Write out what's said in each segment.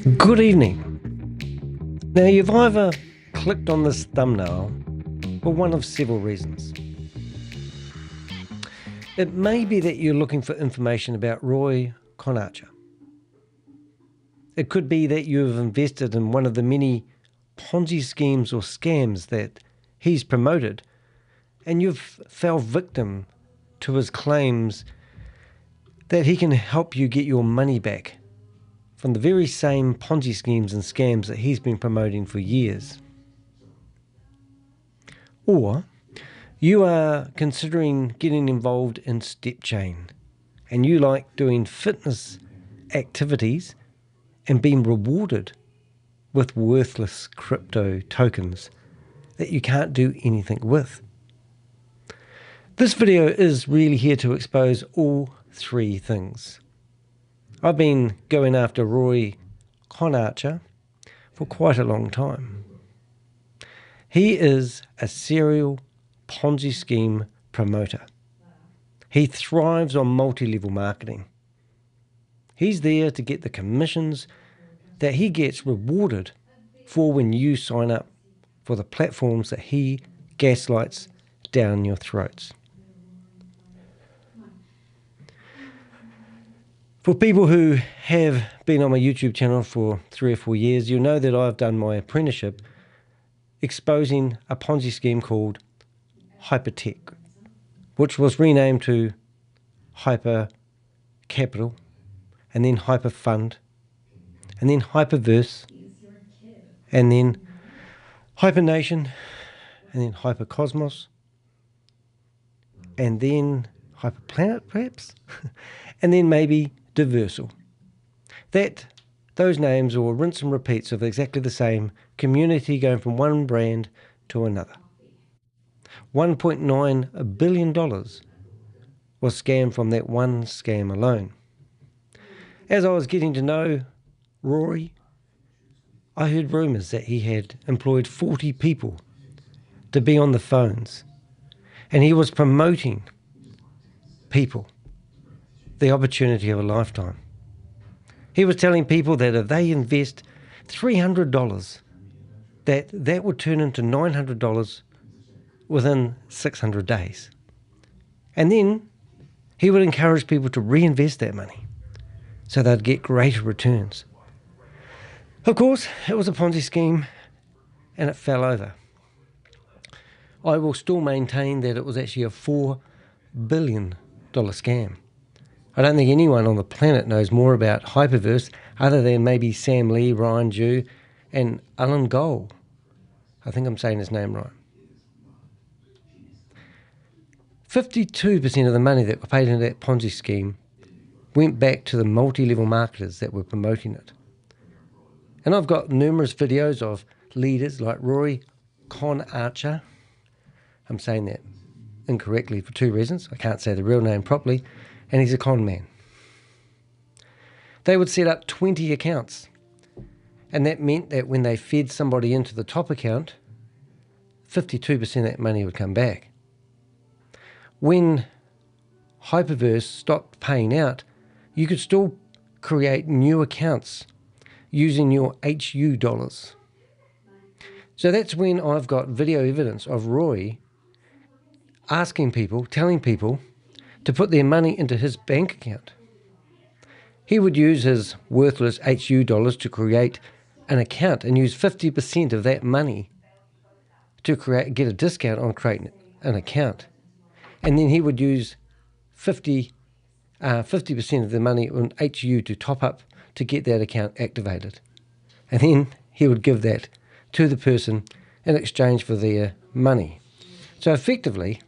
Good evening. Now, you've either clicked on this thumbnail for one of several reasons. It may be that you're looking for information about Rory Conacher. It could be that you've invested in one of the many Ponzi schemes or scams that he's promoted, and you've fell victim to his claims that he can help you get your money back from the very same Ponzi schemes and scams that he's been promoting for years. Or you are considering getting involved in STEPCHAIN, and you like doing fitness activities and being rewarded with worthless crypto tokens that you can't do anything with. This video is really here to expose all three things. I've been going after Rory Conacher for quite a long time. He is a serial Ponzi scheme promoter. He thrives on multi-level marketing. He's there to get the commissions that he gets rewarded for when you sign up for the platforms that he gaslights down your throats. For people who have been on my YouTube channel for 3 or 4 years, you'll know that I've done my apprenticeship exposing a Ponzi scheme called HyperTech, which was renamed to Hyper Capital, and then Hyper Fund, and then HyperVerse, and then HyperNation, and then HyperCosmos, and then HyperPlanet perhaps, and then maybe Diversal. Those names are rinse and repeats of exactly the same community going from one brand to another. $1.9 billion was scammed from that one scam alone. As I was getting to know Rory, I heard rumours that he had employed 40 people to be on the phones, and he was promoting people the opportunity of a lifetime. He was telling people that if they invest $300, that would turn into $900 within 600 days. And then he would encourage people to reinvest that money so they'd get greater returns. Of course, it was a Ponzi scheme and it fell over. I will still maintain that it was actually a $4 billion scam. I don't think anyone on the planet knows more about HyperVerse other than maybe Sam Lee, Ryan Jew, and Alan Gold. I think I'm saying his name right. 52% of the money that were paid into that Ponzi scheme went back to the multi-level marketers that were promoting it. And I've got numerous videos of leaders like Rory Conacher. I'm saying that incorrectly for 2 reasons. I can't say the real name properly, and he's a con man. They would set up 20 accounts, and that meant that when they fed somebody into the top account, 52% of that money would come back. When HyperVerse stopped paying out, you could still create new accounts using your HU dollars. So that's when I've got video evidence of Roy asking people, telling people to put their money into his bank account. He would use his worthless HU dollars to create an account and use 50% of that money to get a discount on creating an account. And then he would use 50% of the money on HU to top up to get that account activated. And then he would give that to the person in exchange for their money. So effectively,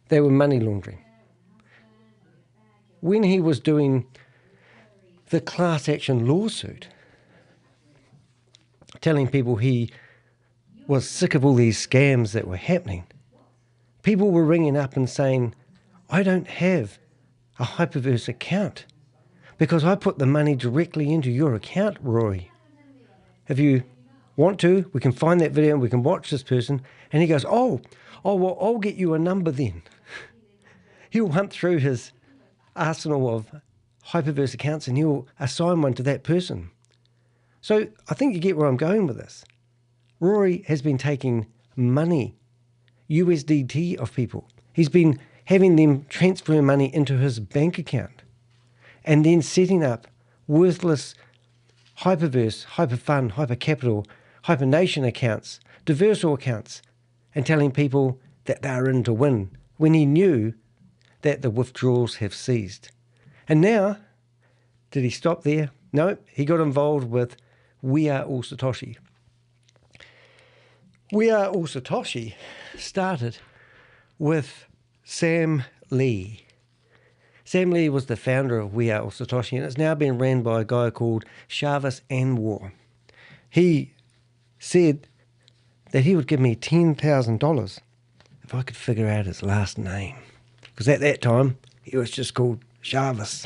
they were money laundering. When he was doing the class action lawsuit, telling people he was sick of all these scams that were happening, people were ringing up and saying, I don't have a HyperVerse account because I put the money directly into your account, Rory. If you want to, we can find that video and we can watch this person. And he goes, oh, well, I'll get you a number then. He'll hunt through his arsenal of HyperVerse accounts and he'll assign one to that person. So I think you get where I'm going with this. Rory has been taking money, USDT of people. He's been having them transfer money into his bank account and then setting up worthless HyperVerse, HyperFund, HyperCapital, HyperNation accounts, Diversal accounts, and telling people that they're in to win when he knew that the withdrawals have ceased. And now, did he stop there? No, he got involved with Are All Satoshi. Are All Satoshi started with Sam Lee. Sam Lee was the founder of Are All Satoshi, and it's now been ran by a guy called Jarvis Anwar. He said that he would give me $10,000 if I could figure out his last name. Because at that time, he was just called Jarvis.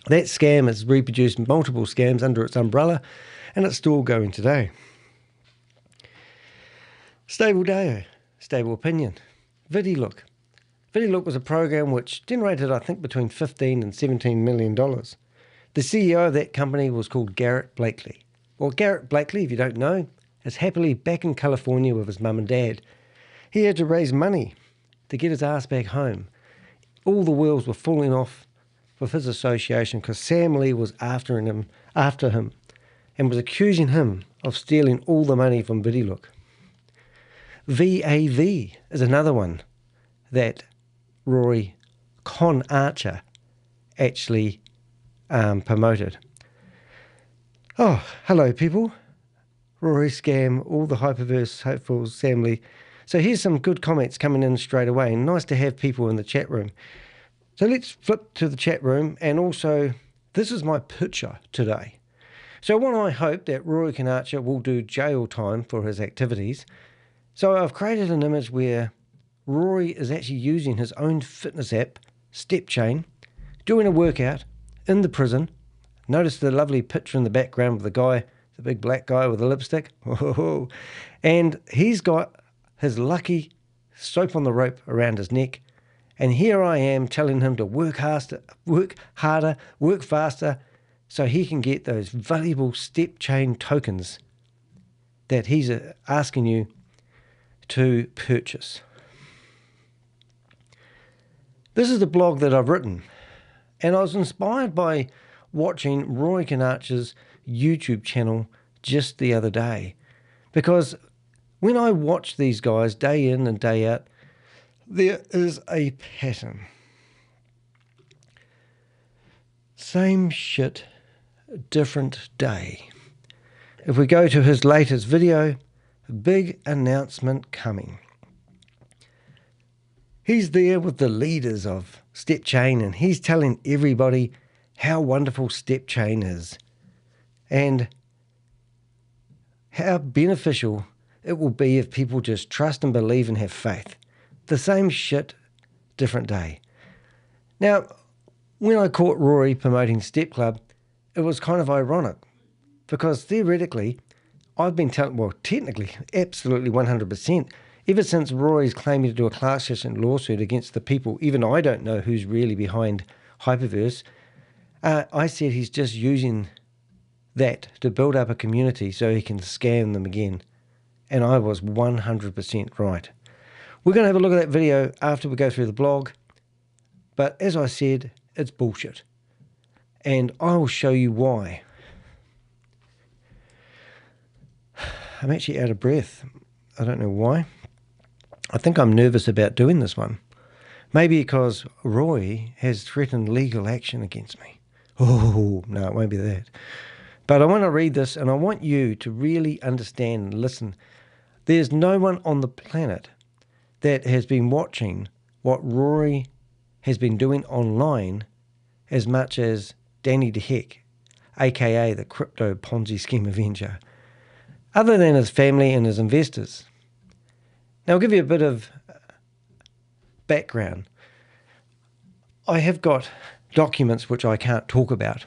That scam has reproduced multiple scams under its umbrella, and it's still going today. StableDAO, Stable Opinion, VidiLOOK. VidiLOOK was a program which generated, I think, between $15 and $17 million. The CEO of that company was called Garrett Blakely. Well, Garrett Blakely, if you don't know, is happily back in California with his mum and dad. He had to raise money to get his ass back home. All the wheels were falling off with his association because Sam Lee was after him and was accusing him of stealing all the money from VidiLOOK. VAV is another one that Rory Conacher actually promoted. Oh, hello people. Rory scam, all the HyperVerse hopefuls, Sam Lee. So here's some good comments coming in straight away. Nice to have people in the chat room. So let's flip to the chat room, and also this is my picture today. So when I hope that Rory Conacher will do jail time for his activities, so I've created an image where Rory is actually using his own fitness app, STEPCHAIN, doing a workout in the prison. Notice the lovely picture in the background of the guy, the big black guy with the lipstick. And he's got his lucky soap on the rope around his neck. And here I am telling him to work harder, work faster, so he can get those valuable STEPCHAIN tokens that he's asking you to purchase. This is the blog that I've written, and I was inspired by watching Rory Conacher's YouTube channel just the other day, because when I watch these guys day in and day out, there is a pattern. Same shit, different day. If we go to his latest video, a big announcement coming. He's there with the leaders of STEPCHAIN, and he's telling everybody how wonderful STEPCHAIN is and how beneficial it will be if people just trust and believe and have faith. The same shit, different day. Now, when I caught Rory promoting Step Club, it was kind of ironic because theoretically, I've been telling, well, technically, absolutely 100%, ever since Rory's claiming to do a class action lawsuit against the people, even I don't know who's really behind HyperVerse, I said he's just using that to build up a community so he can scam them again. And I was 100% right. We're going to have a look at that video after we go through the blog. But as I said, it's bullshit. And I will show you why. I'm actually out of breath. I don't know why. I think I'm nervous about doing this one. Maybe because Roy has threatened legal action against me. Oh, no, it won't be that. But I want to read this, and I want you to really understand and listen. There's no one on the planet that has been watching what Rory has been doing online as much as Danny de Hek, aka the Crypto Ponzi Scheme Avenger, other than his family and his investors. Now, I'll give you a bit of background. I have got documents which I can't talk about,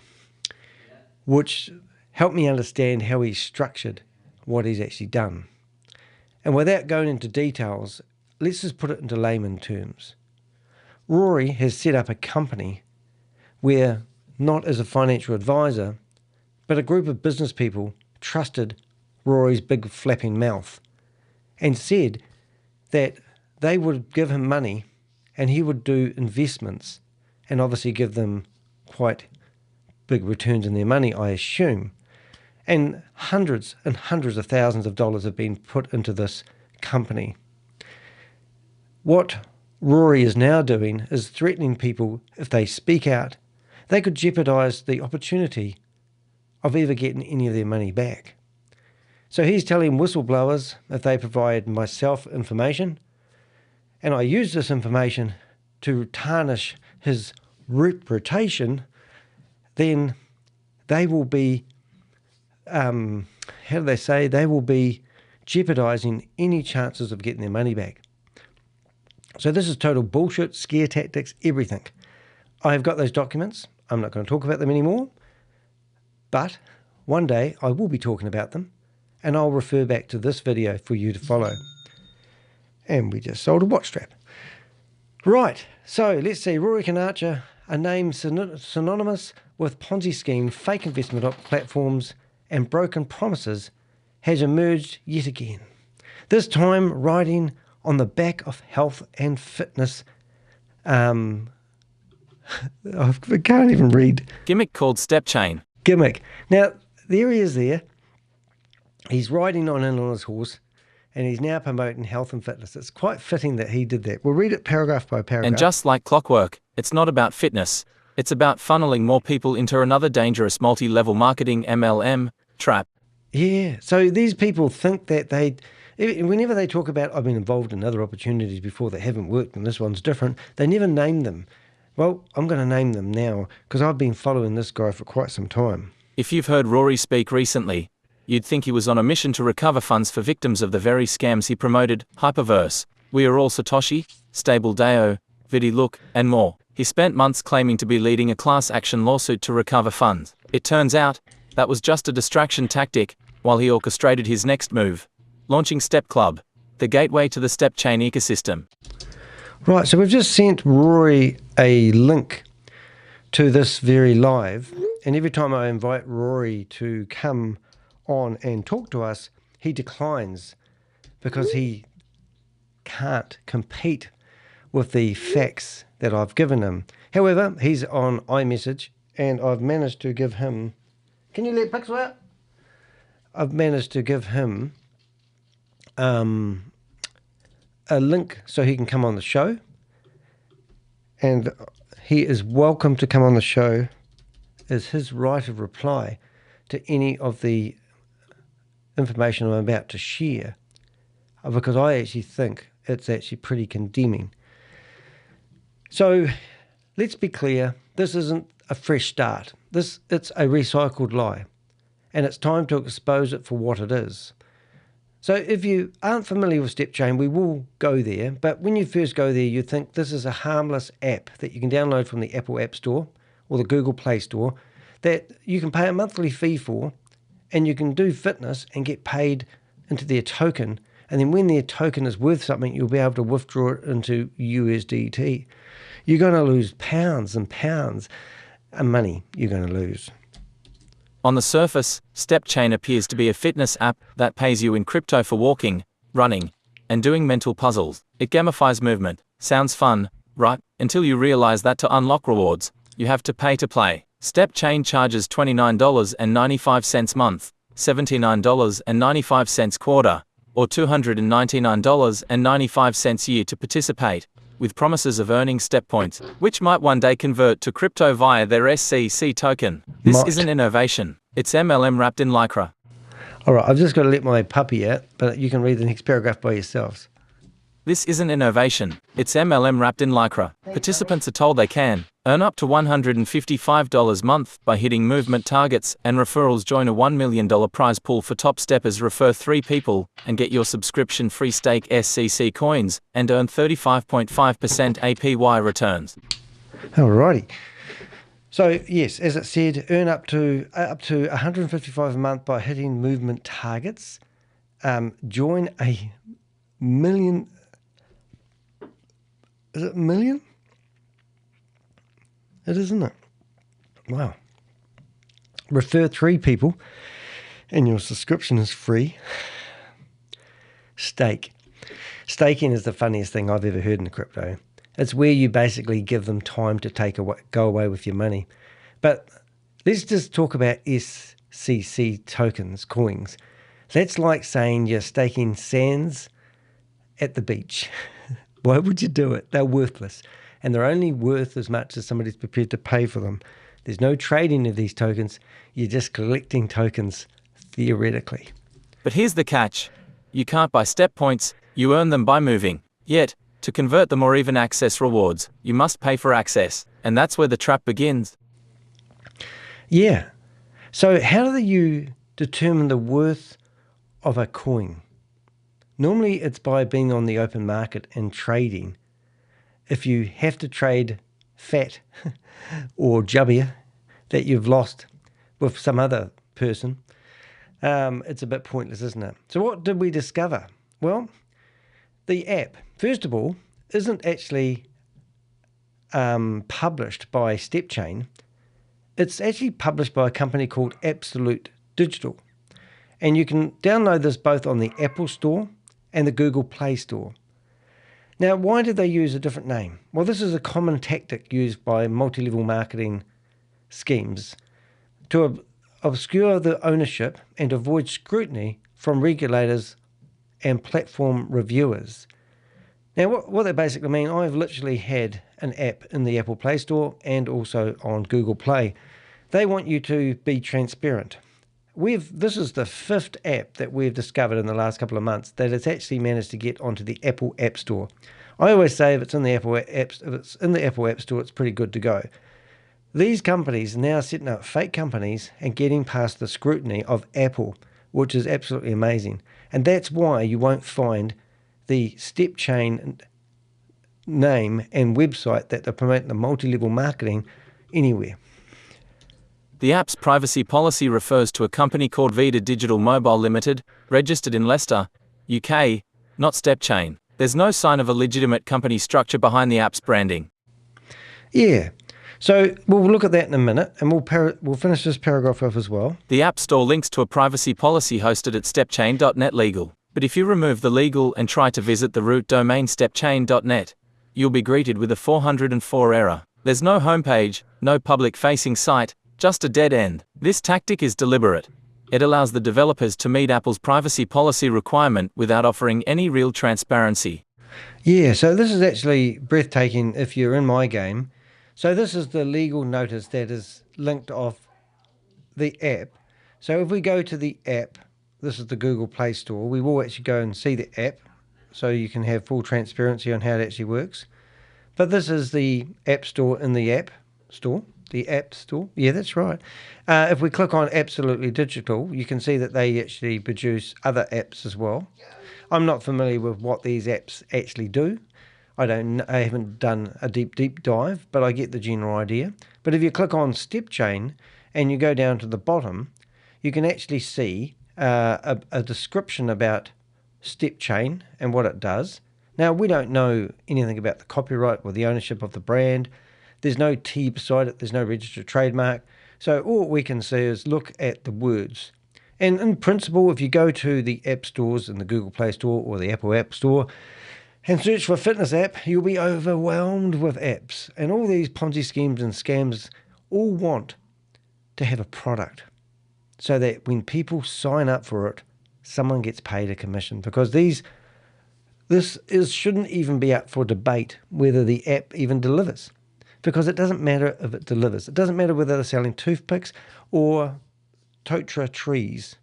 which help me understand how he's structured what he's actually done. And without going into details, let's just put it into layman terms. Rory has set up a company where, not as a financial advisor, but a group of business people trusted Rory's big flapping mouth and said that they would give him money and he would do investments and obviously give them quite big returns in their money, I assume. And hundreds of thousands of dollars have been put into this company. What Rory is now doing is threatening people if they speak out. They could jeopardize the opportunity of ever getting any of their money back. So he's telling whistleblowers if they provide myself information, and I use this information to tarnish his reputation, then they will be, they will be jeopardizing any chances of getting their money back. So this is total bullshit, scare tactics, everything. I've got those documents. I'm not going to talk about them anymore, but one day I will be talking about them, and I'll refer back to this video for you to follow. And we just sold a watch strap. Right, so let's see. Rory Conacher, a name synonymous with Ponzi scheme, fake investment platforms, and broken promises, has emerged yet again. This time riding on the back of health and fitness. I can't even read. Gimmick called STEPCHAIN. Gimmick. Now, there he is there. He's riding on his horse, and he's now promoting health and fitness. It's quite fitting that he did that. We'll read it paragraph by paragraph. And just like clockwork, it's not about fitness. It's about funneling more people into another dangerous multi-level marketing MLM trap. Yeah, so these people think that whenever they talk about, I've been involved in other opportunities before that haven't worked and this one's different, they never name them. Well, I'm going to name them now because I've been following this guy for quite some time. If you've heard Rory speak recently, you'd think he was on a mission to recover funds for victims of the very scams he promoted: HyperVerse, Are All Satoshi, StableDAO, VidiLOOK, and more. He spent months claiming to be leading a class action lawsuit to recover funds. It turns out, that was just a distraction tactic, while he orchestrated his next move, launching Step Club, the gateway to the STEPCHAIN ecosystem. Right, so we've just sent Rory a link to this very live, and every time I invite Rory to come on and talk to us, he declines because he can't compete with the facts that I've given him. However, he's on iMessage, and I've managed to give him... Can you let Pixel out? I've managed to give him a link so he can come on the show, and he is welcome to come on the show. Is his right of reply to any of the information I'm about to share, because I actually think it's actually pretty condemning. So let's be clear, this isn't a fresh start. It's a recycled lie, and it's time to expose it for what it is. So if you aren't familiar with STEPCHAIN, we will go there, but when you first go there, you think this is a harmless app that you can download from the Apple App Store or the Google Play Store that you can pay a monthly fee for, and you can do fitness and get paid into their token, and then when their token is worth something, you'll be able to withdraw it into USDT. You're going to lose pounds and pounds of money you're going to lose. On the surface, STEPCHAIN appears to be a fitness app that pays you in crypto for walking, running, and doing mental puzzles. It gamifies movement. Sounds fun, right? Until you realize that to unlock rewards, you have to pay to play. STEPCHAIN charges $29.95 month, $79.95 quarter, or $299.95 year to participate, with promises of earning step points, which might one day convert to crypto via their SCC token. This isn't innovation. It's MLM wrapped in Lycra. All right, I've just got to let my puppy out, but you can read the next paragraph by yourselves. This isn't innovation. It's MLM wrapped in Lycra. Participants are told they can earn up to $155 a month by hitting movement targets, and referrals. Join a $1 million prize pool for top steppers. Refer 3 people and get your subscription-free stake SCC coins and earn 35.5% APY returns. Alrighty. So yes, as it said, earn up to $155 a month by hitting movement targets. Join a million. Is it a million? It is, isn't it? Wow. Refer 3 people and your subscription is free. Stake. Staking is the funniest thing I've ever heard in crypto. It's where you basically give them time to go away with your money. But let's just talk about SCC tokens, coins. That's like saying you're staking sands at the beach. Why would you do it? They're worthless. And they're only worth as much as somebody's prepared to pay for them. There's no trading of these tokens. You're just collecting tokens theoretically. But here's the catch. You can't buy step points, you earn them by moving. Yet, to convert them or even access rewards, you must pay for access. And that's where the trap begins. Yeah. So how do you determine the worth of a coin? Normally it's by being on the open market and trading. If you have to trade fat or jubbier that you've lost with some other person, it's a bit pointless, isn't it? So what did we discover? Well, the app, first of all, isn't actually published by STEPCHAIN. It's actually published by a company called Absolute Digital. And you can download this both on the Apple Store and the Google Play Store. Now, why did they use a different name? Well, this is a common tactic used by multi-level marketing schemes to obscure the ownership and avoid scrutiny from regulators and platform reviewers. Now, what they basically mean, I've literally had an app in the Apple Play Store and also on Google Play. They want you to be transparent. This is the 5th app that we've discovered in the last couple of months that it's actually managed to get onto the Apple App Store. I always say if it's in the Apple App Store, it's pretty good to go. These companies are now setting up fake companies and getting past the scrutiny of Apple, which is absolutely amazing. And that's why you won't find the STEPCHAIN name and website that they're promoting the multi-level marketing anywhere. The app's privacy policy refers to a company called Vida Digital Mobile Limited, registered in Leicester, UK, not STEPCHAIN. There's no sign of a legitimate company structure behind the app's branding. Yeah. So we'll look at that in a minute, and we'll finish this paragraph off as well. The App Store links to a privacy policy hosted at stepchain.net legal. But if you remove the legal and try to visit the root domain stepchain.net, you'll be greeted with a 404 error. There's no homepage, no public-facing site, just a dead end. This tactic is deliberate. It allows the developers to meet Apple's privacy policy requirement without offering any real transparency. Yeah, so this is actually breathtaking if you're in my game. So this is the legal notice that is linked off the app. So if we go to the app, this is the Google Play Store, we will actually go and see the app so you can have full transparency on how it actually works. But this is the App Store in the App Store. The App Store, yeah, that's right. If we click on Absolutely Digital, you can see that they actually produce other apps as well. I'm not familiar with what these apps actually do. I haven't done a deep dive, but I get the general idea. But if you click on STEPCHAIN and you go down to the bottom, you can actually see a description about STEPCHAIN and what it does. Now, we don't know anything about the copyright or the ownership of the brand. There's no T beside it. There's no registered trademark. So all we can see is look at the words. And in principle, if you go to the app stores in the Google Play Store or the Apple App Store and search for a fitness app, you'll be overwhelmed with apps. And all these Ponzi schemes and scams all want to have a product so that when people sign up for it, someone gets paid a commission. Because shouldn't even be up for debate whether the app even delivers. Because it doesn't matter if it delivers. It doesn't matter whether they're selling toothpicks or totra trees.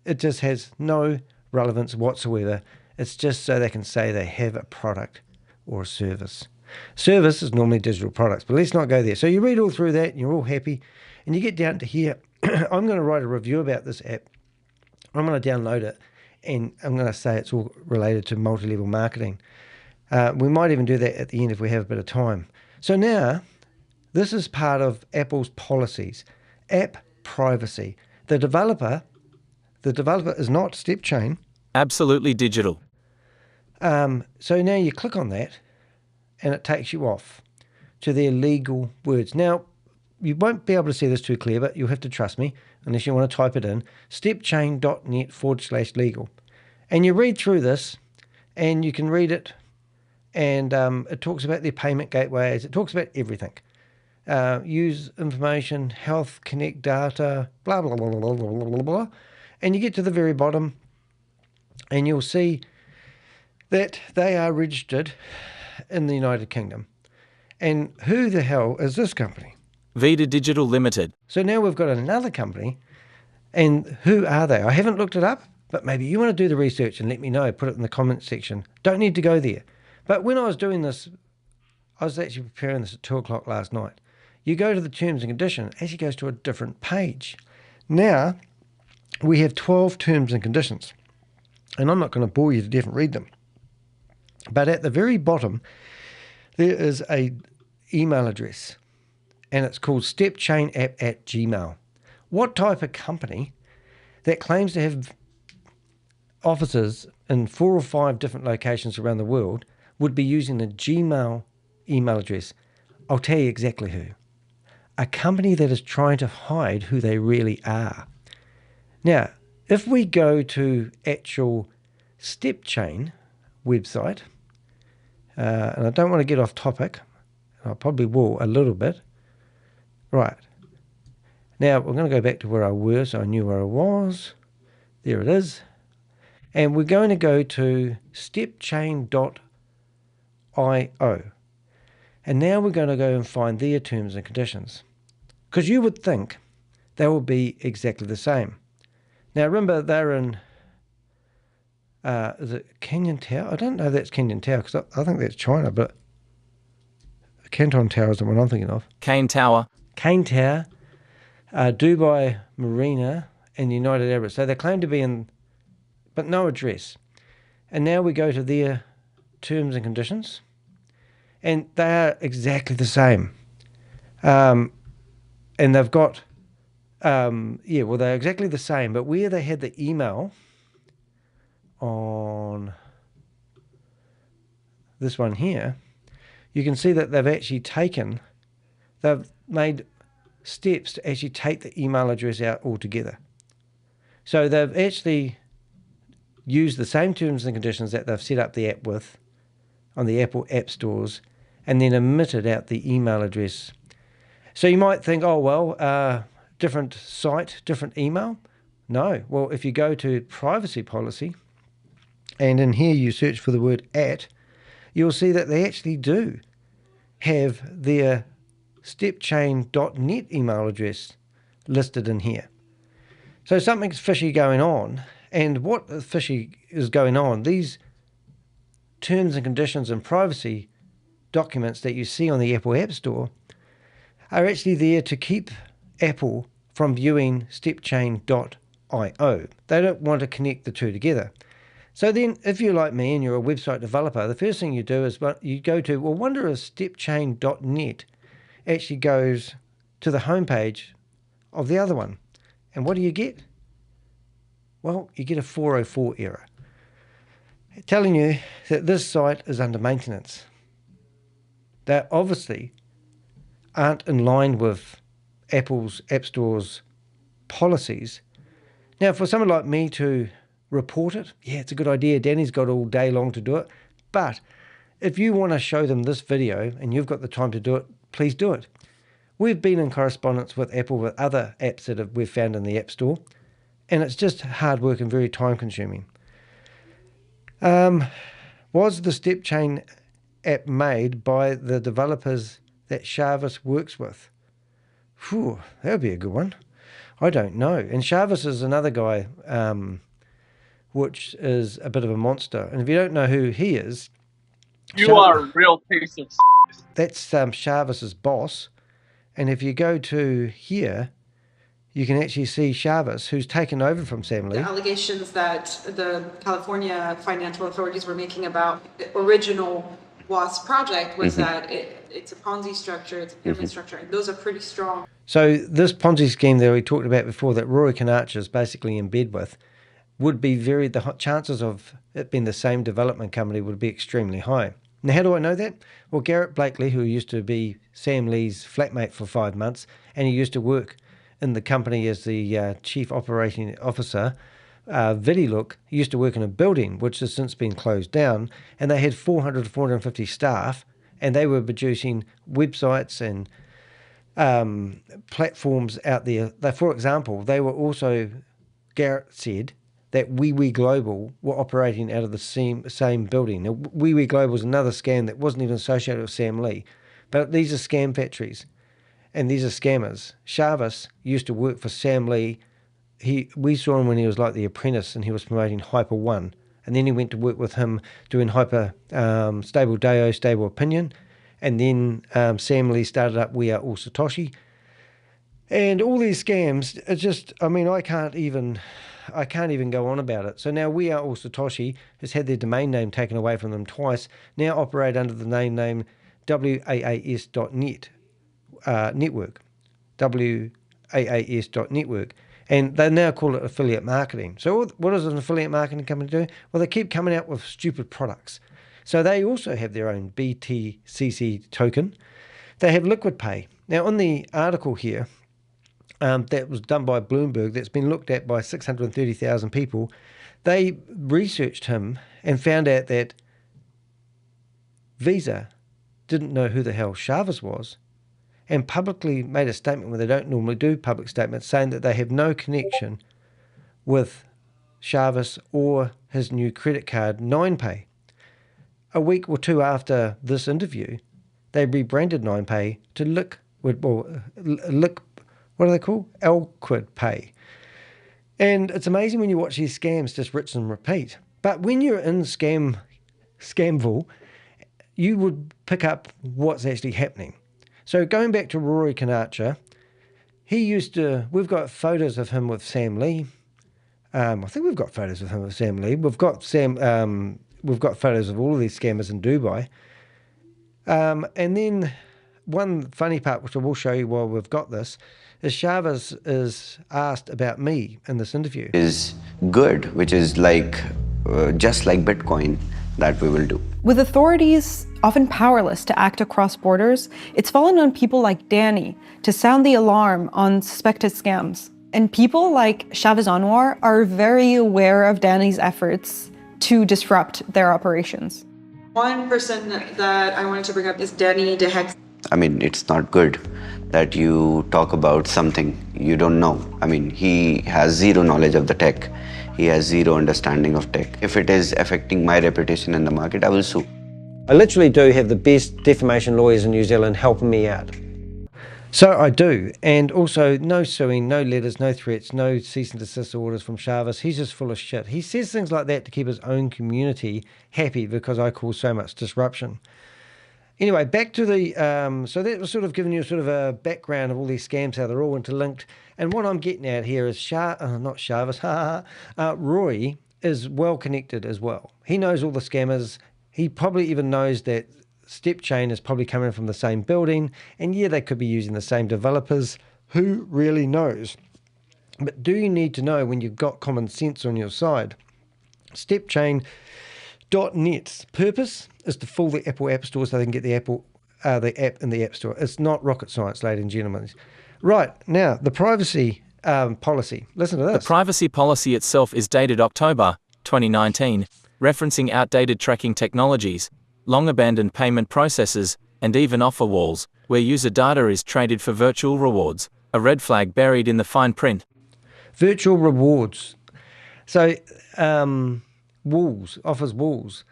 It just has no relevance whatsoever. It's just so they can say they have a product or a service. Service is normally digital products, but let's not go there. So you read all through that and you're all happy. And you get down to here. I'm going to write a review about this app. I'm going to download it. And I'm going to say it's all related to multi-level marketing. We might even do that at the end if we have a bit of time. So now, this is part of Apple's policies. App privacy. The developer is not STEPCHAIN. Absolutely Digital. So now you click on that, and it takes you off to their legal words. Now, you won't be able to see this too clear, but you'll have to trust me unless you want to type it in, stepchain.net/legal. And you read through this, and you can read it, and it talks about their payment gateways. It talks about everything. Use information, health, connect data, blah, blah, blah, blah, blah, blah, blah. And you get to the very bottom, and you'll see that they are registered in the United Kingdom. And who the hell is this company? Vida Digital Limited. So now we've got another company, and who are they? I haven't looked it up, but maybe you want to do the research and let me know. Put it in the comments section. Don't need to go there. But when I was doing this, I was actually preparing this at 2 o'clock last night. You go to the terms and conditions, it actually goes to a different page. Now, we have 12 terms and conditions, and I'm not going to bore you to death and read them. But at the very bottom, there is a email address, and it's called stepchainapp@gmail. What type of company that claims to have offices in 4 or 5 different locations around the world would be using a Gmail email address? I'll tell you exactly who. A company that is trying to hide who they really are. Now, if we go to actual StepChain website, and I don't want to get off topic, I probably will a little bit. Right. Now, we're going to go back to where I was, so I knew where I was. There it is. And we're going to go to stepchain.io. And now we're going to go and find their terms and conditions. Because you would think they will be exactly the same. Now, remember, they're in, is it Canyon Tower? I don't know if that's Canyon Tower, because I think that's China, but Canton Tower is the one I'm thinking of. Cane Tower. Cane Tower, Dubai Marina, and the United Arab. So they claim to be in, but no address. And now we go to their terms and conditions, and they are exactly the same. And they've got, they're exactly the same, but where they had the email on this one here, you can see that they've made steps to actually take the email address out altogether. So they've actually used the same terms and conditions that they've set up the app with on the Apple app stores, and then omitted out the email address. So you might think, oh, well, different site, different email. No. Well, if you go to privacy policy, and in here you search for the word @ you'll see that they actually do have their stepchain.net email address listed in here. So something's fishy going on. And what fishy is going on, these terms and conditions and privacy documents that you see on the Apple App Store are actually there to keep Apple from viewing stepchain.io. They don't want to connect the two together. So then, if you're like me and you're a website developer, the first thing you do is you go to, well, wonder if stepchain.net actually goes to the homepage of the other one. And what do you get? Well, you get a 404 error telling you that this site is under maintenance. They obviously aren't in line with Apple's App Store's policies. Now, for someone like me to report it, yeah, it's a good idea. Danny's got all day long to do it. But if you want to show them this video and you've got the time to do it, please do it. We've been in correspondence with Apple with other apps that we've found in the App Store, and it's just hard work and very time consuming. Was the StepChain app made by the developers that Jarvis works with? Phew, that would be a good one. I don't know. And Jarvis is another guy, which is a bit of a monster. And if you don't know who he is, you are a real piece of that's Jarvis's boss. And if you go to here, you can actually see Jarvis, who's taken over from Sam Lee. The allegations that the California financial authorities were making about the original WASP project was that it's a Ponzi structure, it's a pyramid structure, and those are pretty strong. So this Ponzi scheme that we talked about before that Rory Conacher is basically in bed with would be the chances of it being the same development company would be extremely high. Now, how do I know that? Well, Garrett Blakely, who used to be Sam Lee's flatmate for 5 months, and he used to work in the company as the chief operating officer, VidiLOOK, he used to work in a building which has since been closed down, and they had 400 to 450 staff, and they were producing websites and platforms out there. For example, they were also, Garrett said, that WeWe Global were operating out of the same building. Now, WeWe Global was another scam that wasn't even associated with Sam Lee, but these are scam factories, and these are scammers. Jarvis used to work for Sam Lee. We saw him when he was like the apprentice, and he was promoting Hyper One, and then he went to work with him doing StableDAO, Stable Opinion, and then Sam Lee started up We Are All Satoshi, and all these scams. It's just, I mean, I can't even go on about it. So now We Are All Satoshi has had their domain name taken away from them twice, now operate under the name WAAS.net network, WAAS.network, and they now call it affiliate marketing. So what does an affiliate marketing company do? Well, they keep coming out with stupid products. So they also have their own BTCC token. They have Liquid Pay. Now, on the article here, that was done by Bloomberg, that's been looked at by 630,000 people, they researched him and found out that Visa didn't know who the hell Jarvis was, and publicly made a statement where they don't normally do public statements, saying that they have no connection with Jarvis or his new credit card, 9Pay. A week or two after this interview, they rebranded 9Pay to what are they called? UNCUT Pay. And it's amazing when you watch these scams just rinse and repeat. But when you're in Scamville, you would pick up what's actually happening. So going back to Rory Conacher, we've got photos of him with Sam Lee. I think we've got photos of him with Sam Lee. We've got photos of all of these scammers in Dubai. And then one funny part, which I will show you while we've got this, is Jarvis is asked about me in this interview. Is good, which is like just like Bitcoin that we will do. With authorities often powerless to act across borders, it's fallen on people like Danny to sound the alarm on suspected scams. And people like Chavez Anwar are very aware of Danny's efforts to disrupt their operations. One person that I wanted to bring up is Danny de Hek. I mean, it's not good that you talk about something you don't know. I mean, he has zero knowledge of the tech. He has zero understanding of tech. If it is affecting my reputation in the market, I will sue. I literally do have the best defamation lawyers in New Zealand helping me out. So I do, and also no suing, no letters, no threats, no cease and desist orders from Jarvis. He's just full of shit. He says things like that to keep his own community happy because I cause so much disruption. Anyway, back to the, so that was sort of giving you sort of a background of all these scams, how they're all interlinked. And what I'm getting at here is not Jarvis, Roy is well connected as well. He knows all the scammers. He probably even knows that STEPCHAIN is probably coming from the same building. And yeah, they could be using the same developers. Who really knows? But do you need to know when you've got common sense on your side? STEPCHAIN.net's purpose is to fool the Apple App Store so they can get the app in the App Store. It's not rocket science, ladies and gentlemen. Right, now, the privacy policy. Listen to this. The privacy policy itself is dated October 2019, referencing outdated tracking technologies, long-abandoned payment processes, and even offer walls, where user data is traded for virtual rewards, a red flag buried in the fine print. Virtual rewards. So, offers walls.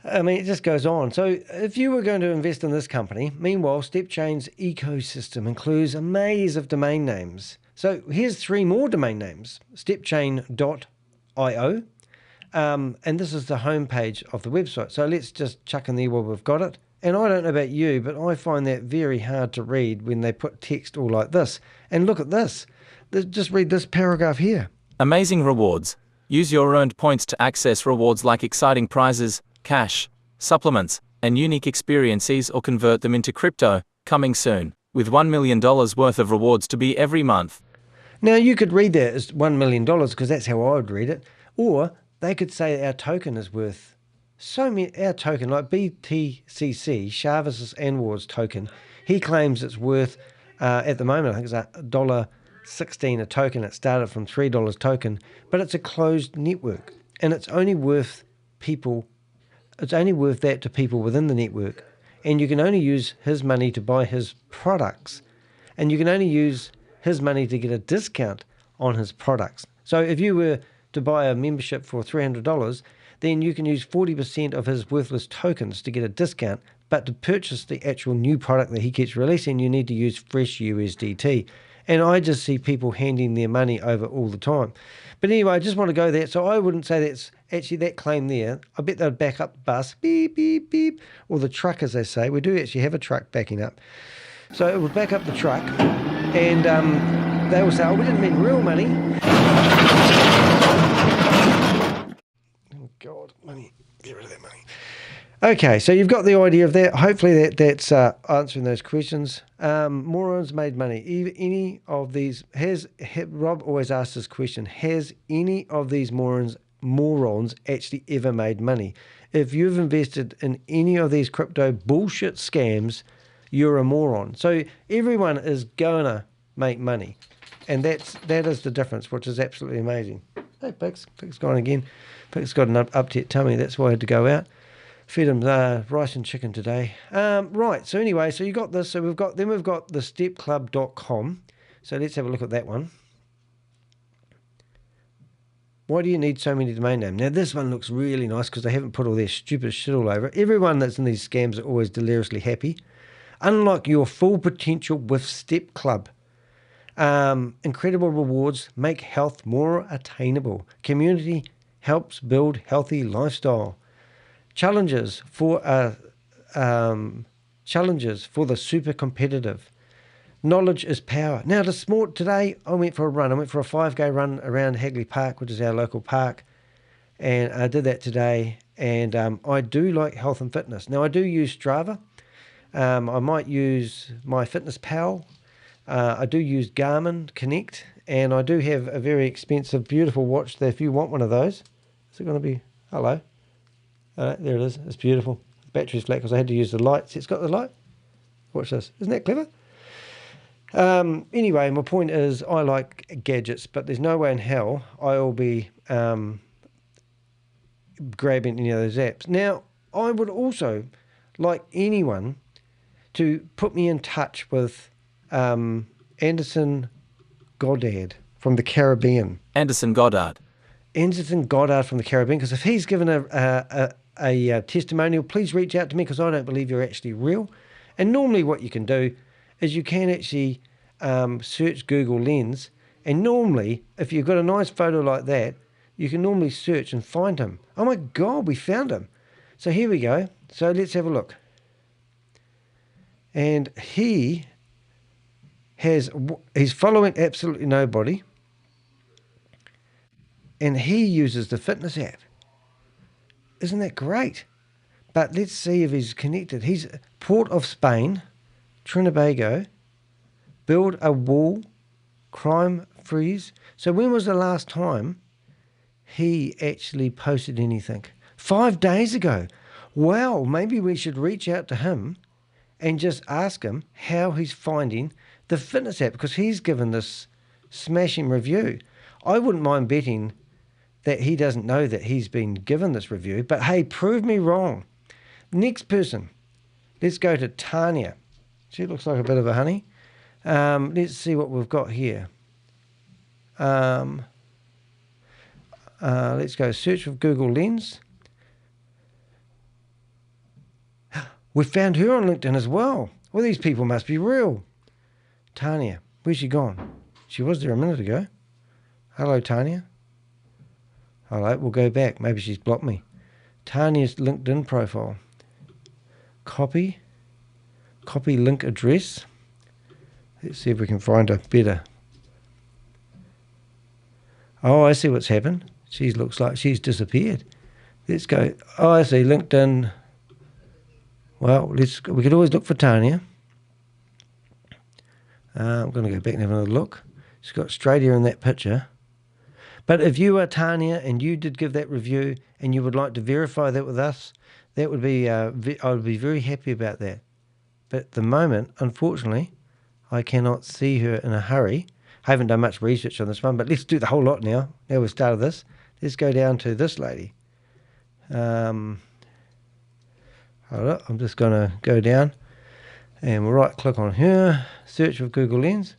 I mean, it just goes on. So if you were going to invest in this company, meanwhile, STEPCHAIN's ecosystem includes a maze of domain names. So here's 3 more domain names, STEPCHAIN.io, and this is the homepage of the website. So let's just chuck in there while we've got it. And I don't know about you, but I find that very hard to read when they put text all like this. And look at this. Just read this paragraph here. Amazing rewards. Use your earned points to access rewards like exciting prizes, cash, supplements, and unique experiences, or convert them into crypto, coming soon, with $1 million worth of rewards to be every month. Now, you could read that as $1 million because that's how I would read it. Or they could say our token is worth so many, our token, like BTCC, Chavez and Ward's token, he claims it's worth, at the moment, I think it's $1.16 a token. It started from $3 token, but it's a closed network, and it's only worth that to people within the network, and you can only use his money to buy his products, and you can only use his money to get a discount on his products. So if you were to buy a membership for $300, then you can use 40% of his worthless tokens to get a discount, but to purchase the actual new product that he keeps releasing, you need to use fresh USDT. And I just see people handing their money over all the time. But anyway, I just want to go there. So I wouldn't say that's actually that claim there. I bet they'd back up the bus, beep, beep, beep, or the truck, as they say. We do actually have a truck backing up. So it would back up the truck, and they will say, oh, we didn't mean real money. Oh, God, money. Get rid of that money. Okay, so you've got the idea of that. Hopefully that's answering those questions. Morons made money. Any of these, Rob always asks this question, has any of these morons actually ever made money? If you've invested in any of these crypto bullshit scams, you're a moron. So everyone is going to make money. And that is the difference, which is absolutely amazing. Hey, Pix gone again. Pix got an upset tummy. That's why I had to go out. Fed him rice and chicken today. Right, so anyway, so you got this. So we've got the stepclub.com. So let's have a look at that one. Why do you need so many domain names? Now, this one looks really nice because they haven't put all their stupid shit all over it. Everyone that's in these scams are always deliriously happy. Unlock your full potential with Step Club. Incredible rewards make health more attainable. Community helps build healthy lifestyle. Challenges for the super competitive. Knowledge is power. Now, today I went for a run. I went for a 5K run around Hagley Park, which is our local park, and I did that today. And I do like health and fitness. Now, I do use Strava. I might use MyFitnessPal. I do use Garmin Connect, and I do have a very expensive, beautiful watch that if you want one of those, is it going to be, hello? There it is. It's beautiful. The battery's flat because I had to use the light. See, it's got the light. Watch this. Isn't that clever? Anyway, my point is I like gadgets, but there's no way in hell I'll be grabbing any of those apps. Now, I would also like anyone to put me in touch with Anderson Goddard from the Caribbean. Anderson Goddard from the Caribbean, because if he's given a testimonial, please reach out to me because I don't believe you're actually real. And normally what you can do is you can actually search Google Lens, and normally if you've got a nice photo like that, you can normally search and find him. Oh my God, we found him. So here we go. So let's have a look. And he's following absolutely nobody. And he uses the fitness app. Isn't that great? But let's see if he's connected. He's Port of Spain, Trinbago, build a wall, crime freeze. So when was the last time he actually posted anything? 5 days ago. Wow, maybe we should reach out to him and just ask him how he's finding the fitness app, because he's given this smashing review. I wouldn't mind betting that he doesn't know that he's been given this review, but hey, prove me wrong. Next person, let's go to Tanya. She looks like a bit of a honey. Let's see what we've got here. Let's go search with Google Lens. We found her on LinkedIn as well. Well, these people must be real. Tanya, where's she gone? She was there a minute ago. Hello, Tanya. All right, we'll go back. Maybe she's blocked me. Tanya's LinkedIn profile. Copy link address. Let's see if we can find her better. Oh, I see what's happened. She looks like she's disappeared. Let's go. Oh, I see, LinkedIn. Well, we could always look for Tanya. I'm going to go back and have another look. She's got straight here in that picture. But if you are Tanya and you did give that review and you would like to verify that with us, that would be, I would be very happy about that. But at the moment, unfortunately, I cannot see her in a hurry. I haven't done much research on this one, but let's do the whole lot now. Now we've started this. Let's go down to this lady. Hold up, I'm just going to go down and we'll right click on her, search with Google Lens.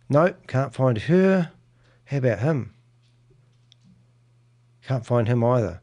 Nope, can't find her. How about him? Can't find him either.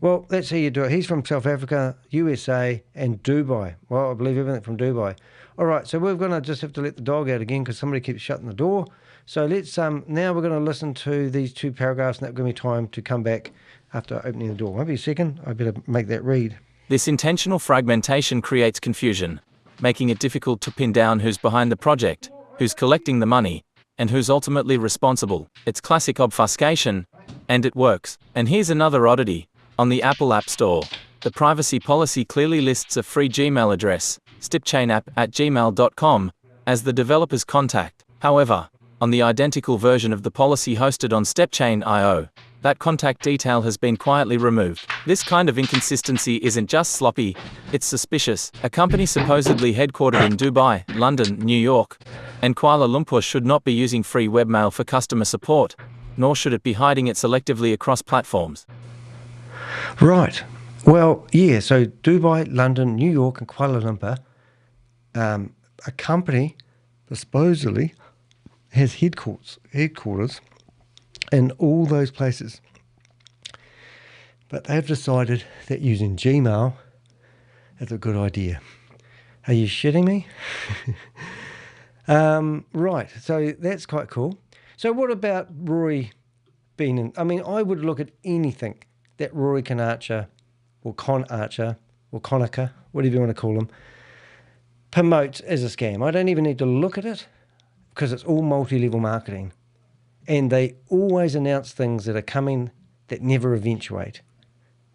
Well, that's how you do it. He's from South Africa, USA, and Dubai. Well, I believe everything from Dubai. All right, so we're going to just have to let the dog out again because somebody keeps shutting the door. So let's now we're going to listen to these 2 paragraphs, and that'll give me time to come back after opening the door. Maybe a second. I better make that read. This intentional fragmentation creates confusion, making it difficult to pin down who's behind the project, who's collecting the money, and who's ultimately responsible. It's classic obfuscation, and it works. And here's another oddity. On the Apple App Store, the privacy policy clearly lists a free Gmail address, stepchainapp@gmail.com, as the developer's contact. However, on the identical version of the policy hosted on StepChain.io, that contact detail has been quietly removed. This kind of inconsistency isn't just sloppy, it's suspicious. A company supposedly headquartered in Dubai, London, New York, and Kuala Lumpur should not be using free webmail for customer support, nor should it be hiding it selectively across platforms. Right. Well, yeah, so Dubai, London, New York, and Kuala Lumpur, a company that supposedly has headquarters in all those places. But they've decided that using Gmail is a good idea. Are you shitting me? Right, so that's quite cool. So what about Rory being in? I mean, I would look at anything that Rory Conacher or Conacher, whatever you want to call him, promotes as a scam. I don't even need to look at it because it's all multi-level marketing. And they always announce things that are coming that never eventuate.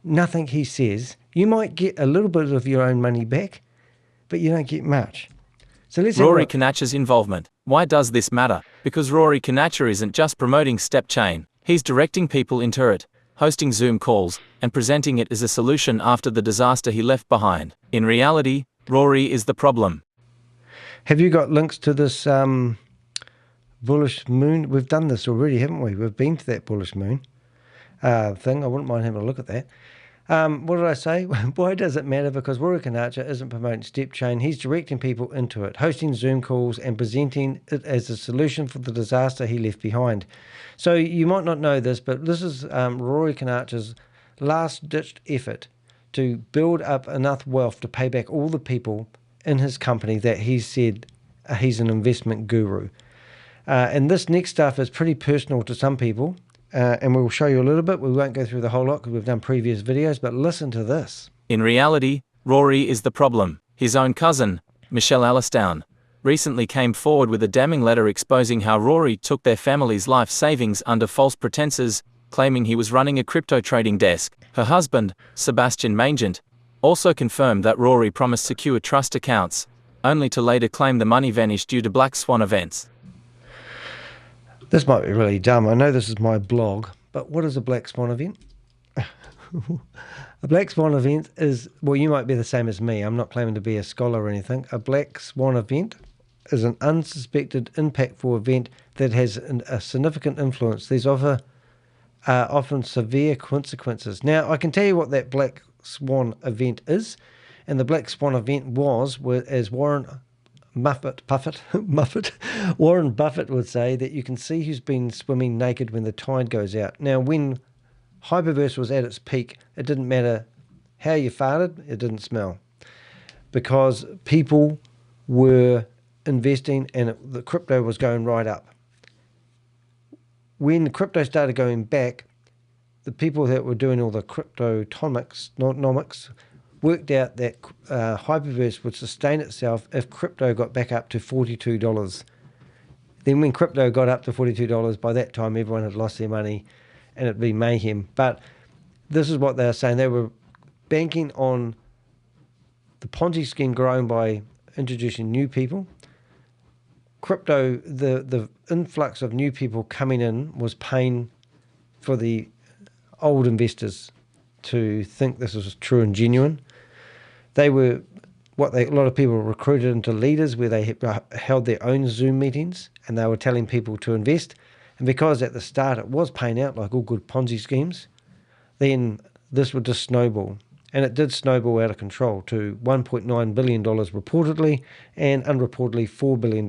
Nothing he says. You might get a little bit of your own money back, but you don't get much. So let's Rory Conacher's involvement. Why does this matter? Because Rory Conacher isn't just promoting StepChain, he's directing people into it, hosting Zoom calls, and presenting it as a solution after the disaster he left behind. In reality, Rory is the problem. Have you got links to this bullish moon? We've done this already, haven't we? We've been to that bullish moon thing. I wouldn't mind having a look at that. What did I say? Why does it matter? Because Rory Conacher isn't promoting StepChain. He's directing people into it, hosting Zoom calls and presenting it as a solution for the disaster he left behind. So you might not know this, but this is Rory Conacher's last-ditched effort to build up enough wealth to pay back all the people in his company that he said he's an investment guru. And this next stuff is pretty personal to some people. And we'll show you a little bit. We won't go through the whole lot because we've done previous videos, but listen to this. In reality, Rory is the problem. His own cousin, Michelle Allistown, recently came forward with a damning letter exposing how Rory took their family's life savings under false pretenses, claiming he was running a crypto trading desk. Her husband, Sebastian Mangent, also confirmed that Rory promised secure trust accounts, only to later claim the money vanished due to black swan events. This might be really dumb. I know this is my blog, but what is a black swan event? A black swan event is, well, you might be the same as me. I'm not claiming to be a scholar or anything. A black swan event is an unsuspected, impactful event that has a significant influence. These often severe consequences. Now, I can tell you what that black swan event is, and the black swan event was, as Warren Buffett would say, that you can see who's been swimming naked when the tide goes out. Now, when HyperVerse was at its peak, it didn't matter how you farted, it didn't smell. Because people were investing and the crypto was going right up. When the crypto started going back, the people that were doing all the cryptonomics worked out that HyperVerse would sustain itself if crypto got back up to $42. Then when crypto got up to $42, by that time everyone had lost their money and it'd be mayhem. But this is what they were saying. They were banking on the Ponzi scheme growing by introducing new people, crypto, the influx of new people coming in was pain for the old investors to think this was true and genuine. They were a lot of people were recruited into leaders where they held their own Zoom meetings and they were telling people to invest. And because at the start it was paying out like all good Ponzi schemes, then this would just snowball. And it did snowball out of control to $1.9 billion reportedly, and unreportedly $4 billion,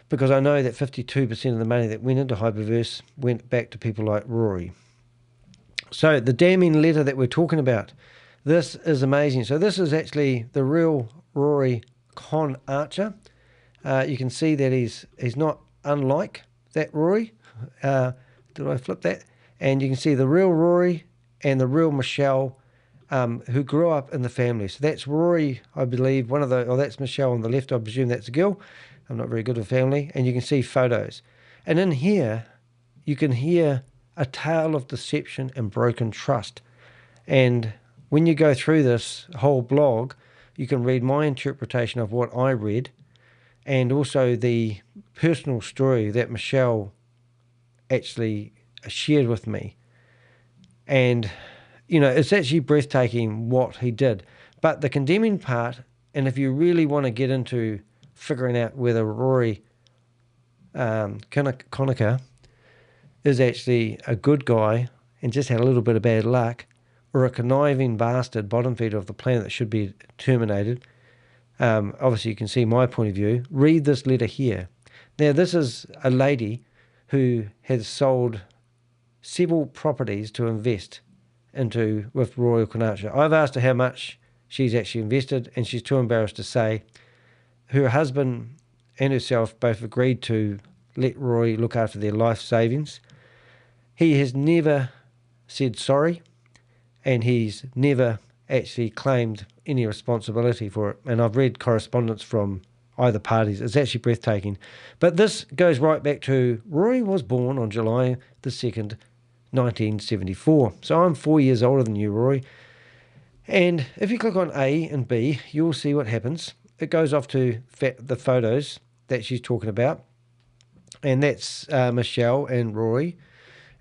because I know that 52% of the money that went into HyperVerse went back to people like Rory. So the damning letter that we're talking about, this is amazing. So this is actually the real Rory Conacher. You can see that he's not unlike that Rory. Did I flip that? And you can see the real Rory and the real Michelle, who grew up in the family. So that's Rory, I believe, that's Michelle on the left. I presume that's a girl. I'm not very good with family. And you can see photos. And in here, you can hear a tale of deception and broken trust. And when you go through this whole blog, you can read my interpretation of what I read, and also the personal story that Michelle actually shared with me. And, it's actually breathtaking what he did. But the condemning part, and if you really want to get into figuring out whether Rory Conacher is actually a good guy and just had a little bit of bad luck, or a conniving bastard bottom feeder of the planet that should be terminated, obviously you can see my point of view. Read this letter here. Now, this is a lady who has sold several properties to invest into with Rory Conacher. I've asked her how much she's actually invested, and she's too embarrassed to say. Her husband and herself both agreed to let Rory look after their life savings. He has never said sorry, and he's never actually claimed any responsibility for it. And I've read correspondence from either parties. It's actually breathtaking. But this goes right back to Rory was born on July the 2nd, 1974. So I'm 4 years older than you, Rory. And if you click on A and B, you'll see what happens. It goes off to the photos that she's talking about. And that's Michelle and Rory.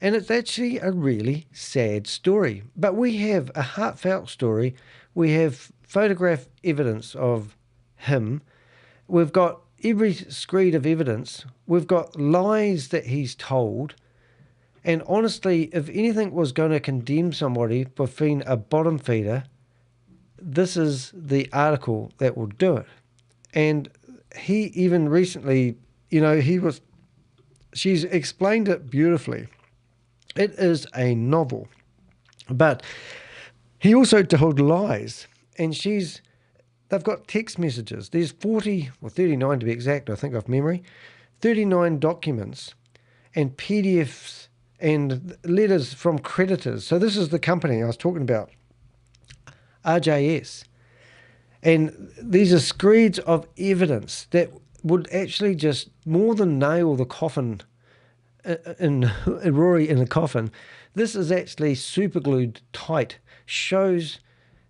And it's actually a really sad story. But we have a heartfelt story. We have photograph evidence of him. We've got every screed of evidence. We've got lies that he's told. And honestly, if anything was going to condemn somebody for being a bottom feeder, this is the article that will do it. And he even recently, she's explained it beautifully. It is a novel. But he also told lies. And they've got text messages. There's 39 to be exact, I think, off memory. 39 documents and PDFs and letters from creditors. So this is the company I was talking about, RJS. And these are screeds of evidence that would actually just more than nail the coffin in Rory in a coffin. This is actually super glued tight, shows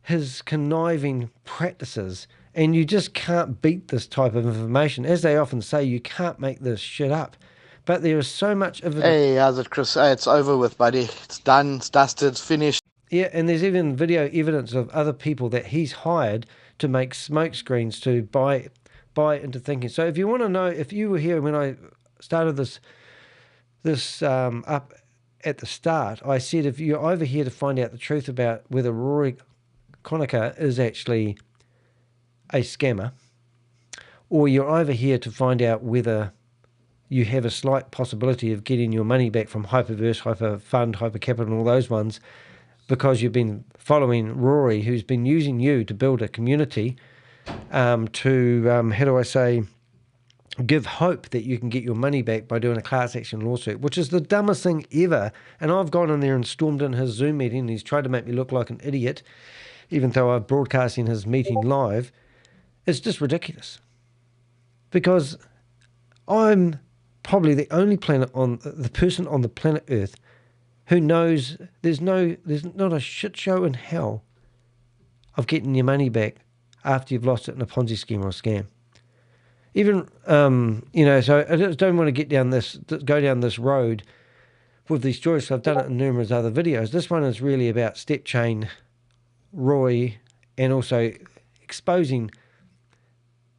his conniving practices, and you just can't beat this type of information. As they often say, you can't make this shit up. But there is so much evidence. Hey, how's it, Chris? Hey, it's over with, buddy. It's done, it's dusted, it's finished. Yeah, and there's even video evidence of other people that he's hired to make smoke screens to buy into thinking. So if you want to know, if you were here when I started this up at the start, I said if you're over here to find out the truth about whether Rory Conacher is actually a scammer, or you're over here to find out whether you have a slight possibility of getting your money back from HyperVerse, HyperFund, HyperCapital, and all those ones, because you've been following Rory, who's been using you to build a community to give hope that you can get your money back by doing a class action lawsuit, which is the dumbest thing ever. And I've gone in there and stormed in his Zoom meeting, and he's tried to make me look like an idiot, even though I'm broadcasting his meeting live. It's just ridiculous. Because I'm probably the only person on the planet Earth who knows there's not a shit show in hell of getting your money back after you've lost it in a Ponzi scheme or a scam. even so I just don't want to go down this road with these stories. So I've done it in numerous other videos. This one is really about STEPCHAIN, Roy, and also exposing,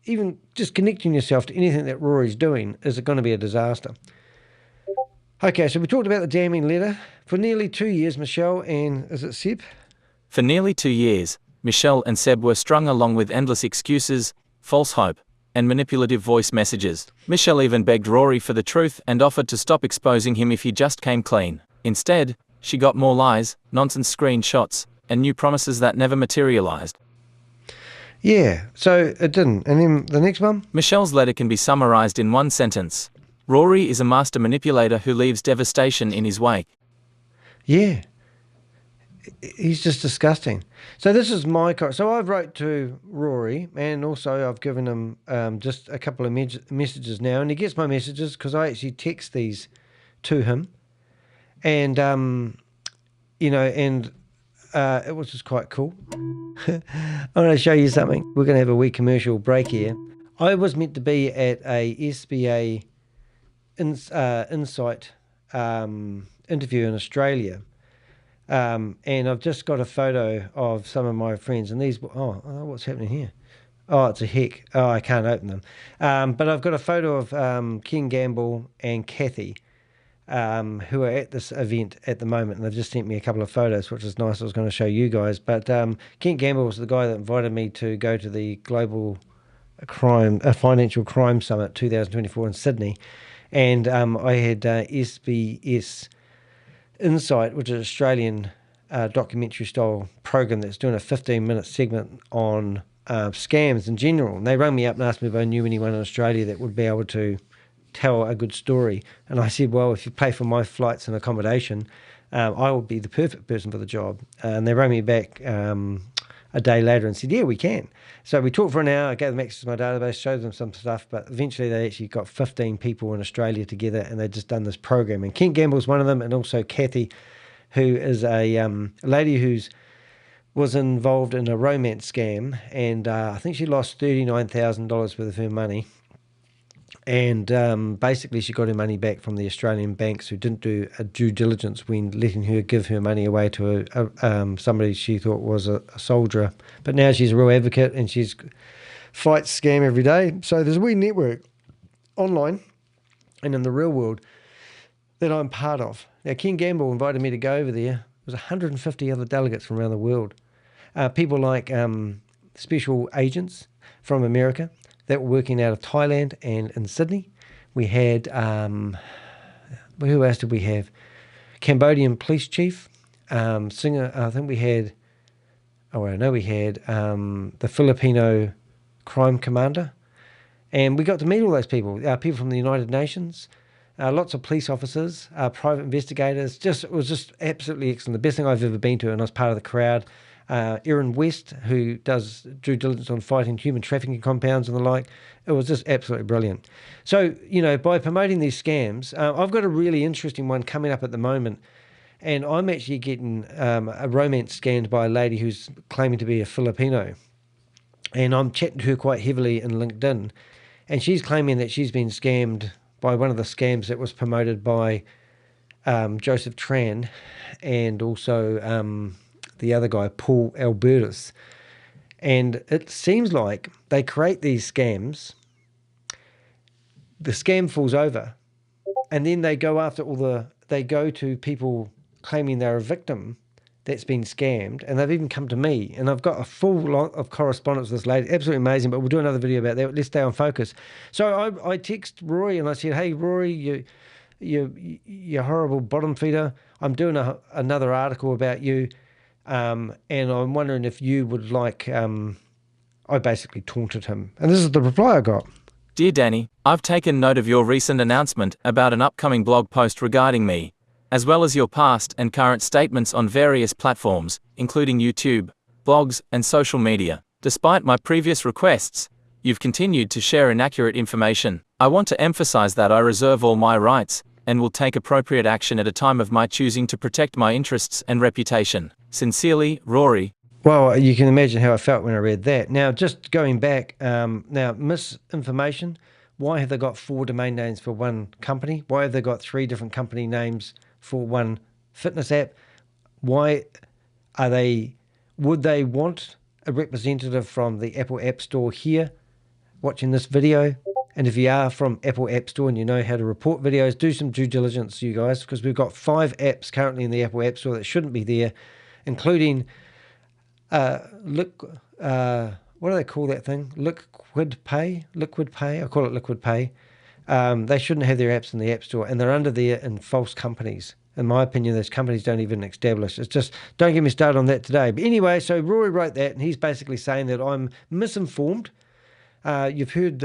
even just connecting yourself to anything that Rory's doing is going to be a disaster. Okay, so we talked about the damning letter. For nearly 2 years, Michelle and, is it Seb? For nearly 2 years, Michelle and Seb were strung along with endless excuses, false hope, and manipulative voice messages. Michelle even begged Rory for the truth and offered to stop exposing him if he just came clean. Instead, she got more lies, nonsense screenshots, and new promises that never materialized. Yeah, so it didn't. And then the next one? Michelle's letter can be summarized in one sentence. Rory is a master manipulator who leaves devastation in his wake. Yeah. He's just disgusting. So this is my... So I've wrote to Rory, and also I've given him just a couple of messages now, and he gets my messages because I actually text these to him. And, it was just quite cool. I'm going to show you something. We're going to have a wee commercial break here. I was meant to be at a SBA Insight interview in Australia. And I've just got a photo of some of my friends, and these, what's happening here? Oh, it's a heck. Oh, I can't open them. But I've got a photo of Ken Gamble and Kathy, who are at this event at the moment, and they've just sent me a couple of photos, which is nice. I was going to show you guys. But Ken Gamble was the guy that invited me to go to the Global Financial Crime Summit 2024 in Sydney. And I had SBS Insight, which is an Australian documentary style program that's doing a 15-minute segment on scams in general. And they rang me up and asked me if I knew anyone in Australia that would be able to tell a good story. And I said, well, if you pay for my flights and accommodation, I will be the perfect person for the job. And they rang me back a day later and said, yeah, we can. So we talked for an hour. I gave them access to my database, showed them some stuff, but eventually they actually got 15 people in Australia together, and they'd just done this program. And Kent Gamble's one of them, and also Kathy, who is a lady who's was involved in a romance scam, and I think she lost $39,000 worth of her money. And basically she got her money back from the Australian banks, who didn't do a due diligence when letting her give her money away to somebody she thought was a soldier. But now she's a real advocate, and she's fights scam every day. So there's a wee network online and in the real world that I'm part of. Now, Ken Gamble invited me to go over there. There was 150 other delegates from around the world. People like special agents from America that were working out of Thailand and in Sydney. We had, who else did we have? Cambodian police chief, singer, I think we had, we had the Filipino crime commander. And we got to meet all those people, people from the United Nations, lots of police officers, private investigators. It was just absolutely excellent. The best thing I've ever been to, and I was part of the crowd. Erin West, who does due diligence on fighting human trafficking compounds and the like. It was just absolutely brilliant. So, by promoting these scams, I've got a really interesting one coming up at the moment, and I'm actually getting a romance scammed by a lady who's claiming to be a Filipino, and I'm chatting to her quite heavily in LinkedIn, and she's claiming that she's been scammed by one of the scams that was promoted by Joseph Tran, and also the other guy, Paul Albertus. And it seems like they create these scams, the scam falls over, and then they go after they go to people claiming they're a victim that's been scammed, and they've even come to me, and I've got a full lot of correspondence with this lady, absolutely amazing, but we'll do another video about that. Let's stay on focus. So I text Rory and I said, hey, Rory, you horrible bottom feeder, I'm doing another article about you, and I'm wondering if you would like, I basically taunted him. And this is the reply I got. Dear Danny, I've taken note of your recent announcement about an upcoming blog post regarding me, as well as your past and current statements on various platforms, including YouTube, blogs, and social media. Despite my previous requests, you've continued to share inaccurate information. I want to emphasize that I reserve all my rights, and will take appropriate action at a time of my choosing to protect my interests and reputation. Sincerely, Rory. Well, you can imagine how I felt when I read that. Now, just going back, now misinformation. Why have they got 4 domain names for one company? Why have they got 3 different company names for one fitness app? Why are they? Would they want a representative from the Apple App Store here watching this video? And if you are from Apple App Store and you know how to report videos, do some due diligence, you guys, because we've got 5 apps currently in the Apple App Store that shouldn't be there, including what do they call that thing? Liquid Pay. I call it Liquid Pay. They shouldn't have their apps in the App Store, and they're under there in false companies. In my opinion, those companies don't even establish. It's just, don't get me started on that today. But anyway, so Rory wrote that, and he's basically saying that I'm misinformed. You've heard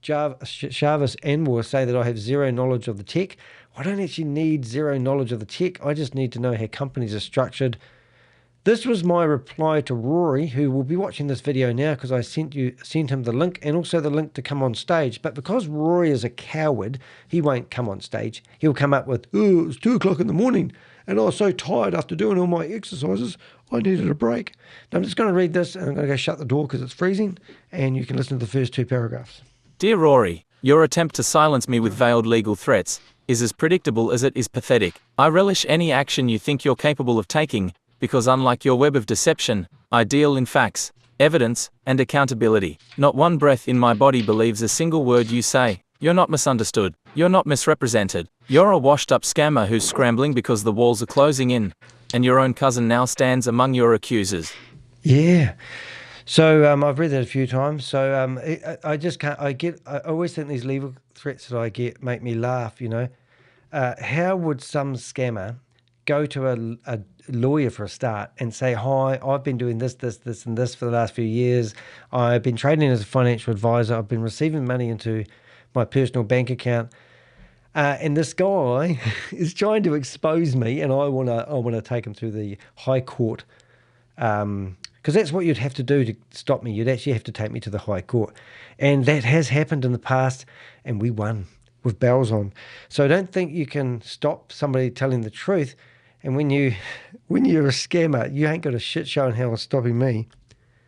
Jarvis Anwar say that I have zero knowledge of the tech. I don't actually need zero knowledge of the tech. I just need to know how companies are structured. This was my reply to Rory, who will be watching this video now because I sent him the link and also the link to come on stage. But because Rory is a coward, he won't come on stage. He'll come up with, oh, it's 2 o'clock in the morning and I was so tired after doing all my exercises, I needed a break. Now I'm just going to read this and I'm going to go shut the door because it's freezing, and you can listen to the first 2 paragraphs. Dear Rory, your attempt to silence me with veiled legal threats is as predictable as it is pathetic. I relish any action you think you're capable of taking, because unlike your web of deception, I deal in facts, evidence, and accountability. Not one breath in my body believes a single word you say. You're not misunderstood. You're not misrepresented. You're a washed-up scammer who's scrambling because the walls are closing in, and your own cousin now stands among your accusers. Yeah. So I've read that a few times. So I just can't. I always think these legal threats that I get make me laugh. You know, how would some scammer go to a lawyer for a start and say, hi, I've been doing this, and this for the last few years. I've been trading as a financial advisor. I've been receiving money into my personal bank account. And this guy is trying to expose me, and I want to take him through the High Court, because that's what you'd have to do to stop me. You'd actually have to take me to the High Court, and that has happened in the past, and we won with bells on. So I don't think you can stop somebody telling the truth. And when you're a scammer, you ain't got a shit show in hell stopping me.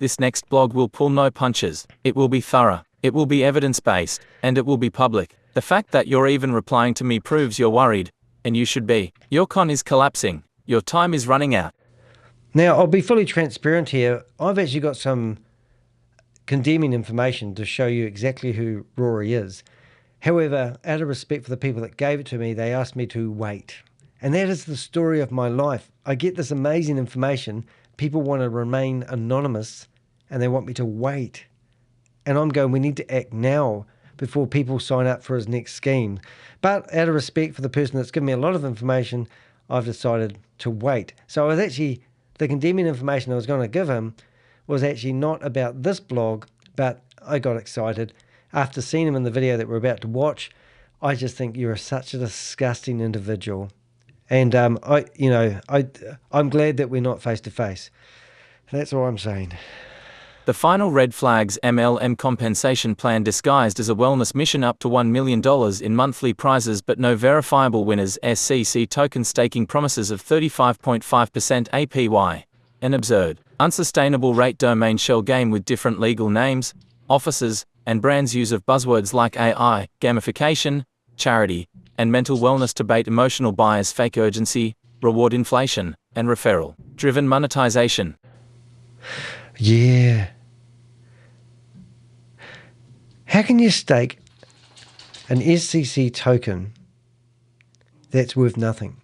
This next blog will pull no punches. It will be thorough. It will be evidence-based, and it will be public. The fact that you're even replying to me proves you're worried, and you should be. Your con is collapsing. Your time is running out. Now, I'll be fully transparent here. I've actually got some condemning information to show you exactly who Rory is. However, out of respect for the people that gave it to me, they asked me to wait. And that is the story of my life. I get this amazing information. People want to remain anonymous and they want me to wait. And I'm going, we need to act now before people sign up for his next scheme. But out of respect for the person that's given me a lot of information, I've decided to wait. So I was actually, the condemning information I was going to give him was actually not about this blog, but I got excited. After seeing him in the video that we're about to watch, I just think you're such a disgusting individual. And I'm glad that we're not face to face. That's all I'm saying. The final red flags: MLM compensation plan disguised as a wellness mission, up to $1 million in monthly prizes but no verifiable winners. SCC token staking promises of 35.5% APY. An absurd, unsustainable rate domain shell game with different legal names, offices, and brands use of buzzwords like AI, gamification, charity, and mental wellness to bait emotional buyers. Fake urgency, reward inflation, and referral-driven monetization. Yeah. How can you stake an SCC token that's worth nothing?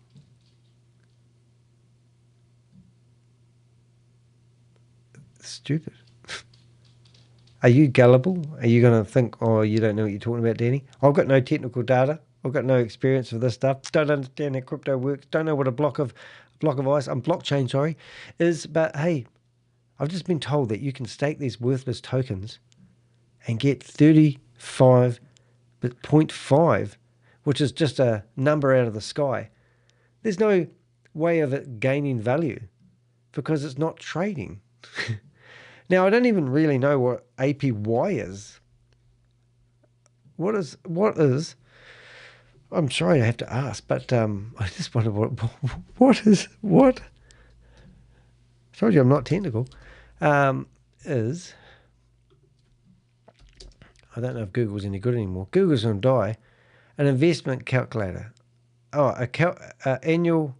Stupid. Are you gullible? Are you going to think, oh, you don't know what you're talking about, Danny? I've got no technical data. I've got no experience with this stuff. Don't understand how crypto works. Don't know what a block of blockchain, is. But hey, I've just been told that you can stake these worthless tokens and get 35.5, which is just a number out of the sky. There's no way of it gaining value because it's not trading. Now, I don't even really know what APY is. What is? I'm sorry I have to ask, but I just wonder what told you I'm not technical, is, I don't know if Google's any good anymore. Google's going to die. An investment calculator. Oh, annual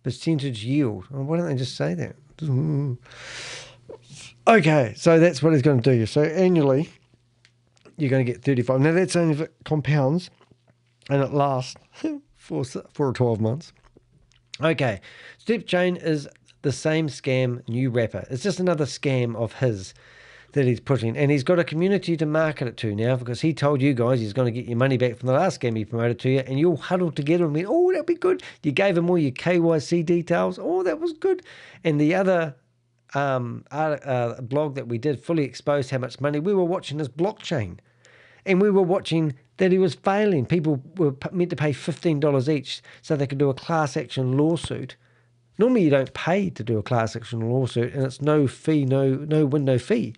percentage yield. Oh, why don't they just say that? Okay, so that's what it's going to do. So annually, you're going to get 35. Now that's only if it compounds, and it lasts for 12 months. Okay, StepChain is the same scam, new wrapper. It's just another scam of his that he's putting, and he's got a community to market it to now, because he told you guys he's going to get your money back from the last scam he promoted to you, and you all huddled together and went, oh, that'd be good. You gave him all your KYC details. Oh, that was good. And the other blog that we did fully exposed how much money we were watching his blockchain, and we were watching that he was failing. People were meant to pay $15 each so they could do a class action lawsuit. Normally you don't pay to do a class action lawsuit, and it's no fee, no win, no fee.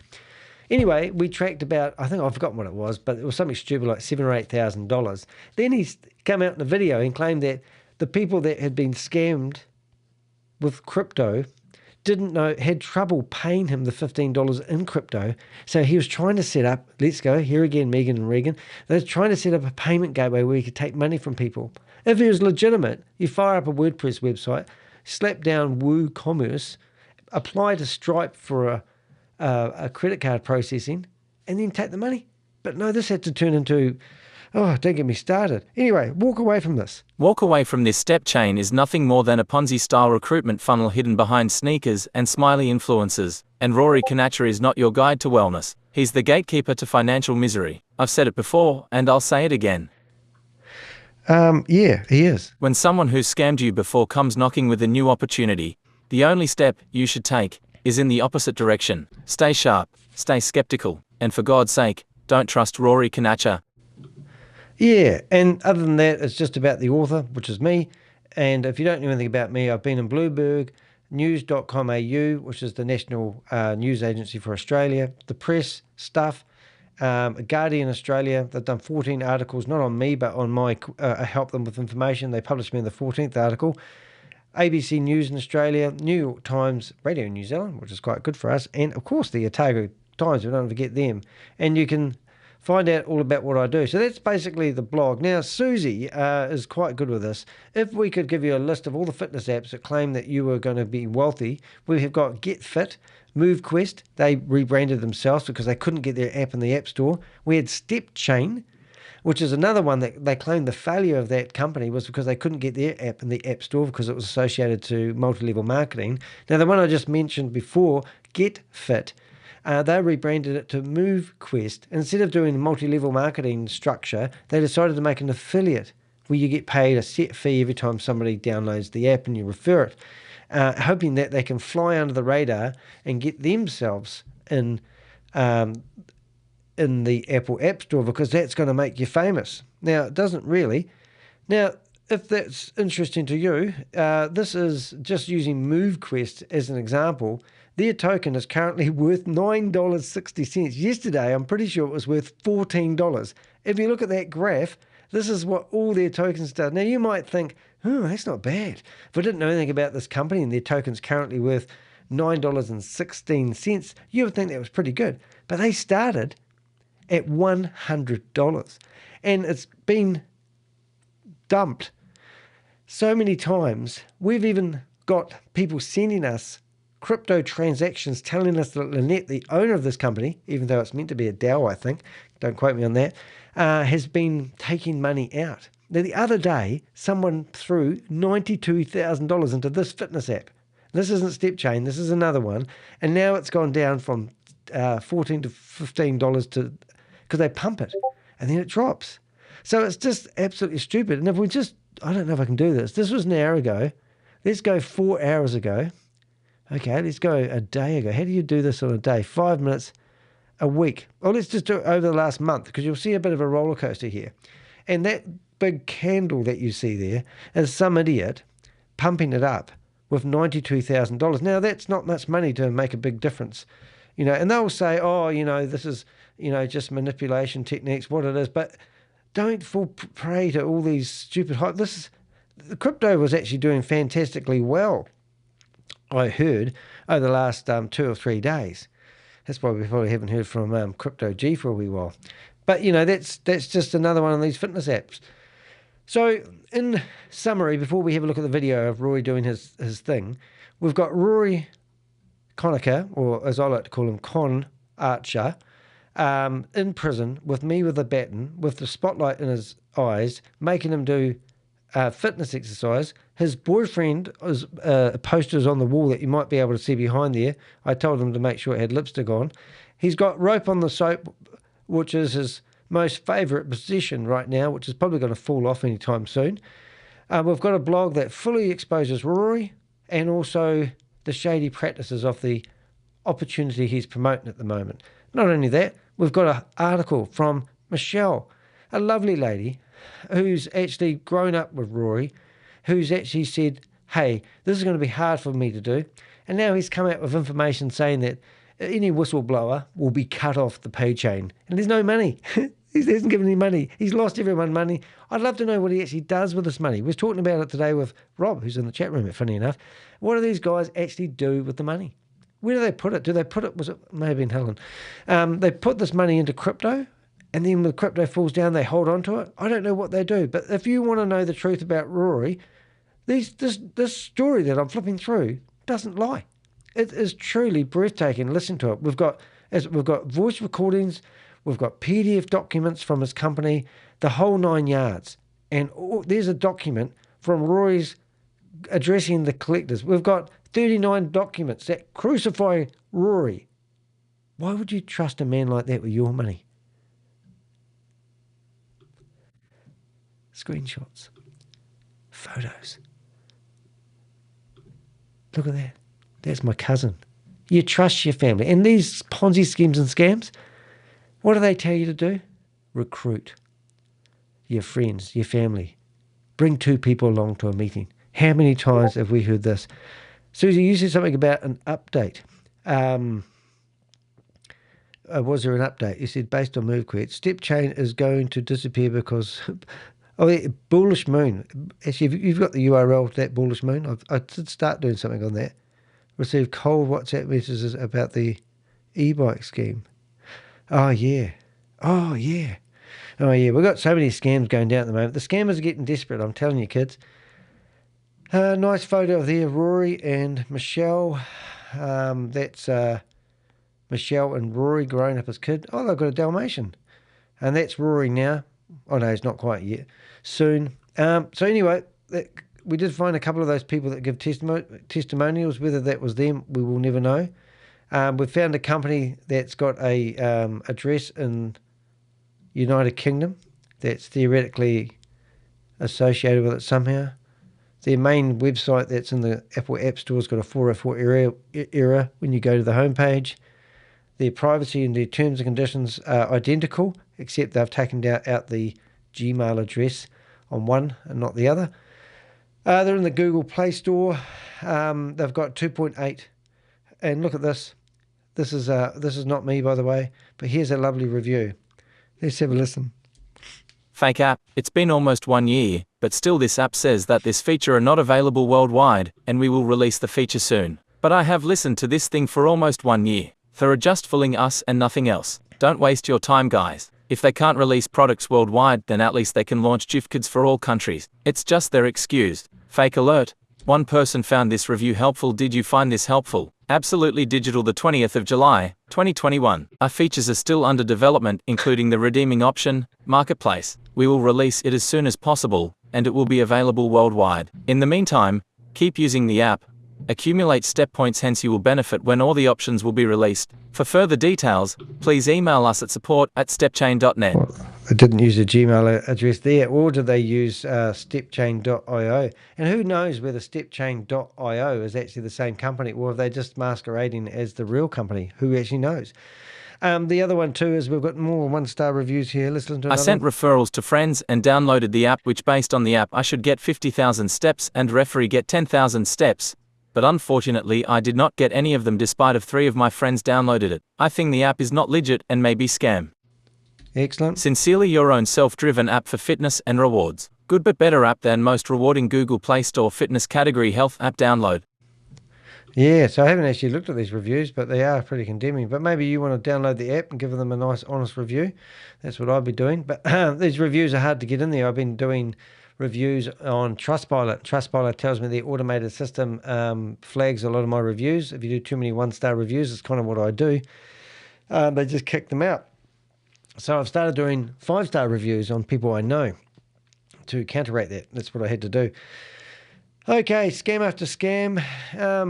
Anyway, we tracked about, I think I've forgotten what it was, but it was something stupid like $7,000 or $8,000. Then he's come out in a video and claimed that the people that had been scammed with crypto didn't know, had trouble paying him the $15 in crypto. So he was trying to set up, let's go, here again, Megan and Regan, they're trying to set up a payment gateway where you could take money from people. If it was legitimate, you fire up a WordPress website, slap down WooCommerce, apply to Stripe for a credit card processing, and then take the money. But no, this had to turn into, oh, don't get me started. Anyway, walk away from this. Walk away from this. StepChain is nothing more than a Ponzi-style recruitment funnel hidden behind sneakers and smiley influencers. And Rory Conacher is not your guide to wellness. He's the gatekeeper to financial misery. I've said it before, and I'll say it again. Yeah, he is. When someone who's scammed you before comes knocking with a new opportunity, the only step you should take is in the opposite direction. Stay sharp, stay skeptical, and for God's sake, don't trust Rory Conacher. Yeah, and other than that, it's just about the author, which is me. And if you don't know anything about me, I've been in Bloomberg, news.com.au, which is the national news agency for Australia, the press stuff, Guardian Australia. They've done 14 articles, not on me, but on my, I help them with information. They published me in the 14th article. ABC News in Australia, New York Times, Radio New Zealand, which is quite good for us, and of course the Otago Times, we don't forget them. And you can find out all about what I do. So that's basically the blog. Now, Susie is quite good with this. If we could give you a list of all the fitness apps that claim that you were going to be wealthy, we have got Get Fit, MoveQuest, they rebranded themselves because they couldn't get their app in the App Store. We had StepChain, which is another one that they claimed the failure of that company was because they couldn't get their app in the App Store because it was associated to multi-level marketing. Now, the one I just mentioned before, Get Fit, they rebranded it to MoveQuest. Instead of doing a multi-level marketing structure, they decided to make an affiliate where you get paid a set fee every time somebody downloads the app and you refer it, hoping that they can fly under the radar and get themselves in the Apple App Store, because that's going to make you famous. Now, it doesn't really. Now, if that's interesting to you, this is just using MoveQuest as an example. Their token is currently worth $9.60. Yesterday, I'm pretty sure it was worth $14. If you look at that graph, this is what all their tokens do. Now, you might think, oh, that's not bad. If I didn't know anything about this company and their token's currently worth $9.16, you would think that was pretty good. But they started at $100, and it's been dumped so many times. We've even got people sending us crypto transactions telling us that Lynette, the owner of this company, even though it's meant to be a DAO, I think, don't quote me on that, has been taking money out. Now, the other day, someone threw $92,000 into this fitness app. This isn't StepChain, this is another one, and now it's gone down from $14 to $15 to, because they pump it and then it drops. So it's just absolutely stupid. And if we just, I don't know if I can do this. This was an hour ago. Let's go 4 hours ago. Okay, let's go a day ago. How do you do this on a day? 5 minutes a week. Or let's just do it over the last month, because you'll see a bit of a roller coaster here. And that big candle that you see there is some idiot pumping it up with $92,000. Now, that's not much money to make a big difference. You know, and they'll say, oh, you know, this is, you know, just manipulation techniques, what it is. But don't fall prey to all these stupid hype. The crypto was actually doing fantastically well I heard over the last 2 or 3 days. That's why we probably haven't heard from Crypto G for a wee while. But, you know, that's just another one of these fitness apps. So, in summary, before we have a look at the video of Rory doing his thing, we've got Rory Conacher, or as I like to call him, Con Archer, in prison with me with a baton, with the spotlight in his eyes, making him do fitness exercise. His boyfriend was posters on the wall that you might be able to see behind there. I told him to make sure it had lipstick on. He's got rope on the soap, which is his most favourite position right now, which is probably going to fall off anytime soon. We've got a blog that fully exposes Rory and also the shady practices of the opportunity he's promoting at the moment. Not only that, we've got an article from Michelle, a lovely lady who's actually grown up with Rory, who's actually said, hey, this is going to be hard for me to do. And now he's come out with information saying that any whistleblower will be cut off the pay chain. And there's no money. He hasn't given any money. He's lost everyone money. I'd love to know what he actually does with this money. We were talking about it today with Rob, who's in the chat room, funny enough. What do these guys actually do with the money? Where do they put it? Do they put it, was it maybe in Helen? They put this money into crypto, and then when the crypto falls down, they hold on to it. I don't know what they do. But if you want to know the truth about Rory, this story that I'm flipping through doesn't lie. It is truly breathtaking. Listen to it. We've got voice recordings, we've got PDF documents from his company, the whole 9 yards. And there's a document from Rory's addressing the collectors. We've got 39 documents that crucify Rory. Why would you trust a man like that with your money? Screenshots, photos. Look at that. That's my cousin. You trust your family. And these Ponzi schemes and scams, what do they tell you to do? Recruit your friends, your family. Bring 2 people along to a meeting. How many times have we heard this? Susie, you said something about an update. Was there an update? You said based on MoveQuet, StepChain is going to disappear because... Oh, yeah, bullish moon. Actually, you've got the URL to that bullish moon. I did start doing something on that. Received cold WhatsApp messages about the e-bike scheme. Oh, yeah. Oh, yeah. Oh, yeah. We've got so many scams going down at the moment. The scammers are getting desperate, I'm telling you, kids. Nice photo of there, Rory and Michelle. That's Michelle and Rory growing up as kids. Oh, they've got a Dalmatian. And that's Rory now. Oh, no, it's not quite yet. Soon. So anyway, we did find a couple of those people that give testimonials. Whether that was them, we will never know. We've found a company that's got a address in United Kingdom that's theoretically associated with it somehow. Their main website that's in the Apple App Store has got a 404 error when you go to the homepage. Their privacy and their terms and conditions are identical, except they've taken out the Gmail address on one and not the other. They're in the Google Play Store. They've got 2.8. And look at this. This is not me, by the way, but here's a lovely review. Let's have a listen. Fake app. It's been almost 1 year, but still this app says that this feature are not available worldwide, and we will release the feature soon. But I have listened to this thing for almost 1 year. They're just fooling us and nothing else. Don't waste your time, guys. If they can't release products worldwide, then at least they can launch gift cards for all countries. It's just their excuse. Fake alert. One person found this review helpful. Did you find this helpful? Absolutely Digital, the 20th of July, 2021. Our features are still under development, including the redeeming option, marketplace. We will release it as soon as possible, and it will be available worldwide. In the meantime, keep using the app. Accumulate step points, hence you will benefit when all the options will be released. For further details, please email us at support@stepchain.net. Well, they didn't use a Gmail address there, or did they use stepchain.io? And who knows whether stepchain.io is actually the same company, or are they just masquerading as the real company? Who actually knows? The other one too is we've got more 1-star reviews here. Listen to another. I sent referrals to friends and downloaded the app, which based on the app I should get 50,000 steps and referee get 10,000 steps. But unfortunately I did not get any of them despite of 3 of my friends downloaded it. I think the app is not legit and may be scam. Excellent. Sincerely, your own self-driven app for fitness and rewards. Good but better app than most rewarding Google Play Store fitness category health app download. Yeah, so I haven't actually looked at these reviews, but they are pretty condemning. But maybe you want to download the app and give them a nice, honest review. That's what I'd be doing. But these reviews are hard to get in there. I've been doing reviews on Trustpilot. Trustpilot tells me the automated system flags a lot of my reviews. If you do too many one-star reviews, it's kind of what I do. They just kick them out. So I've started doing 5-star reviews on people I know to counteract that. That's what I had to do. Okay, scam after scam.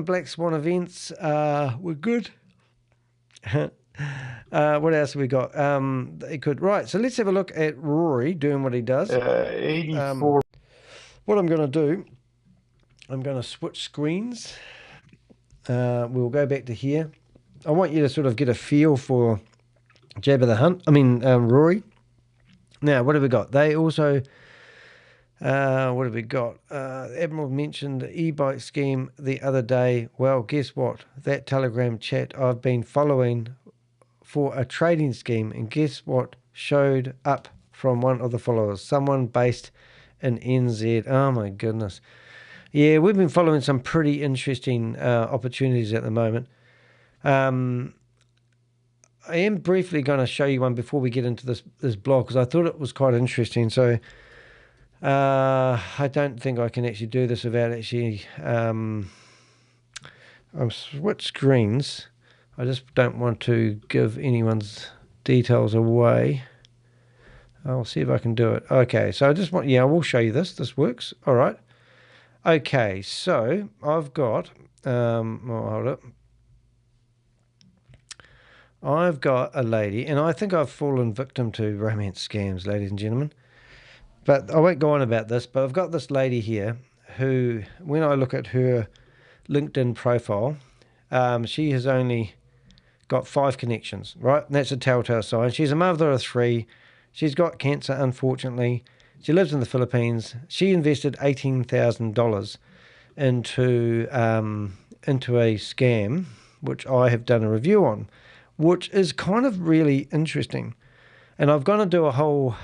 Black Swan events were good. What else have we got? Right, so let's have a look at Rory doing what he does. 84. What I'm going to do, I'm going to switch screens. We'll go back to here. I want you to sort of get a feel for Rory. Now, what have we got? They also... what have we got? Admiral mentioned the e-bike scheme the other day. Well, guess what? That Telegram chat I've been following for a trading scheme, and guess what showed up from one of the followers? Someone based in NZ. Oh my goodness. Yeah, we've been following some pretty interesting opportunities at the moment. I am briefly going to show you one before we get into this blog, because I thought it was quite interesting. So I don't think I can actually do this without actually I'll switch screens. I just don't want to give anyone's details away. I'll see if I can do it. Okay, so I just want, I will show you this. This works. All right. Okay, so I've got, hold up. I've got a lady, and I think I've fallen victim to romance scams, ladies and gentlemen. But I won't go on about this, but I've got this lady here who, when I look at her LinkedIn profile, she has only got 5 connections, right? And that's a telltale sign. She's a mother of 3. She's got cancer, unfortunately. She lives in the Philippines. She invested $18,000 into a scam, which I have done a review on, which is kind of really interesting. And I've got to do a whole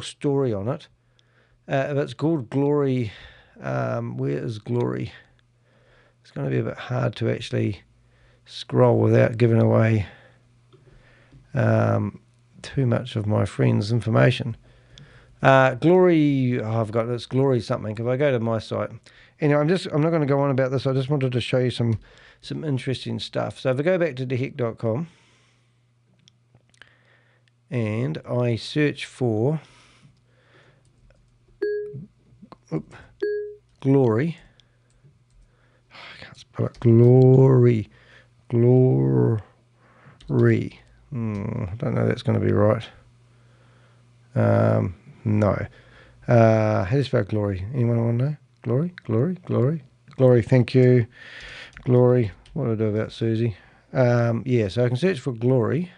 story on it. It's called Glory. Where is Glory? It's going to be a bit hard to actually scroll without giving away too much of my friend's information. Glory, I've got this Glory something. If I go to my site, anyway, I'm not going to go on about this. I just wanted to show you some interesting stuff. So if I go back to dehek.com and I search for Glory. I can't spell it. Glory. I don't know if that's going to be right. No. How do you spell Glory? Anyone want to know? Glory. Thank you. Glory. What do I do about Susie? Yeah, so I can search for Glory.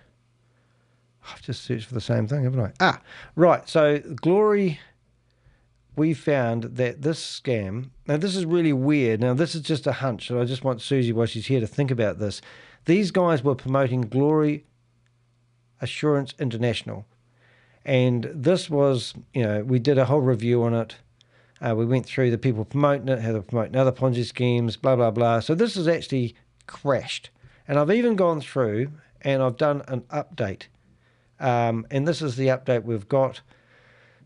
I've just searched for the same thing, haven't I? Right. So Glory, we found that this scam, now this is really weird. Now this is just a hunch, and I just want Susie, while she's here, to think about this. These guys were promoting Glory Assurance International. And this was, we did a whole review on it. We went through the people promoting it, how they're promoting other Ponzi schemes, blah, blah, blah. So this has actually crashed. And I've even gone through and I've done an update. And this is the update we've got.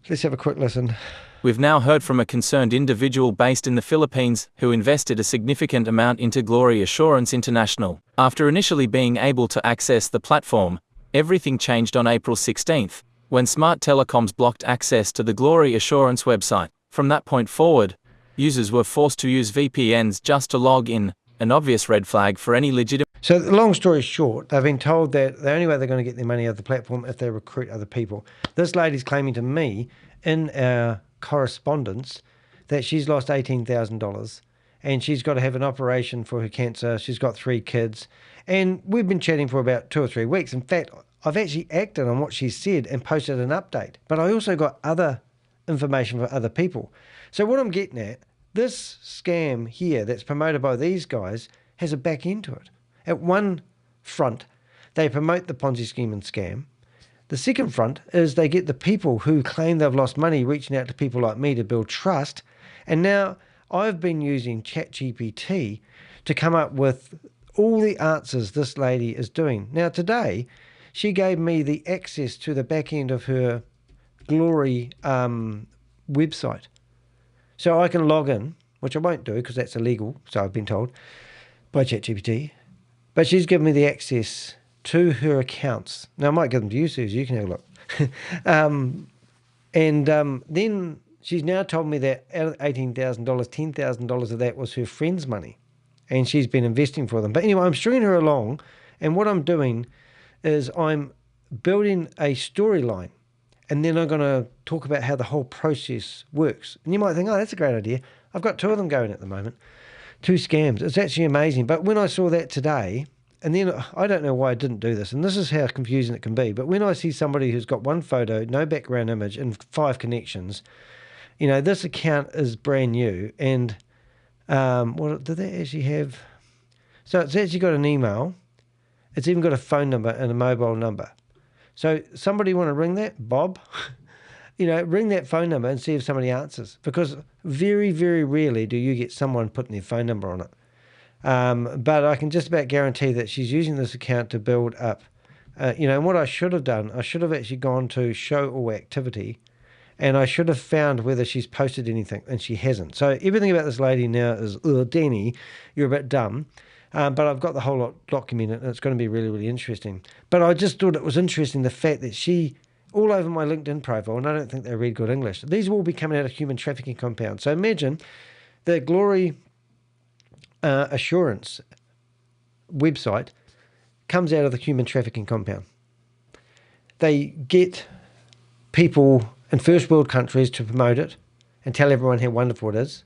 Let's have a quick listen. We've now heard from a concerned individual based in the Philippines who invested a significant amount into Glory Assurance International. After initially being able to access the platform, everything changed on April 16th, when Smart Telecoms blocked access to the Glory Assurance website. From that point forward, users were forced to use VPNs just to log in, an obvious red flag for any legitimate... So the long story short, they've been told that the only way they're going to get their money out of the platform if they recruit other people. This lady's claiming to me in our correspondence that she's lost $18,000 and she's got to have an operation for her cancer. She's got 3 kids. And we've been chatting for about 2 or 3 weeks. In fact, I've actually acted on what she said and posted an update. But I also got other information for other people. So what I'm getting at, this scam here that's promoted by these guys has a back end to it. At one front, they promote the Ponzi scheme and scam. The second front is they get the people who claim they've lost money reaching out to people like me to build trust. And now I've been using ChatGPT to come up with all the answers this lady is doing. Now today, she gave me the access to the back end of her Glory website. So I can log in, which I won't do because that's illegal, so I've been told by ChatGPT. But she's given me the access to her accounts. Now I might give them to you, Susie, you can have a look. Then she's now told me that out of $18,000, $10,000 of that was her friend's money. And she's been investing for them. But anyway, I'm stringing her along. And what I'm doing is I'm building a storyline. And then I'm going to talk about how the whole process works. And you might think, oh, that's a great idea. I've got 2 of them going at the moment. 2 scams. It's actually amazing. But when I saw that today, and then I don't know why I didn't do this, and this is how confusing it can be, but when I see somebody who's got 1 photo, no background image, and 5 connections, you know, this account is brand new, and what did they actually have? So it's actually got an email, it's even got a phone number and a mobile number. So somebody want to ring that, Bob? You know, ring that phone number and see if somebody answers, because very, very rarely do you get someone putting their phone number on it. But I can just about guarantee that she's using this account to build up, you know, and what I should have done, I should have actually gone to show all activity, and I should have found whether she's posted anything, and she hasn't. So everything about this lady now is, Danny, you're a bit dumb. But I've got the whole lot documented, and it's going to be really, really interesting. But I just thought it was interesting, the fact that she, all over my LinkedIn profile, and I don't think they read good English, these will all be coming out of human trafficking compound. So imagine the Glory Assurance website comes out of the human trafficking compound. They get people in first world countries to promote it and tell everyone how wonderful it is.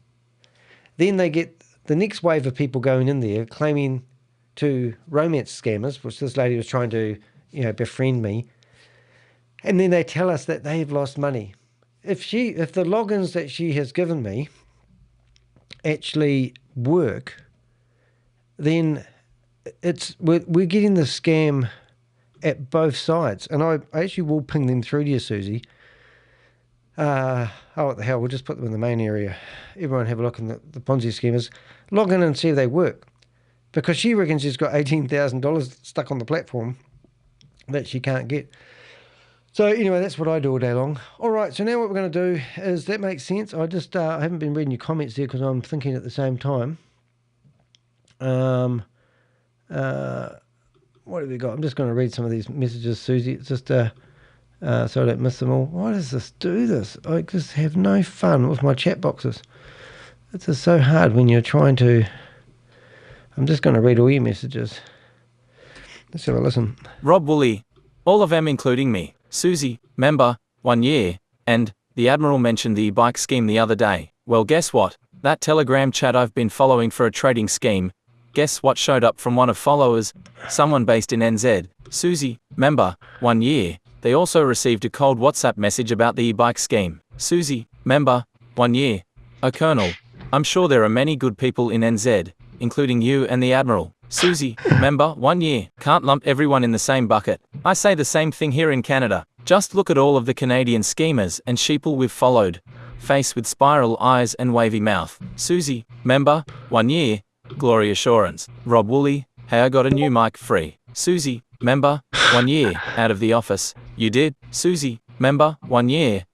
Then they get the next wave of people going in there claiming to romance scammers, which this lady was trying to, you know, befriend me. And then they tell us that they've lost money. If the logins that she has given me actually work, then we're getting the scam at both sides. And I actually will ping them through to you, Susie. What the hell, we'll just put them in the main area. Everyone have a look in the Ponzi schemers. Log in and see if they work. Because she reckons she's got $18,000 stuck on the platform that she can't get. So anyway, that's what I do all day long. All right, so now what we're going to do is, that makes sense. I haven't been reading your comments there because I'm thinking at the same time. What have we got? I'm just going to read some of these messages, Susie. It's just so I don't miss them all. Why does this do this? I just have no fun with my chat boxes. It's just so hard when you're trying to... I'm just going to read all your messages. Let's have a listen. Rob Woolley, all of them including me, Susie, member, 1 year, and the Admiral mentioned the e-bike scheme the other day. Well, guess what? That Telegram chat I've been following for a trading scheme. Guess what showed up from one of followers? Someone based in NZ. Susie, member, 1 year. They also received a cold WhatsApp message about the e-bike scheme. Susie, member, 1 year. Oh, Colonel, I'm sure there are many good people in NZ, including you and the Admiral. Susie, member, 1 year. Can't lump everyone in the same bucket. I say the same thing here in Canada. Just look at all of the Canadian schemers and sheeple we've followed. Face with spiral eyes and wavy mouth. Susie, member, 1 year. Glory Assurance. Rob Woolley, hey, I got a new mic free. Susie, member, 1 year. Out of the office. You did? Susie, member, 1 year.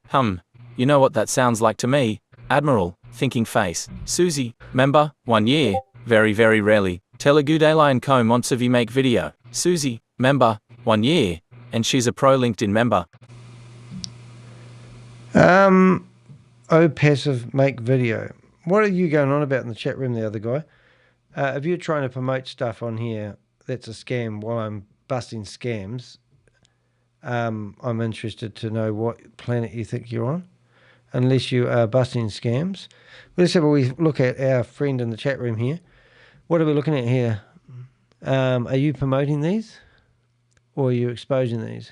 You know what that sounds like to me? Admiral, thinking face. Susie, member, 1 year. Very, very rarely. Telegudela and Co Montsevi make video. Susie, member, 1 year. And she's a pro LinkedIn member. Passive make video. What are you going on about in the chat room, the other guy? If you're trying to promote stuff on here that's a scam while I'm busting scams, I'm interested to know what planet you think you're on, unless you are busting scams. Let's have a wee look at our friend in the chat room here. What are we looking at here? Are you promoting these, or are you exposing these?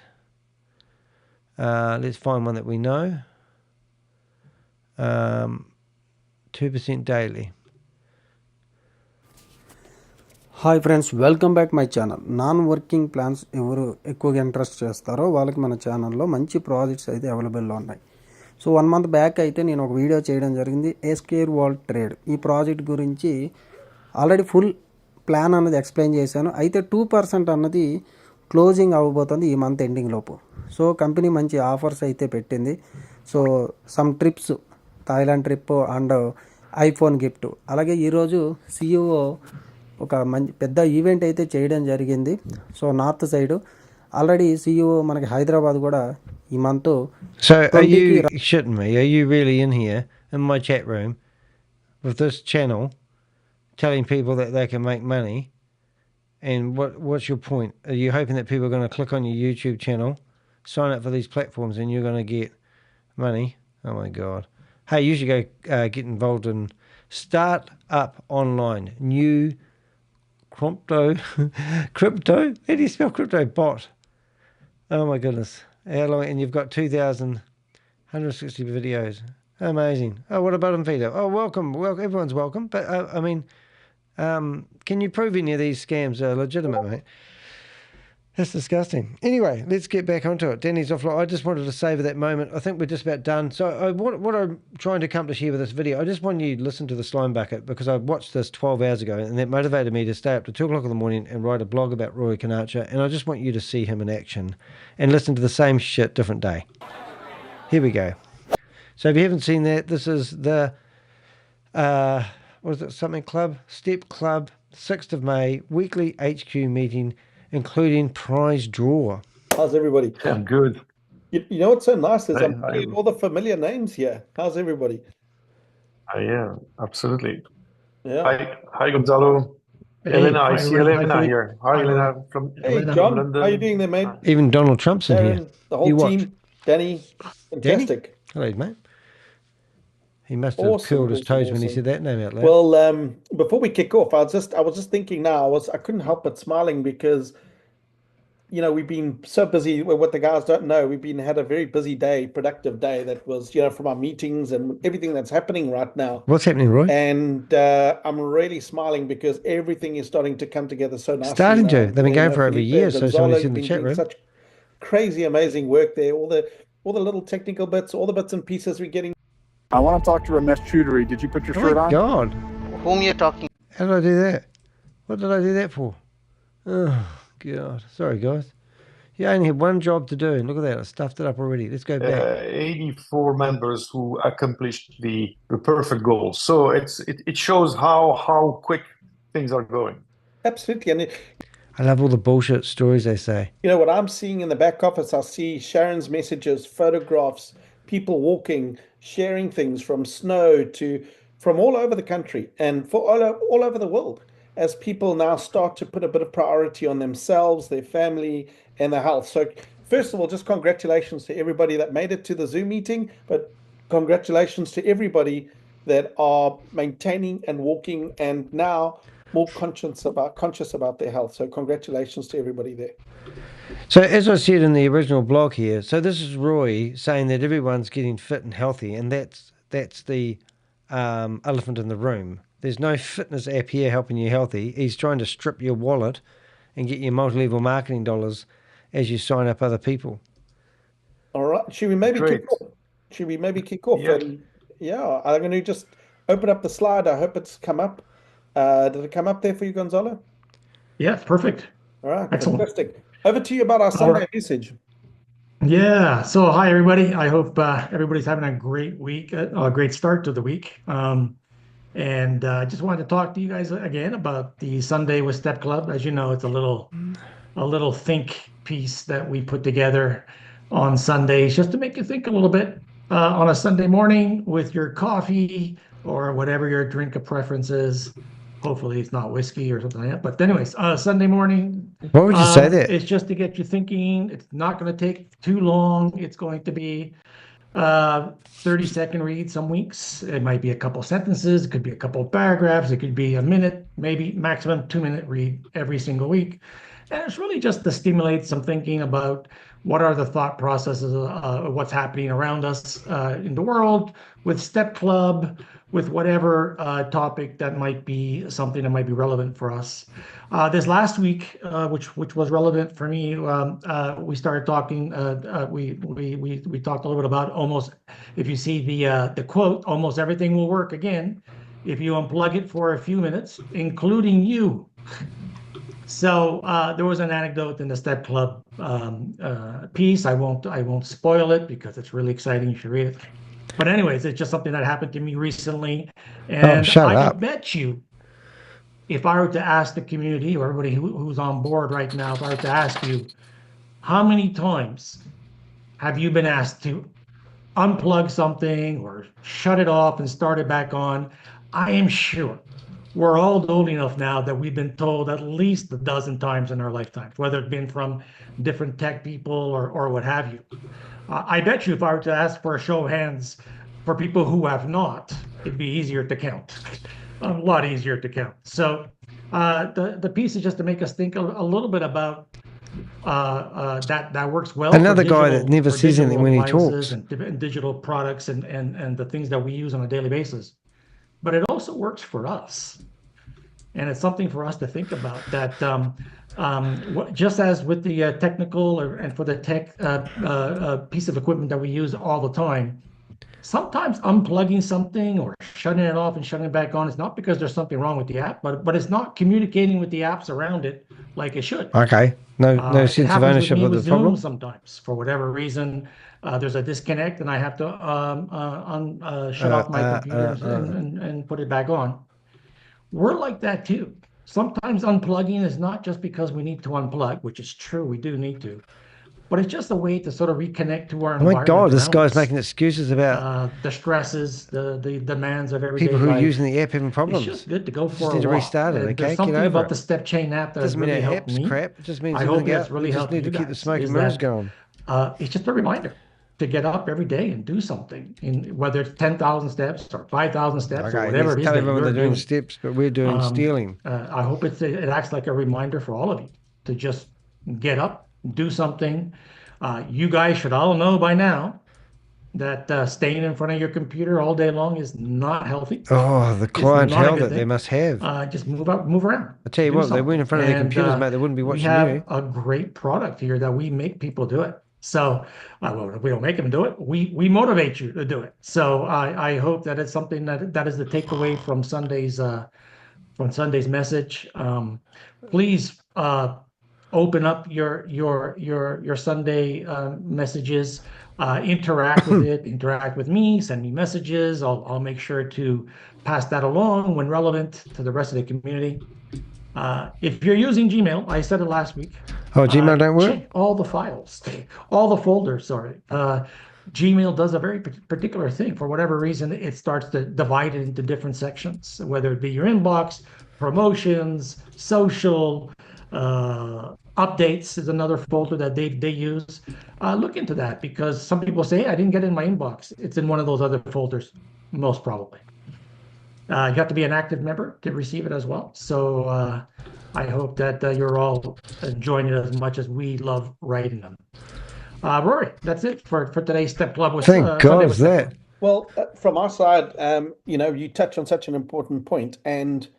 Let's find one that we know. 2% daily. Hi friends, welcome back my channel. Non working plans ఎవరు ఎక్కువగా interest చేస్తారో వాళ్ళకి మన ఛానల్లో మంచి projects అయితే అవైలబుల్లో ఉన్నాయి. సో 1 మంత్ బ్యాక్ అయితే నేను ఒక వీడియో చేయడం జరిగింది ఎస్కేర్ వాల్ ట్రేడ్ ఈ ప్రాజెక్ట్ గురించి ఆల్రెడీ ఫుల్ ప్లాన్ అన్నది ఎక్స్ప్లెయిన్ చేశాను. అయితే 2% అన్నది క్లోజింగ్ అవ్వబోతుంది ఈ మంత్ ఎండింగ్ లోపు. సో కంపెనీ మంచి ఆఫర్స్ అయితే పెట్టింది. So some trips, Thailand trip and iPhone gift. అలాగే ఈరోజు CEO ఒక మంచి పెద్ద ఈవెంట్ అయితే చేయడం జరిగింది. So north side already CEO మనకి హైదరాబాద్ కూడా ఈ month. So are you shitting me? Are you really in here in my chat room with this channel telling people that they can make money? And what's your point? Are you hoping that people are going to click on your YouTube channel, sign up for these platforms, and you're going to get money? Oh my God. Hey, you should go get involved in Start Up Online. New crypto. Crypto? How do you spell crypto? Bot. Oh my goodness. How long? And you've got 2,160 videos. Amazing. Oh, what a bottom feeder. Oh, welcome. Well, everyone's welcome. But I mean, can you prove any of these scams are legitimate, mate? That's disgusting. Anyway, let's get back onto it. Danny's offline. I just wanted to savour that moment. I think we're just about done. So what I'm trying to accomplish here with this video, I just want you to listen to the slime bucket because I watched this 12 hours ago and that motivated me to stay up to 2 o'clock in the morning and write a blog about Rory Conacher, and I just want you to see him in action and listen to the same shit, different day. Here we go. So if you haven't seen that, this is the, what is it, something club? Step Club, 6th of May, weekly HQ meeting, including prize draw. How's everybody? I'm good. You know what's so nice is I'm I- seeing all the familiar names here. How's everybody? Yeah, absolutely. Yeah. Hi, Gonzalo. Elena, I see Elena Philippe. here. Hi, Elena from Hey, Elena John, from London. how you doing there, mate? Even Donald Trump's in here. Darren, the whole You watch. team, Danny, fantastic. Hello, mate. He must have Awesome, curled his awesome, toes when he awesome. said that name out loud. Well, before we kick off, I was just thinking now, I couldn't help but smiling because, you know, we've been so busy. Well, what the guys don't know, had a very busy day, productive day that was, you know, from our meetings and everything that's happening right now. What's happening, Roy? And I'm really smiling because everything is starting to come together so nicely. Starting to. now. They've been You going know, for over Felipe, years, so Gonzalo, somebody's in you've the been chat doing room. such crazy, amazing work there. All the little technical bits, all the bits and pieces we're getting. I want to talk to Ramesh Choudhury. Did you put your Oh shirt my on? God. Whom you're talking? How did I do that? What did I do that for? Oh, God. Sorry, guys. You only had one job to do, and look at that. I stuffed it up already. Let's go back. 84 members who accomplished the perfect goal. So it shows how quick things are going. Absolutely. And I love all the bullshit stories they say. you know what I'm seeing in the back office, I see Sharon's messages, photographs, people walking, sharing things from snow to from all over the country and for all over the world, as people now start to put a bit of priority on themselves, their family, and their health. So first of all, just congratulations to everybody that made it to the Zoom meeting, but congratulations to everybody that are maintaining and walking and now more conscious about their health. So congratulations to everybody there. So as I said in the original blog here, so this is Roy saying that everyone's getting fit and healthy, and that's the elephant in the room. There's no fitness app here helping you healthy. He's trying to strip your wallet and get your multi-level marketing dollars as you sign up other people. All right. Should we maybe Great. kick off? Yeah. And yeah, I'm going to just open up the slide. I hope it's come up. Did it come up there for you, Gonzalo? Yeah, perfect. All right. Excellent. Fantastic. Over to you about our Sunday message. Yeah. So hi everybody. I hope everybody's having a great week, a great start to the week. And I just wanted to talk to you guys again about the Sunday with Step Club. As you know, it's a little think piece that we put together on Sundays just to make you think a little bit on a Sunday morning with your coffee or whatever your drink of preference is. Hopefully it's not whiskey or something like that. But anyways, Sunday morning. Why would you say that? It's just to get you thinking. It's not going to take too long. It's going to be 30-second read some weeks. It might be a couple sentences. It could be a couple paragraphs. It could be a minute, maybe maximum 2-minute read every single week. And it's really just to stimulate some thinking about what are the thought processes of what's happening around us in the world with Step Club, with whatever topic that might be something that might be relevant for us. This last week, which was relevant for me, we started talking. We talked a little bit about almost. If you see the quote, almost everything will work again if you unplug it for a few minutes, including you. So there was an anecdote in the Step Club piece. I won't spoil it because it's really exciting. You should read it. But anyways, it's just something that happened to me recently, and I bet you, if I were to ask the community or everybody who's on board right now, if I were to ask you, how many times have you been asked to unplug something or shut it off and start it back on? I am sure we're all old enough now that we've been told at least a dozen times in our lifetimes, whether it's been from different tech people or what have you. I bet you if I were to ask for a show of hands for people who have not, it'd be easier to count, a lot easier to count. So the piece is just to make us think a little bit about that works well. Another guy that never says anything when he talks. And digital products and the things that we use on a daily basis. But it also works for us. And it's something for us to think about that just as with the technical and for the tech piece of equipment that we use all the time, sometimes unplugging something or shutting it off and shutting it back on is not because there's something wrong with the app, but it's not communicating with the apps around it like it should. Okay. No sense of ownership of the problem. Sometimes, for whatever reason, there's a disconnect and I have to shut off my computer and put it back on. We're like that too. Sometimes unplugging is not just because we need to unplug, which is true, we do need to, but it's just a way to sort of reconnect to our environment. Oh my God, this guy's making excuses about the stresses, the demands of everyday people who are life. using the app having problems. It's just good to go for just need to restart it, okay? There's something about the STEPCHAIN app that has really helped me. Crap. It just means I hope it's really helped need to keep the smoke and mirrors going. It's just a reminder to get up every day and do something, whether it's 10,000 steps or 5,000 steps or whatever it is. Tell everyone they're doing steps, but we're doing stealing. I hope it acts like a reminder for all of you to just get up, do something. You guys should all know by now that staying in front of your computer all day long is not healthy. Oh, the clientele that they must have. Just move around. I tell you what, they weren't in front of their computers, mate. They wouldn't be watching you. We have a great product here that we make people do it. So we don't make them do it. We motivate you to do it. So I hope that it's something that is the takeaway from Sunday's message. Please open up your Sunday messages. Interact with it. Interact with me. Send me messages. I'll make sure to pass that along when relevant to the rest of the community. If you're using Gmail, I said it last week. Oh, Gmail don't work? Check all the files, all the folders, sorry. Gmail does a very particular thing. For whatever reason, it starts to divide it into different sections, whether it be your inbox, promotions, social, updates is another folder that they use. Look into that because some people say, hey, I didn't get it in my inbox. It's in one of those other folders, most probably. You have to be an active member to receive it as well. So I hope that you're all enjoying it as much as we love writing them. Rory, that's it for today's Step Club. Thank God is that. Well, from our side, you touch on such an important point, and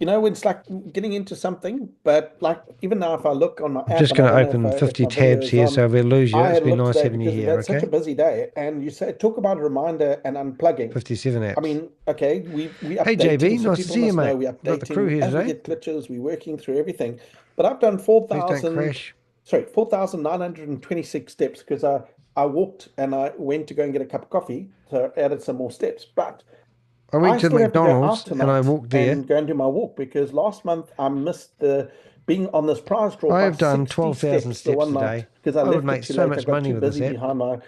it's like getting into something, but like even now, if I look on my app, I'm just going to open 50 tabs here, so we'll lose you. It's been nice having you here. It's such a busy day, and you say talk about a reminder and unplugging. 57 apps. I mean, okay, we update. Hey JB, so nice to see you, mate. We Got the crew updating here as we today. get glitches. We're working through everything, but I've done 4,926 steps because I walked and I went to go and get a cup of coffee, so I added some more steps, but. I went to McDonald's and I walked there. And go and do my walk because last month I missed being on this prize draw. I have done 12,000 steps a day. Because I would make so much money with this app. Behind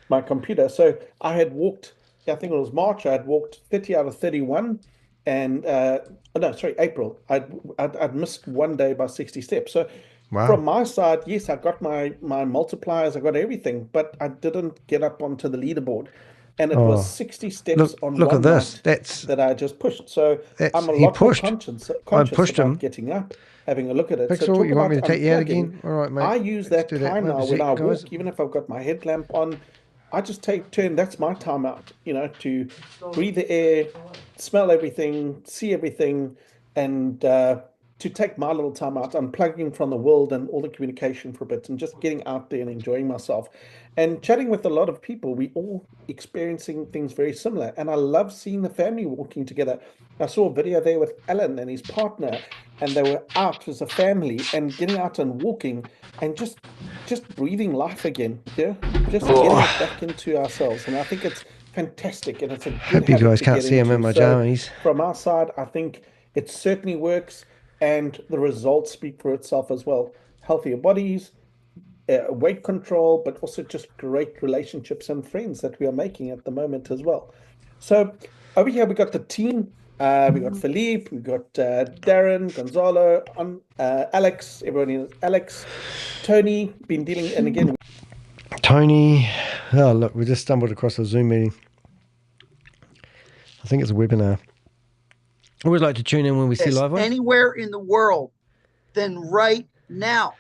my computer. So I had walked, I think it was March, I had walked 30 out of 31. And, April. I'd missed one day by 60 steps. So from my side, yes, I got my multipliers, I got everything, but I didn't get up onto the leaderboard. and it was 60 steps on look one at this. night That's that I just pushed. So I'm a he lot pushed. more conscious pushed about him. getting up, having a look at it. Pixel, So talk you want me about to take you out unplugging. again? All right, mate. I use Let's that do that. time Won't now be when sick, I guys. walk, even if I've got my headlamp on, I just turn, that's my time out, you know, to breathe the air, smell everything, see everything, and to take my little time out, unplugging from the world and all the communication for a bit and just getting out there and enjoying myself and chatting with a lot of people. We all experiencing things very similar. And I love seeing the family walking together. I saw a video there with Alan and his partner, and they were out as a family and getting out and walking and just breathing life again, yeah, just getting it back into ourselves. And I think it's fantastic, and it's a good Hope you habit guys to can't get see him into. in my So jammies. from our side, I think it certainly works, and the results speak for itself as well. Healthier bodies, weight control, but also just great relationships and friends that we are making at the moment as well. So over here we got the team. We got Philippe, we got Darren, Gonzalo, Alex, everybody knows Alex, Tony, been dealing, and again, Tony, oh look, we just stumbled across a Zoom meeting. I think it's a webinar. I always like to tune in when we see live ones. Anywhere in the world, then right now,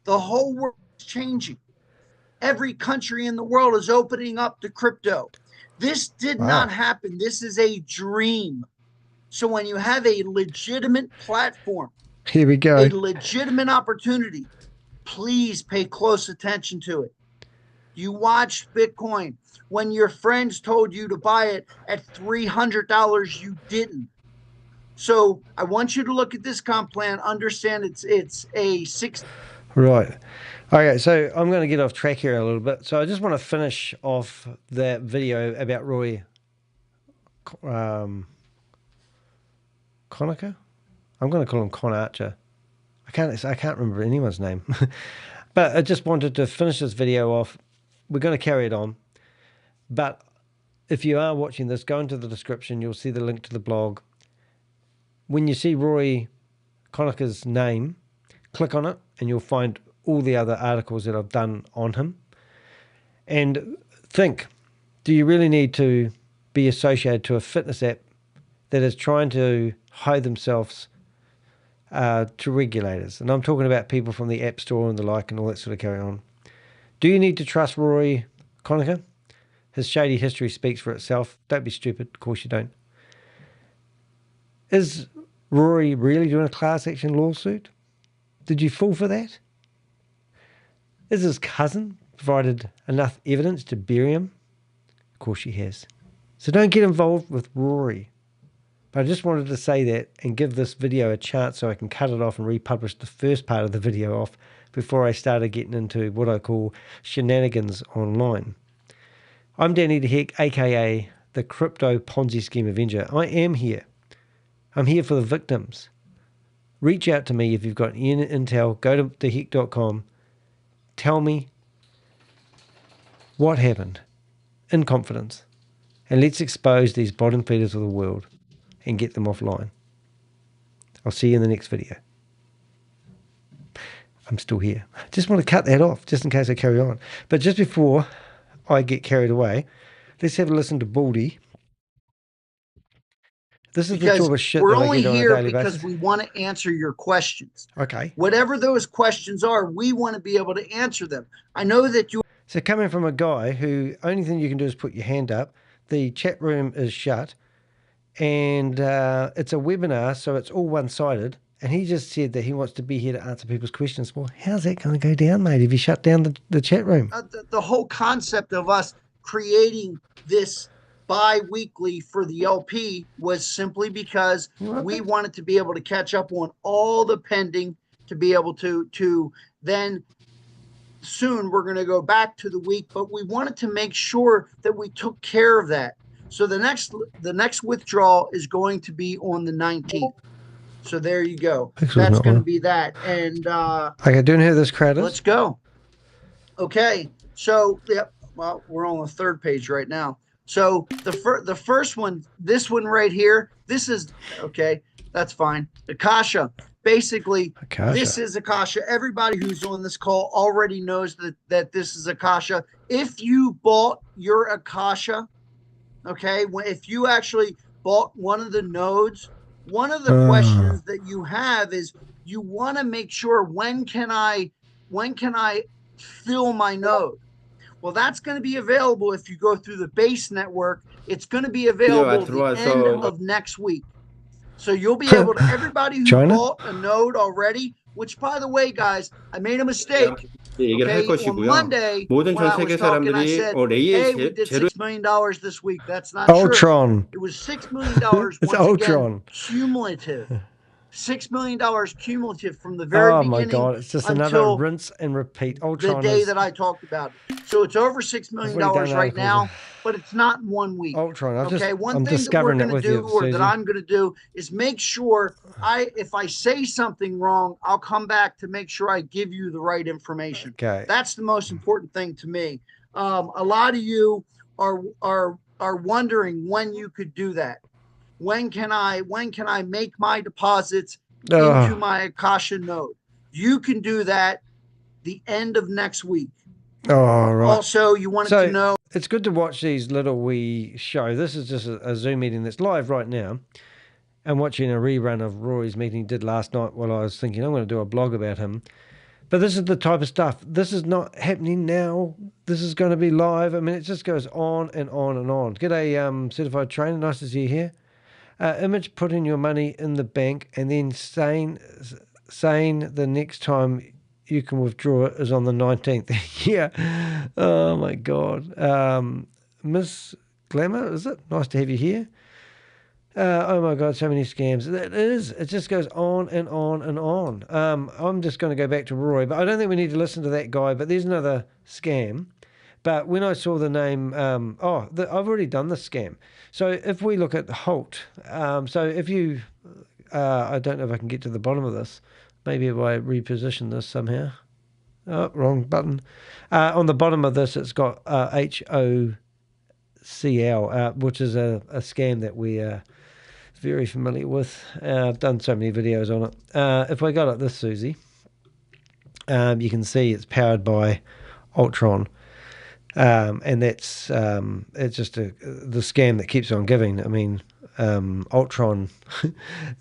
the whole world is changing. Every country in the world is opening up to crypto. This did not happen. This is a dream. So when you have a legitimate platform, here we go, a legitimate opportunity, please pay close attention to it. You watched Bitcoin. When your friends told you to buy it at $300, you didn't. So I want you to look at this comp plan, understand it's a 6. Right. Okay, so I'm going to get off track here a little bit. So I just want to finish off that video about Rory Conacher. I'm going to call him Conacher. I can't remember anyone's name. But I just wanted to finish this video off. We're going to carry it on. But if you are watching this, go into the description. You'll see the link to the blog. When you see Rory Conacher's name, click on it and you'll find all the other articles that I've done on him. And think, do you really need to be associated to a fitness app that is trying to hide themselves to regulators? And I'm talking about people from the App Store and the like and all that sort of carry on. Do you need to trust Rory Conacher? His shady history speaks for itself. Don't be stupid. Of course you don't. Is Rory really doing a class action lawsuit? Did you fall for that? Is his cousin provided enough evidence to bury him? Of course she has. So don't get involved with Rory. But I just wanted to say that and give this video a chance so I can cut it off and republish the first part of the video off before I started getting into what I call shenanigans online. I'm Danny de Hek, aka the Crypto Ponzi Scheme Avenger. I am here. I'm here for the victims. Reach out to me if you've got any intel. Go to dehek.com. Tell me what happened in confidence. And let's expose these bottom feeders of the world and get them offline. I'll see you in the next video. I'm still here. Just want to cut that off just in case I carry on. But just before I get carried away, let's have a listen to Baldy. This is the sort of shit we're that I only get on a here daily because basis. we want to answer your questions. Okay. Whatever those questions are, we want to be able to answer them. I know that you. So coming from a guy who only thing you can do is put your hand up, the chat room is shut, and it's a webinar, so it's all one-sided. And he just said that he wants to be here to answer people's questions. Well, how's that going to go down, mate, if you shut down the chat room? The whole concept of us creating this bi-weekly for the LP was simply because we wanted to be able to catch up on all the pending, to be able to then soon we're going to go back to the week, but we wanted to make sure that we took care of that. So the next withdrawal is going to be on the 19th. So there you go. That's going to be that. And okay, doing who this crowd is. Let's go. Okay. So yep. Well, we're on the third page right now. So the first one, this one right here, this is okay. That's fine. Akasha. Basically, this is Akasha. Everybody who's on this call already knows that this is Akasha. If you bought your Akasha Okay, if you actually bought one of the nodes, one of the questions that you have is you want to make sure when can I fill my node? Well, that's going to be available if you go through the base network. It's going to be available at the end of next week. So you'll be able to, everybody who bought a node already, which by the way, guys, I made a mistake. Okay, on Monday, when I was talking, I said, hey, we did $6 million this week. That's not Ultron. true. It was $6 million It's once Ultron. again, cumulative. $6 million cumulative from the very beginning. Oh my God, it's just another rinse and repeat. Ultron the day that I talked about it. So it's over $6 million right now, but it's not in 1 week. Ultron. One thing that we're going to do, or that I'm going to do, is make sure if I say something wrong, I'll come back to make sure I give you the right information. Okay. That's the most important thing to me. A lot of you are wondering when you could do that. When can I make my deposits into my Akasha node? You can do that the end of next week. Oh, right. Also, you wanted to know. It's good to watch these little wee show. This is just a Zoom meeting that's live right now. I'm watching a rerun of Rory's meeting he did last night while I was thinking I'm going to do a blog about him. But this is the type of stuff. This is not happening now. This is going to be live. I mean, it just goes on and on and on. G'day, certified trainer. Nice to see you here. Image putting your money in the bank and then saying the next time you can withdraw it is on the 19th. Yeah. Oh, my God. Miss Glamour, is it? Nice to have you here. Oh, my God, so many scams. It is. It just goes on and on and on. I'm just going to go back to Rory, but I don't think we need to listen to that guy, but there's another scam. But when I saw the name, I've already done the scam. So if we look at Holt, so if you, I don't know if I can get to the bottom of this. Maybe if I reposition this somehow. Oh, wrong button. On the bottom of this, it's got HOCL, which is a scam that we are very familiar with. I've done so many videos on it. If I got it this, Susie, you can see it's powered by Ultron. And that's it's just the scam that keeps on giving. I mean, Ultron,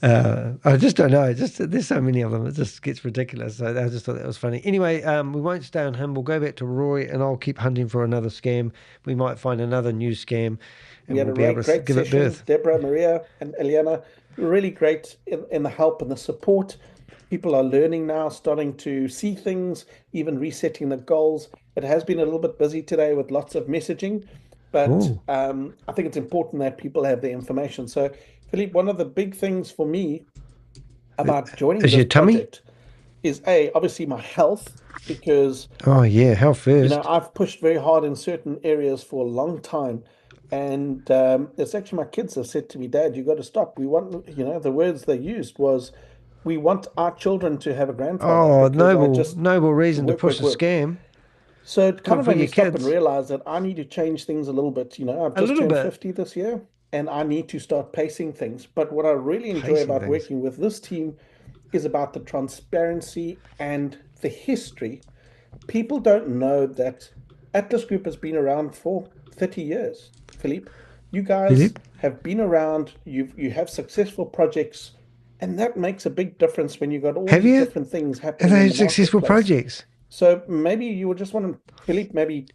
I just don't know. There's so many of them. It just gets ridiculous. So I just thought that was funny. Anyway, we won't stay on him. We'll go back to Rory, and I'll keep hunting for another scam. We might find another new scam, and we'll be able to give it birth. Deborah, Maria, and Eliana, really great in the help and the support. People are learning now, starting to see things, even resetting the goals. It has been a little bit busy today with lots of messaging, but I think it's important that people have the information. So, Philippe, one of the big things for me about joining this project is obviously my health, because health first. I've pushed very hard in certain areas for a long time, and it's actually my kids have said to me, Dad, you got to stop. We want, the words they used was, we want our children to have a grandfather. Noble reason to push a scam. So it kind of made me stop and realize that I need to change things a little bit. I've just turned 50 this year, and I need to start pacing things. But what I really enjoy about working with this team is about the transparency and the history. People don't know that Atlas Group has been around for 30 years. Philippe, you guys have been around. You have successful projects. And that makes a big difference when you've got all these different things happening. Have they successful projects? So maybe you would just want to, Philippe, maybe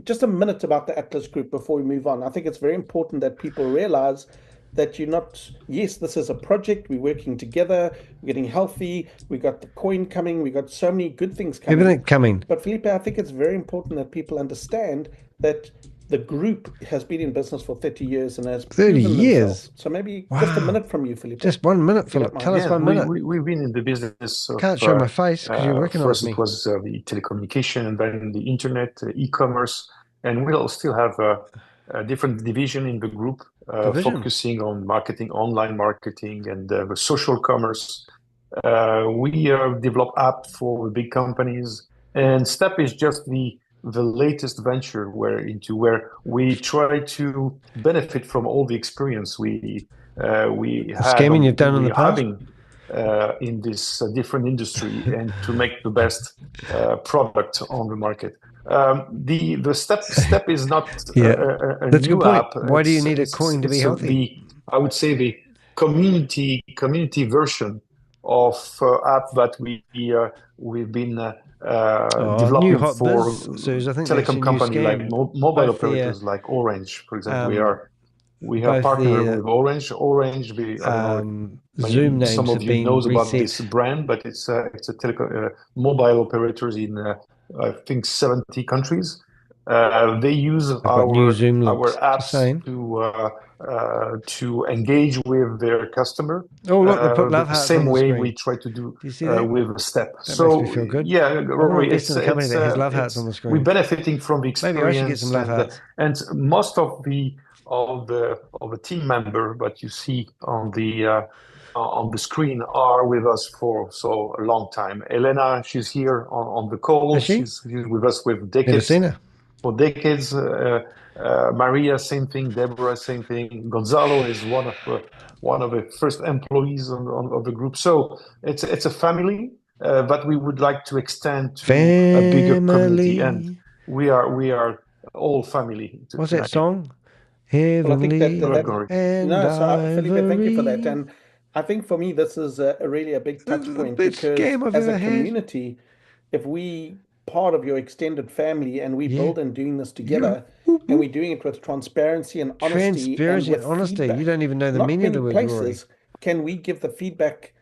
just a minute about the Atlas Group before we move on. I think it's very important that people realize that you're not, yes, this is a project. We're working together. We're getting healthy. We got the coin coming. We got so many good things coming. Everything coming. But Philippe, I think it's very important that people understand that the group has been in business for 30 years and has 30 years. So maybe just a minute from you, Philippe. Just 1 minute, Philip. Tell us 1 minute. We've been in the business. Can't show my face because you're working on me. First, it was the telecommunication, and then the internet, e-commerce, and we'll still have a different division in the group, focusing on marketing, online marketing, and social commerce. We develop apps for big companies, and Step is just the latest venture where we try to benefit from all the experience we have scamming you've done in the past in this different industry, and to make the best product on the market. The step is not a That's a new good point. app. Why do you need a coin to be healthy? I would say the community version of app that we've been New developing hot for biz, Suze. I think that's telecom your new company like scam. mobile operators like Orange, for example. We have both partnered their, with Orange. Orange, I don't know if Zoom names some of have you been knows about reset. this brand, but it's a mobile operators in I think 70 countries. They use our apps to engage with their customer. Oh, look, they put love the hearts same on the way screen. we try to do you see that? with Step. That makes me feel good. Yeah, I want to Rory, invest in a company that has love hearts on the screen. we're benefiting from the experience. Maybe I should get some love hearts. And most of the team member that you see on the screen are with us for a long time. Elena, she's here on the call. Is she? She's with us with decades. Never seen her. For decades. Maria, same thing. Deborah, same thing. Gonzalo is one of the first employees of the group. So it's a family that we would like to extend to a bigger community, and we are all family. What's that song? Well, I think Heavenly Felipe, thank you for that. And I think for me, this is really a big touch point because as a community, if we part of your extended family and we build and doing this together and we're doing it with transparency and honesty you don't even know the meaning of the word, places Rory. Can we give the feedback?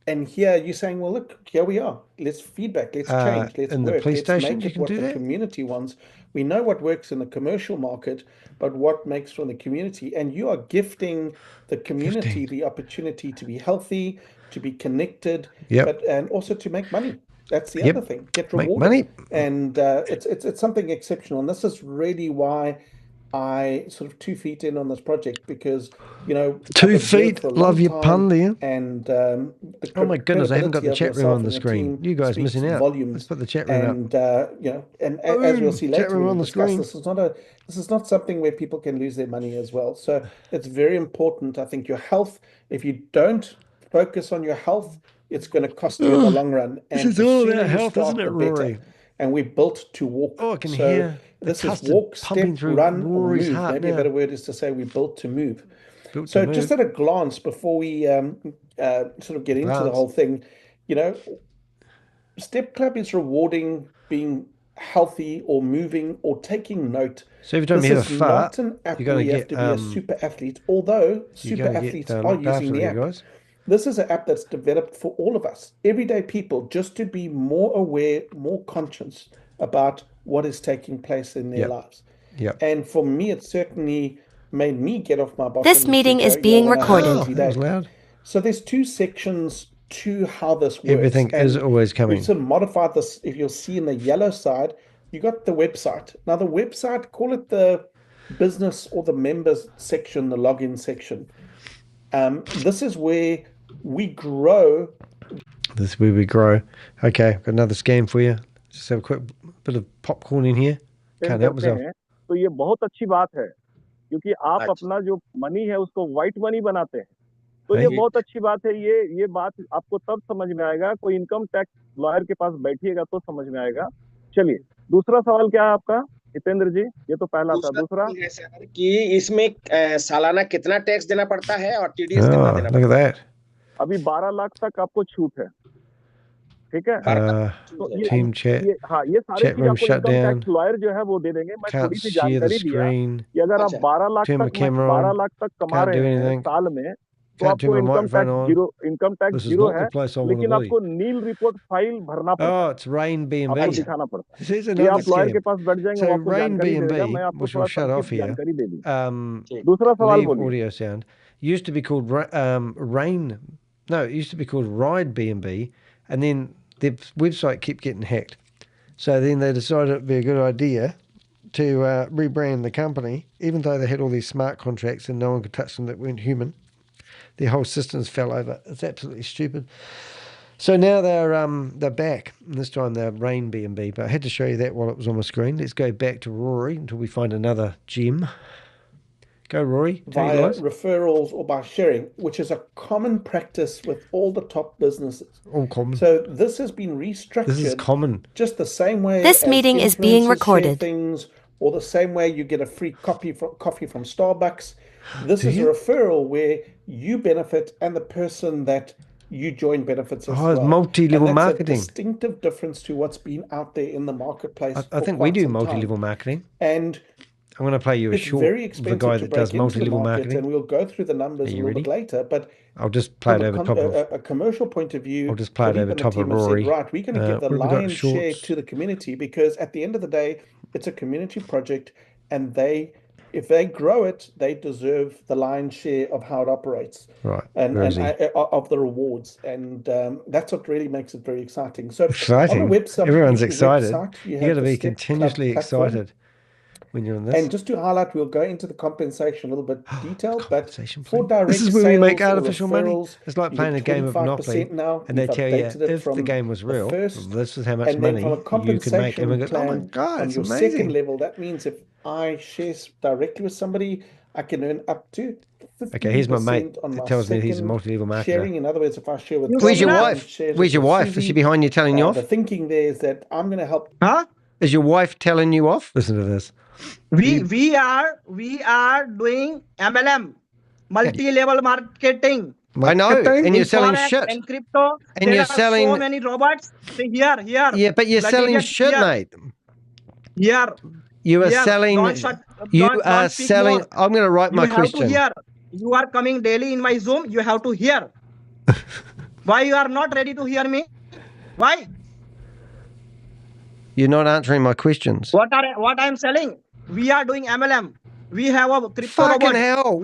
And here you're saying, well, look, here we are. Let's feedback. Let's change. Let's in work. The police let's station, make it what the community wants. We know what works in the commercial market, but what makes from the community. And you are gifting the community the opportunity to be healthy, to be connected, and also to make money. That's the other thing. Get rewarded. Make money. And it's something exceptional. And this is really why I sort of 2 feet in on this project because, 2 feet, love your pun there. And oh my goodness, I haven't got the chat room on the screen. You guys missing out. Volumes. Let's put the chat room up. And as we'll see later, on the screen. This is not something where people can lose their money as well. So it's very important. I think your health. If you don't focus on your health, it's going to cost you in the long run. And this is all about health, isn't it, Rory? And we're built to walk. Oh, I can hear. This is walk, step, run, or move. Maybe a better word is to say we're built to move. Just at a glance, before we sort of get into the whole thing, Step Club is rewarding being healthy or moving or taking note. So every time you have a fart, not an app where you have to be a super athlete, although super athletes are using the app. Guys. This is an app that's developed for all of us, everyday people, just to be more aware, more conscious about what is taking place in their lives. And for me, it certainly made me get off my bottom. This meeting is being recorded. That was loud. So there's 2 sections to how this works. Everything is always coming. We've sort of modified this. If you'll see in the yellow side, you got the website. Now the website, call it the business or the members section, the login section. This is where we grow. This is where we grow. Okay, got another scam for you. Just have a quick bit of popcorn in here. Can't help myself. तो ये बहुत अच्छी बात है क्योंकि आप अपना जो मनी है उसको व्हाइट मनी बनाते हैं तो ये बहुत अच्छी बात है ये बात आपको तब समझ में आएगा कोई इनकम टैक्स लॉयर के पास बैठिएगा तो समझ में आएगा चलिए दूसरा सवाल क्या है आपका हितेंद्र जी ये तो पहला था दूसरा कि इसमें सालाना कितना टैक्स देना पड़ता है और टीडीएस कितना देना पड़ता है अभी 12 लाख तक आपको छूट है ठीक है तो टीम चैट हाँ ये सारे चीज आपको इनकम टैक्स लॉयर जो है वो दे देंगे मैं थोड़ी सी जानकारी दिया कि अगर आप 12 लाख तक कमा रहे हैं साल में तो आपको इनकम टैक्स जीरो है लेकिन आपको नील रिपोर्ट फाइल भरना पड़ता है आपको दिखाना पड़ता है ये आप लॉयर के पास बैठ जाएंगे वो आपको जानकारी देगा मैं आपको थोड़ा जानकारी दे दूं दूसरा सवाल बोलिए used to be called it used to be called Ride B&B and then their website kept getting hacked. So then they decided it'd be a good idea to rebrand the company, even though they had all these smart contracts and no one could touch them that weren't human. Their whole systems fell over. It's absolutely stupid. So now they're back. And this time they're Rain B&B. But I had to show you that while it was on my screen. Let's go back to Rory until we find another gem. Go, Rory. via referrals or by sharing, which is a common practice with all the top businesses. All common. So this has been restructured. This is common. Just the same way This as meeting is being influencers recorded. share things, or the same way you get a free coffee from Starbucks. This is a referral where you benefit and the person that you join benefits as well. It's multi-level and that's marketing. A distinctive difference to what's been out there in the marketplace. I think we do multi-level marketing. And I'm going to play you a short of the guy that does multi-level marketing. And we'll go through the numbers a little bit later. But I'll just play it over top of a commercial point of view. I'll just play it over top of Rory. Said, right, we're going to give the lion's share to the community, because at the end of the day, it's a community project, and if they grow it, they deserve the lion's share of how it operates, right? And of the rewards, and that's what really makes it very exciting. So on the website, everyone's excited. You got to be Step continuously platform. excited when you're on this. And just to highlight, we'll go into the compensation a little bit detailed, but for direct this is where we make sales or artificial money. referrals, It's like you playing a get game of 25% Monopoly, now. and they We've tell you updated it if the from game was real, first, this is how much and then money from a you can make. compensation And we go, oh my plan God, on it's your amazing. second level, that means if I share directly with somebody, I can earn up to 15% Okay, here's my mate on that my tells me he's a second multi-level marketer. sharing. In other words, if I share with Where's your John, wife? shares Where's your with wife? Is Susie, she behind you telling you off? The thinking there is that I'm going to help. Huh? Is your wife telling you off? Listen to this. We are doing MLM, multi-level marketing. I know, and you're selling Forex shit. and crypto. And you're selling so many robots. Here. Yeah, but you're selling shit, mate. Here. You are selling. Don't speak selling. more. I'm going to write my question. You have to hear. You are coming daily in my Zoom. You have to hear. Why you are not ready to hear me? Why? You're not answering my questions. What I am selling? We are doing MLM. We have a crypto Fucking robot. hell!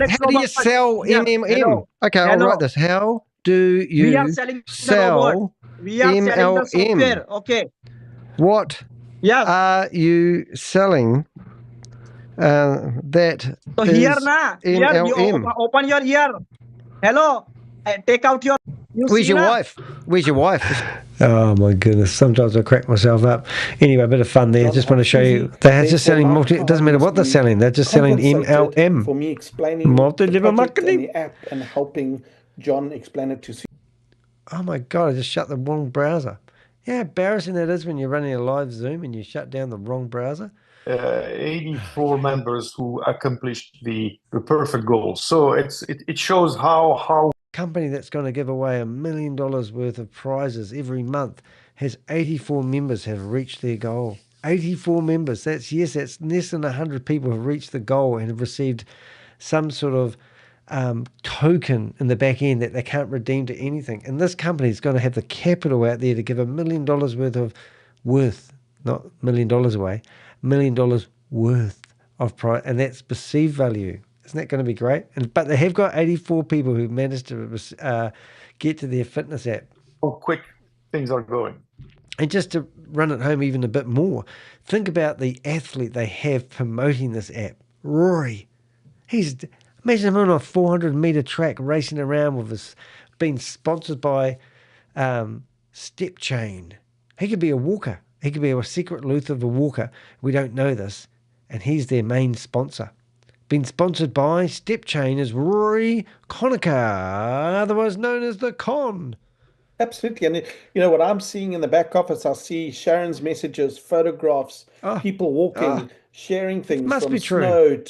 How do you sell MLM? Hello. Okay, I'll write this. How do you we are selling sell We are MLM? selling the software. Okay. What are you selling? That so is here now. Here you open your ear. Hello. Take out your. Where's your wife? Where's your wife? Oh my goodness! Sometimes I crack myself up. Anyway, a bit of fun there. Just want to show you they're just selling multi. It doesn't matter what they're selling. They're just selling MLM. For me explaining multi-level marketing, the app, and helping John explain it to. Oh my God! I just shut the wrong browser. Yeah, embarrassing that is when you're running a live Zoom and you shut down the wrong browser. 84 members who accomplished the perfect goal. So it shows how company that's going to give away $1 million worth of prizes every month has 84 members have reached their goal. 84 members. That's less than 100 people have reached the goal and have received some sort of token in the back end that they can't redeem to anything. And this company is going to have the capital out there to give $1 million not $1 million away, $1 million worth of prize, and that's perceived value. Isn't that going to be great? But they have got 84 people who managed to get to their fitness app. How quick things are going. And just to run it home even a bit more, think about the athlete they have promoting this app. Rory. Imagine him on a 400-meter track racing around with his, being sponsored by STEPCHAIN. He could be a walker. He could be a secret Luther of a walker. We don't know this. And he's their main sponsor. Been sponsored by STEPCHAIN is Rory Conacher, otherwise known as the Con. Absolutely. And you know what I'm seeing in the back office, I see Sharon's messages, photographs, people walking, sharing things from snow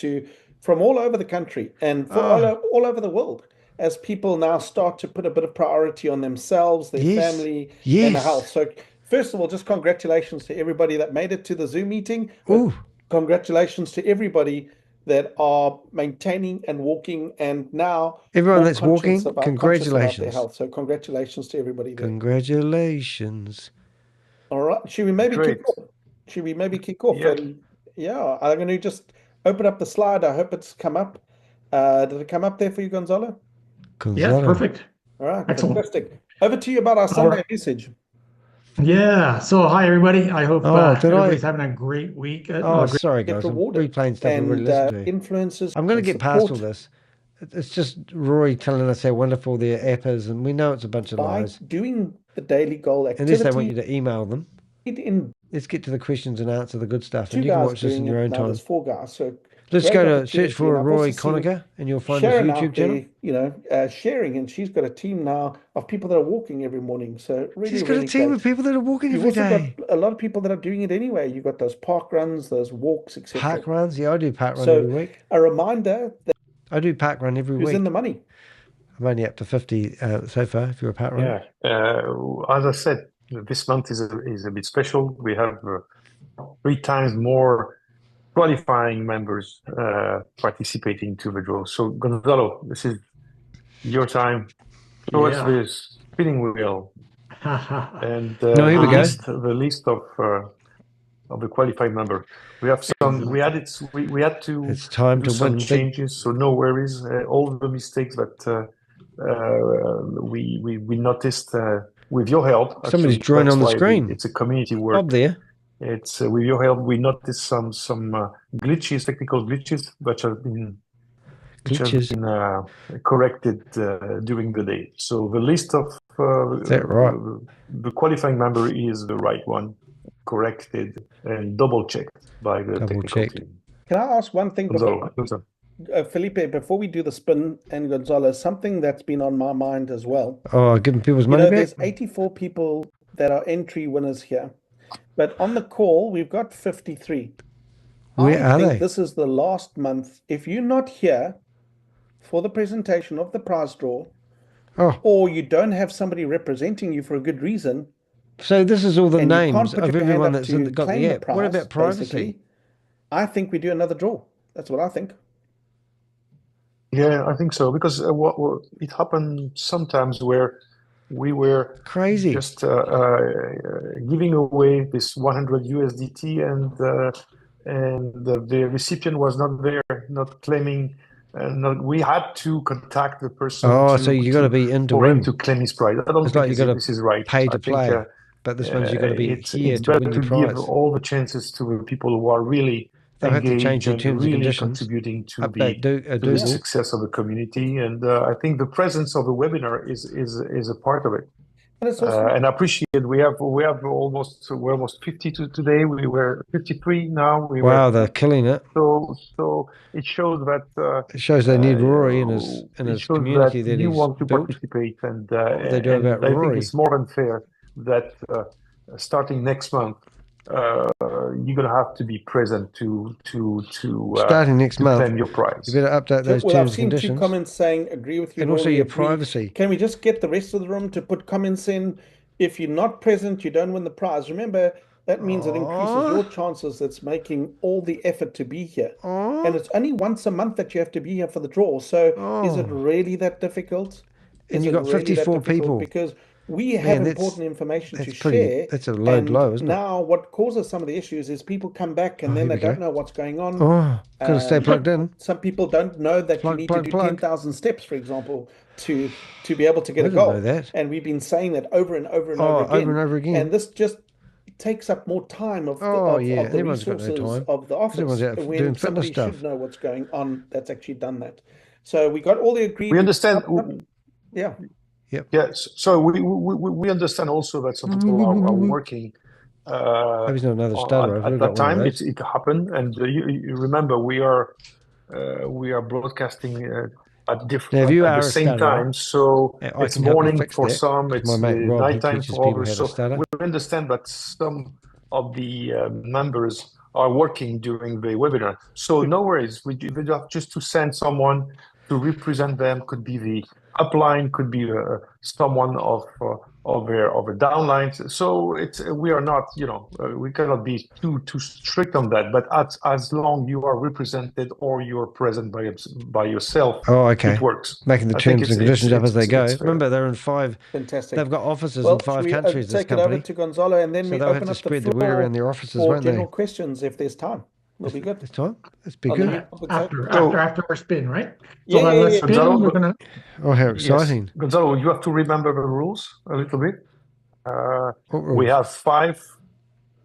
from all over the country and all over the world, as people now start to put a bit of priority on themselves, their family, and their health. So first of all, just congratulations to everybody that made it to the Zoom meeting. Congratulations to everybody that are maintaining and walking, and now everyone that's walking, congratulations about their health. So congratulations to everybody there. Congratulations. All right, should we maybe kick off? And I'm going to just open up the slide. I hope it's come up. Did it come up there for you, Gonzalo? Yes, perfect. All right, fantastic. Over to you about our Sunday message. Yeah. So hi everybody. I hope everybody's having a great week. Sorry guys, I'm replaying stuff we already listened to. Influencers. I'm going to get past all this. It's just Rory telling us how wonderful their app is, and we know it's a bunch of lies. Doing the daily goal activity. Unless they want you to email them. Let's get to the questions and answer the good stuff, and you can watch this in your own time. There's 4 guys. So Let's great go to opportunity. search for And I've Rory also seen Conacher, and you'll find Sharon his YouTube out channel. there, sharing, and she's got a team now of people that are walking every morning. So really, She's got really a team great. of people that are walking You've every also day. got a lot of people that are doing it anyway. You've got those park runs, those walks, etc. Park runs? Yeah, I do park run So every week. a reminder that I do park run every who's week. in the money. I'm only up to 50 so far, if you're a park runner. Yeah, as I said, this month is a bit special. We have 3 times more qualifying members participating to the draw. So Gonzalo, this is your time. Show us this spinning wheel and No, here we go. the list of the qualified member. We have some. We had to. It's time do to some win changes. So no worries. All the mistakes that we noticed with your help. Somebody's Actually, drawing that's on the why screen. it's a community work. Up there. It's with your help. We noticed some glitches, technical glitches, which have been corrected during the day. So the list of Is that right? the qualifying member is the right one, corrected and double checked by the technical team. Can I ask one thing before, Felipe, before we do the spin, and Gonzalo, something that's been on my mind as well. Oh, giving people's money back? There's 84 people that are entry winners here, but on the call we've got 53. Where are they? This is the last month. If you're not here for the presentation of the prize draw, or you don't have somebody representing you for a good reason. So this is all the names of everyone that's got the app. What about privacy? I think we do another draw. That's what I think. Yeah, I think so, because it happened sometimes where we were crazy just giving away this 100 USDT and the recipient was not there, not claiming. We had to contact the person. So you got to be in to for win him to claim his prize. I don't think this is right. Pay to play, but this one's you got to be here to win your prize. Give all the chances to the people who are really engaged and really contributing to the success of the community. And I think the presence of the webinar is a part of it. And I appreciate we're almost 52 today. We were 53 now. Wow, they're killing it. So it shows that it shows they need Rory in his community that you he's want to built. participate, and they do about I Rory. think it's more than fair that starting next month you're gonna have to be present to starting next month claim your prize. You better update those terms and conditions. I've seen 2 comments saying agree with you, and also your privacy. Can we just get the rest of the room to put comments in? If you're not present, you don't win the prize. Remember, that means it increases your chances. That's making all the effort to be here. And it's only once a month that you have to be here for the draw. So is it really that difficult? And you've got 54 people. Because we have important information to share. That's a low, isn't it? Now, what causes some of the issues is people come back and then they don't know what's going on. Got to stay plugged in. Some people don't know that you need to do 10,000 steps, for example, to be able to get a goal. And we've been saying that over and over and over again. And this just takes up more time of the resources of the office. When somebody should know what's going on, that's actually done that. So we got all the agreement. We understand. Yeah. Yep. Yes. So we understand also that some people are working. Maybe not another starter. At that time, it happened, and you remember we are broadcasting at the same time. So it's morning for some, it's nighttime for others. So we understand that some of the members are working during the webinar. So no worries. We have just to send someone to represent them. Could be the upline, could be someone of a downline. So we are not, we cannot be too strict on that. But as long you are represented or you're present by yourself, it works. Making the terms and conditions up as they go. Remember, they're in 5. Fantastic. They've got offices in 5 countries. Take it over to Gonzalo, and then we open up the floor around their offices, for general questions if there's time. We'll be good. It's time. Let's be good. After our spin, right? Yeah, let's spin. Gonzalo, we're gonna. Oh, how exciting! Yes. Gonzalo, you have to remember the rules a little bit. We have 5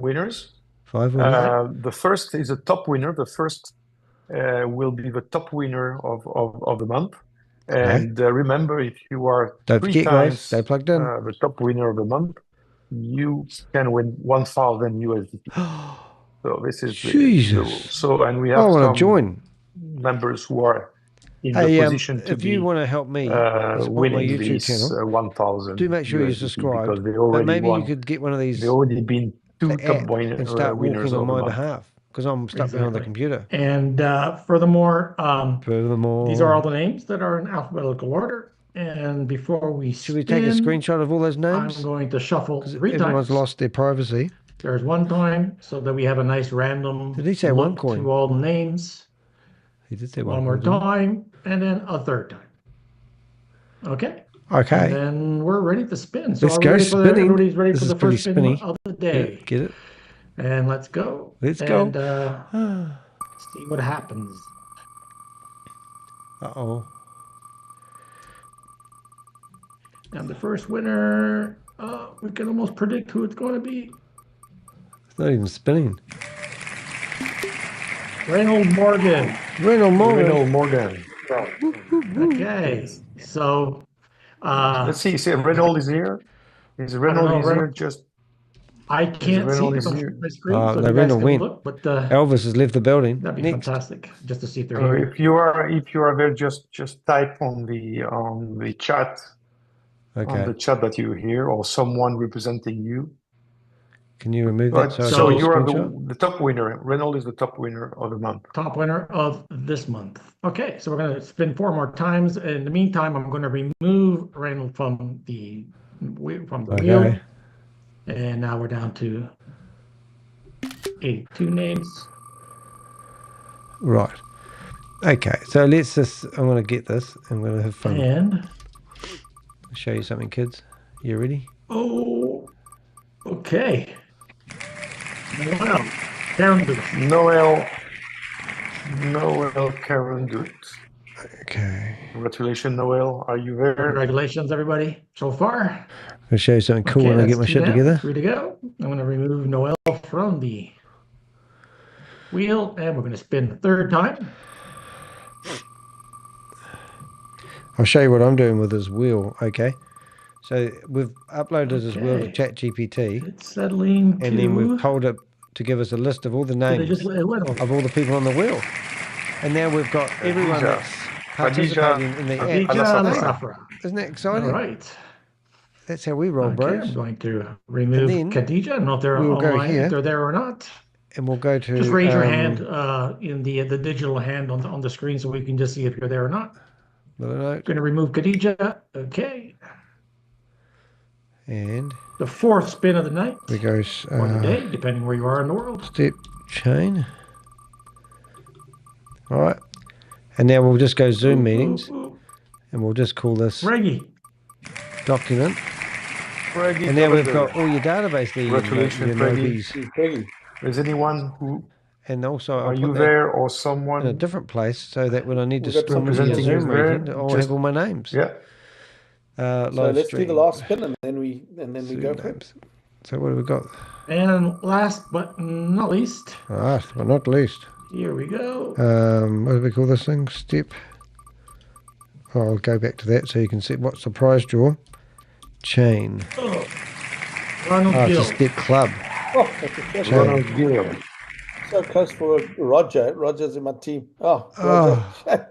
winners. 5 winners. The first is a top winner. The first will be the top winner of the month. And remember, if you are Don't 3 forget, times guys, stay plugged in. The top winner of the month, you can win 1,000 USDT. So this is the rule. So, and we have I want to join. members who are in the position to if you want to help me support my winning YouTube these channel, 1,000 do make sure you USDT subscribe. because they But already maybe won. you could get one of these They already been two the top app and start winners walking on of the my month. behalf because I'm stuck behind the computer. And furthermore, Furthermore, these are all the names that are in alphabetical order. And before we should we take a screenshot of all those names? I'm going to shuffle 3 Everyone's times. lost their privacy. There's 1 time so that we have a nice random Did he say look 1 coin? to all the names. He did say 1 1 more coin. time, and then a 3rd time. Okay. Okay. And then we're ready to spin. So Let's go spinning. Everybody's ready This for is the pretty first spin spinny. of the day. Yeah, get it? And let's go. Let's go. And see what happens. Uh-oh. And the first winner, we can almost predict who it's going to be. It's not even spinning. Reynold Morgan. Reynold Morgan. Reynold Morgan. Okay. So let's see. Reynold is here. Is Reynold here? Just I can't see it on my screen. So no, you guys Reynold can went. look, but Elvis has left the building. that'd be Next. fantastic. Just to see if they're here. if you are there, just type on the chat. Okay. On the chat that you hear, or someone representing you. Can you remove that? So you are the top winner. Reynold is the top winner of the month. Top winner of this month. Okay, so we're going to spin 4 more times. In the meantime, I'm going to remove Reynold from the wheel. And now we're down to 82 names. Right. Okay, so let's just, I'm going to get this. I'm going to have fun. And I'll show you something, kids. You ready? Oh, okay. Noel Carandut. Noel Carandut. Okay. Congratulations, Noel. Are you there? Congratulations, everybody, so far. I'll show you something cool when I get my shit together. 3 to go. I'm going to remove Noel from the wheel, and we're going to spin the 3rd time. I'll show you what I'm doing with this wheel, okay? So we've uploaded this wheel to ChatGPT. It's settling and then we've told it to give us a list of all the names of all the people on the wheel. And now we've got everyone that's participating in the app. Isn't that exciting? All right. That's how we roll, bros. I'm going to remove Khadija. I don't know if they're online, if they're there or not. And we'll go to... Just raise your hand in the digital hand on the screen so we can just see if you're there or not. Going to remove Khadija. Okay. And... the 4th spin of the night. We go... or the day, depending where you are in the world. Step chain. All right. And now we'll just go Zoom meetings. And we'll just call this... Reggie. Document. And now we've got all your database there. Congratulations, Reggie. Is anyone who... And also, are you there or someone... in a different place so that when I need to stream into your Zoom meeting, I'll have all my names. Yeah. So let's do the last spin and then we go for it. So what have we got? And last but not least. Last but not least. Here we go. What do we call this thing? Step. Oh, I'll go back to that so you can see what's the prize draw. Chain. Ronald Gill. It's a step club. Oh, that's Ronald Gill. So close for Roger. Roger's in my team. Oh, Roger.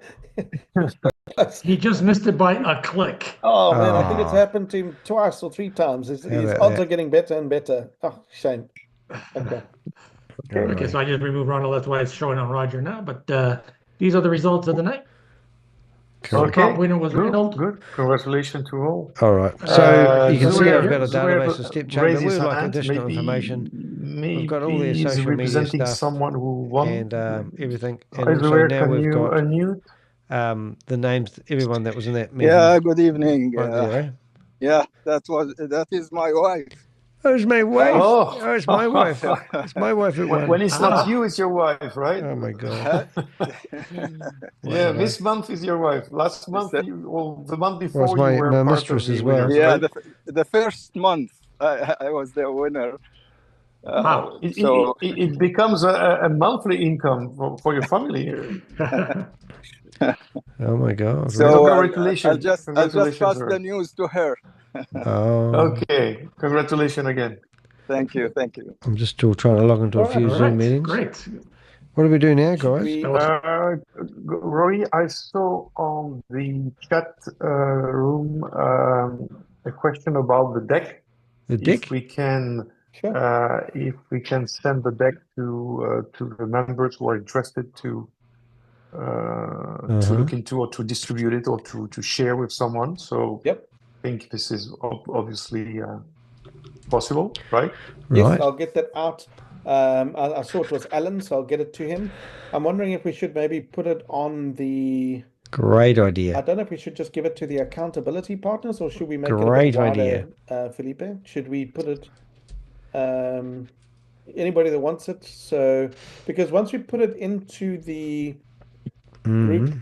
He just missed it by a click. Oh, man, I think it's happened to him twice or 3 times. His odds are getting better and better. Oh, shame. Okay. Okay, so I just removed Ronald. That's why it's showing on Roger now. But these are the results of the night. So the top winner was Reynold. Good. Congratulations to all. All right. So you can see I've got a database of step chain, but we'd like additional information. We've got all their social media stuff someone who won. And everything. And also now we've got the names, everyone that was in that meeting. Yeah, good evening. Right yeah, that is my wife. Oh, it's my wife. Oh, it's my wife. It's my wife at one. When it's not you, it's your wife, right? Oh my God. Yeah, this month is your wife. Last month, or the month before, well, my, you were my part mistress of as well. Yeah, right? the first month I was the winner. Wow. So it becomes a monthly income for your family. Oh my God. So congratulations. I'll just pass the news to her. Okay. Congratulations again. Thank you. I'm just still trying to log into a few Zoom meetings. Great. What do we do now, guys? Rory, I saw on the chat room a question about the deck. The deck? If we can send the deck to the members who are interested to look into or to distribute it or to share with someone. So I think this is obviously possible, right? Yes, I'll get that out. I saw it was Alan, so I'll get it to him. I'm wondering if we should maybe put it on the... Great idea. I don't know if we should just give it to the accountability partners or should we make Great it a bit idea. wider, Felipe? Should we put it... anybody that wants it? So, because once we put it into the group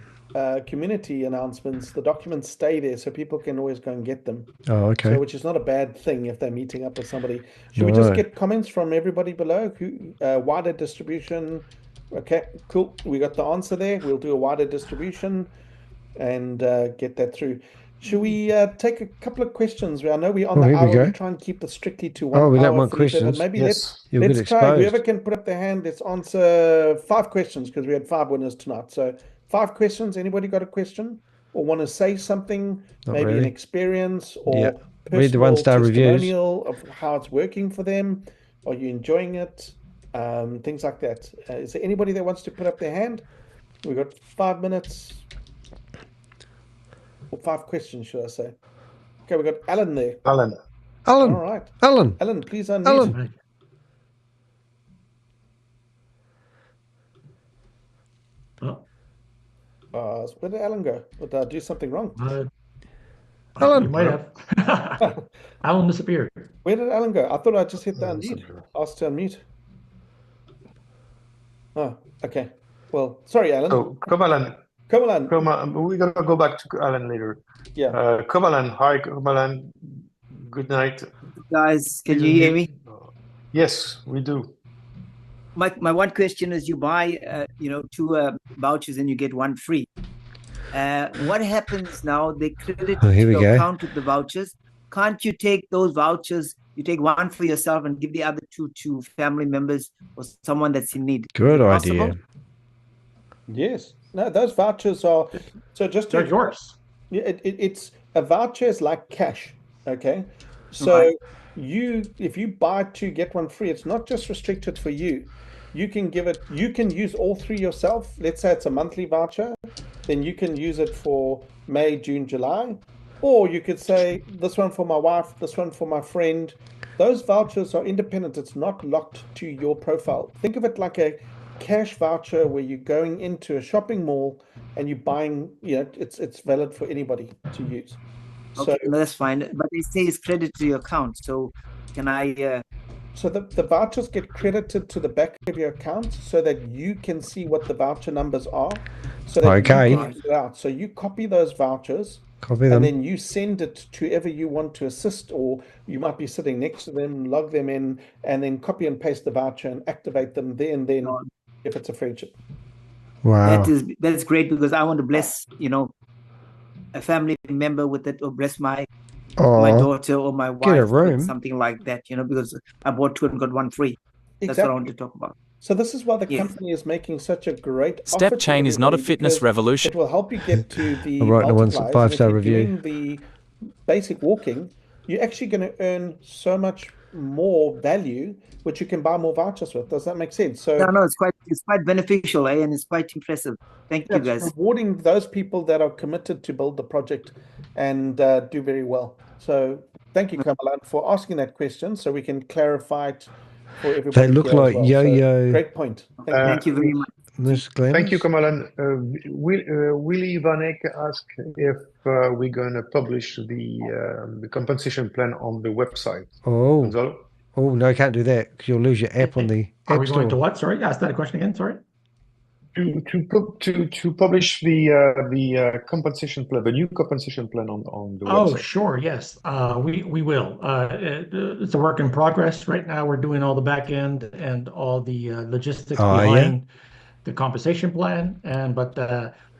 community announcements, the documents stay there so people can always go and get them. Oh, okay. So, which is not a bad thing if they're meeting up with somebody. Should we just get comments from everybody below? Wider distribution. Okay, cool. We got the answer there. We'll do a wider distribution and get that through. Should we take a couple of questions? I know we're on the hour. We try and keep it strictly to 1 hour. We don't want questions. Maybe let's try. Whoever can put up their hand, let's answer 5 questions because we had 5 winners tonight. So 5 questions. Anybody got a question or want to say something? Maybe an experience or read the 1-star reviews of how it's working for them. Are you enjoying it? Things like that. Is there anybody that wants to put up their hand? We've got 5 minutes. Or 5 questions, should I say? Okay, we've got Alan there. Alan. All right. Alan, please unmute. Where did Alan go? Did I do something wrong? Alan, you might have. Alan disappeared. Where did Alan go? I thought I just hit the unmute. Asked to unmute. Oh, okay. Well, sorry, Alan. So, Kamalan. We're gonna go back to Alan later. Yeah. Kamalan, hi, Kamalan. Good night, guys. Can you hear me? Yes, we do. My one question is: you buy, 2 vouchers and you get 1 free. What happens now? They credit your account with the vouchers. Can't you take those vouchers? You take 1 for yourself and give the other 2 to family members or someone that's in need. Good idea. Yes. No, those vouchers are they're yours. Yeah, it's a voucher is like cash. Okay, so if you buy 2 get 1 free, it's not just restricted for you. You can give it. You can use all 3 yourself. Let's say it's a monthly voucher, then you can use it for May, June, July, or you could say this one for my wife, this one for my friend. Those vouchers are independent. It's not locked to your profile. Think of it like a cash voucher where you're going into a shopping mall and you're buying, it's valid for anybody to use. Okay, so that's fine. But they say it's credited to your account. So can I... So the vouchers get credited to the back of your account so that you can see what the voucher numbers are. So that you can use it out. So you copy those vouchers. And then you send it to whoever you want to assist, or you might be sitting next to them, log them in, and then copy and paste the voucher and activate them there and then if it's a friendship. Wow. That's great because I want to bless, a family member with it or bless my daughter or my wife with something like that, because I bought 2 and got 1 free. That's what I want to talk about. So this is why the company is making such a great STEPCHAIN is not a fitness revolution. It will help you get to the multipliers. 5-star review. Doing the basic walking, you're actually going to earn so much more value, which you can buy more vouchers with. Does that make sense? So no, it's quite beneficial, and it's quite impressive. Thank you, guys. Rewarding those people that are committed to build the project and do very well. So thank you, Kamalan, for asking that question, so we can clarify it. They look like yo-yo. So, great point. Thank you very much. Thank you, Kamalan. Willie Vanek asked if we're going to publish the compensation plan on the website. Oh, no, you can't do that because you'll lose your app on the Are app we store. going to what? Sorry, ask that question again. Sorry. To publish the compensation plan, the new compensation plan on the website. Oh, sure, yes, we will. It's a work in progress right now. We're doing all the back end and all the logistics behind the compensation plan, but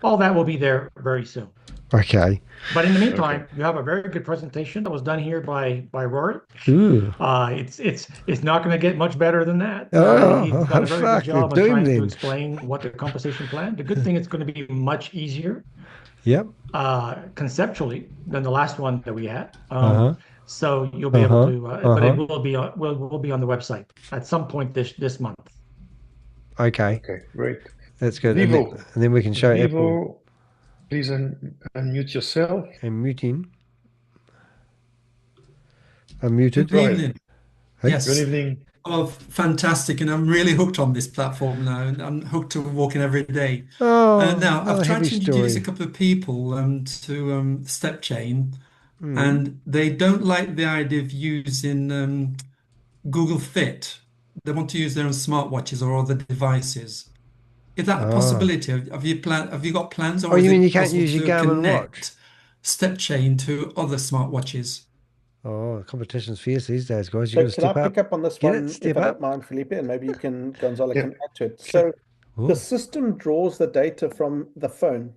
all that will be there very soon. Okay. But in the meantime, you have a very good presentation that was done here by Rory. Ooh. It's not going to get much better than that. Oh, He's done a very good job on doom trying to then. explain what the compensation plan. The good thing, it's going to be much easier. Yep. Conceptually than the last one that we had. So you'll be able to, but it will be on the website at some point this month. Okay. Okay, great. That's good. Vivo. And then we can show Vivo, Apple. please unmute yourself. I'm muting. I'm muted. Good evening. Hey. Yes. Good evening. Oh, fantastic. And I'm really hooked on this platform now. And I'm hooked to walking every day. Oh, now, I've tried to introduce story. a couple of people to StepChain, and they don't like the idea of using Google Fit. They want to use their own smartwatches or other devices. Is that a possibility? Have you got plans, or you is mean it you can't possible use your to Garmin connect watch? StepChain to other smartwatches? Oh, competition's fierce these days, guys. So You got to can I step up. pick up on this Get one, it? Step if I up. don't mind, Felipe, and maybe you can, Gonzalo can add to it. So the system draws the data from the phone.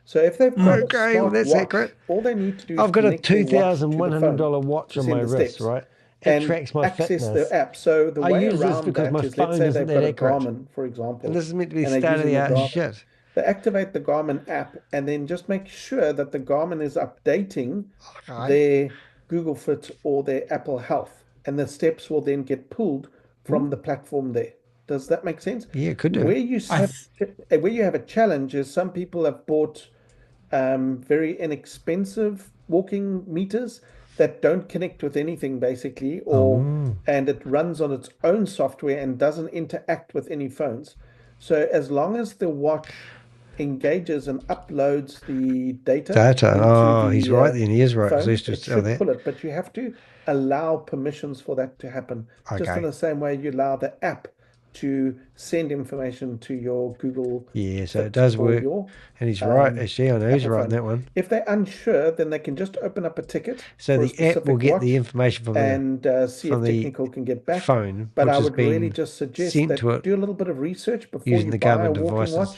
So if they've got a smart that's watch, accurate. all they need to do is I've got a connect their watch to the $2,100 phone watch to on send my the wrist, steps right? It and tracks my access fitness. their app. So the I way use this around because that my is, let's phone say isn't they've that got a accurate. Garmin, for example, And this is meant to be and they're state of using the a art Garmin. shit. They activate the Garmin app and then just make sure that the Garmin is updating their Google Fit or their Apple Health, and the steps will then get pulled from the platform there. Does that make sense? Yeah, it could do. Where you have a challenge is some people have bought very inexpensive walking meters that don't connect with anything basically, and it runs on its own software and doesn't interact with any phones. So as long as the watch engages and uploads the data into he's the right then. He is right. phone, So it should pull it, but you have to allow permissions for that to happen. Just in the same way you allow the app to send information to your Google. Yeah, so Fit it does or work. your, And he's right. Actually, I know he's Apple right phone. on that one. If they're unsure, then they can just open up a ticket So for a the app will specific get watch the information from and see if the technical can get back. phone, But which I has would really been just suggest sent that to it do a little bit of research before using you the buy a Garmin walking devices. watch.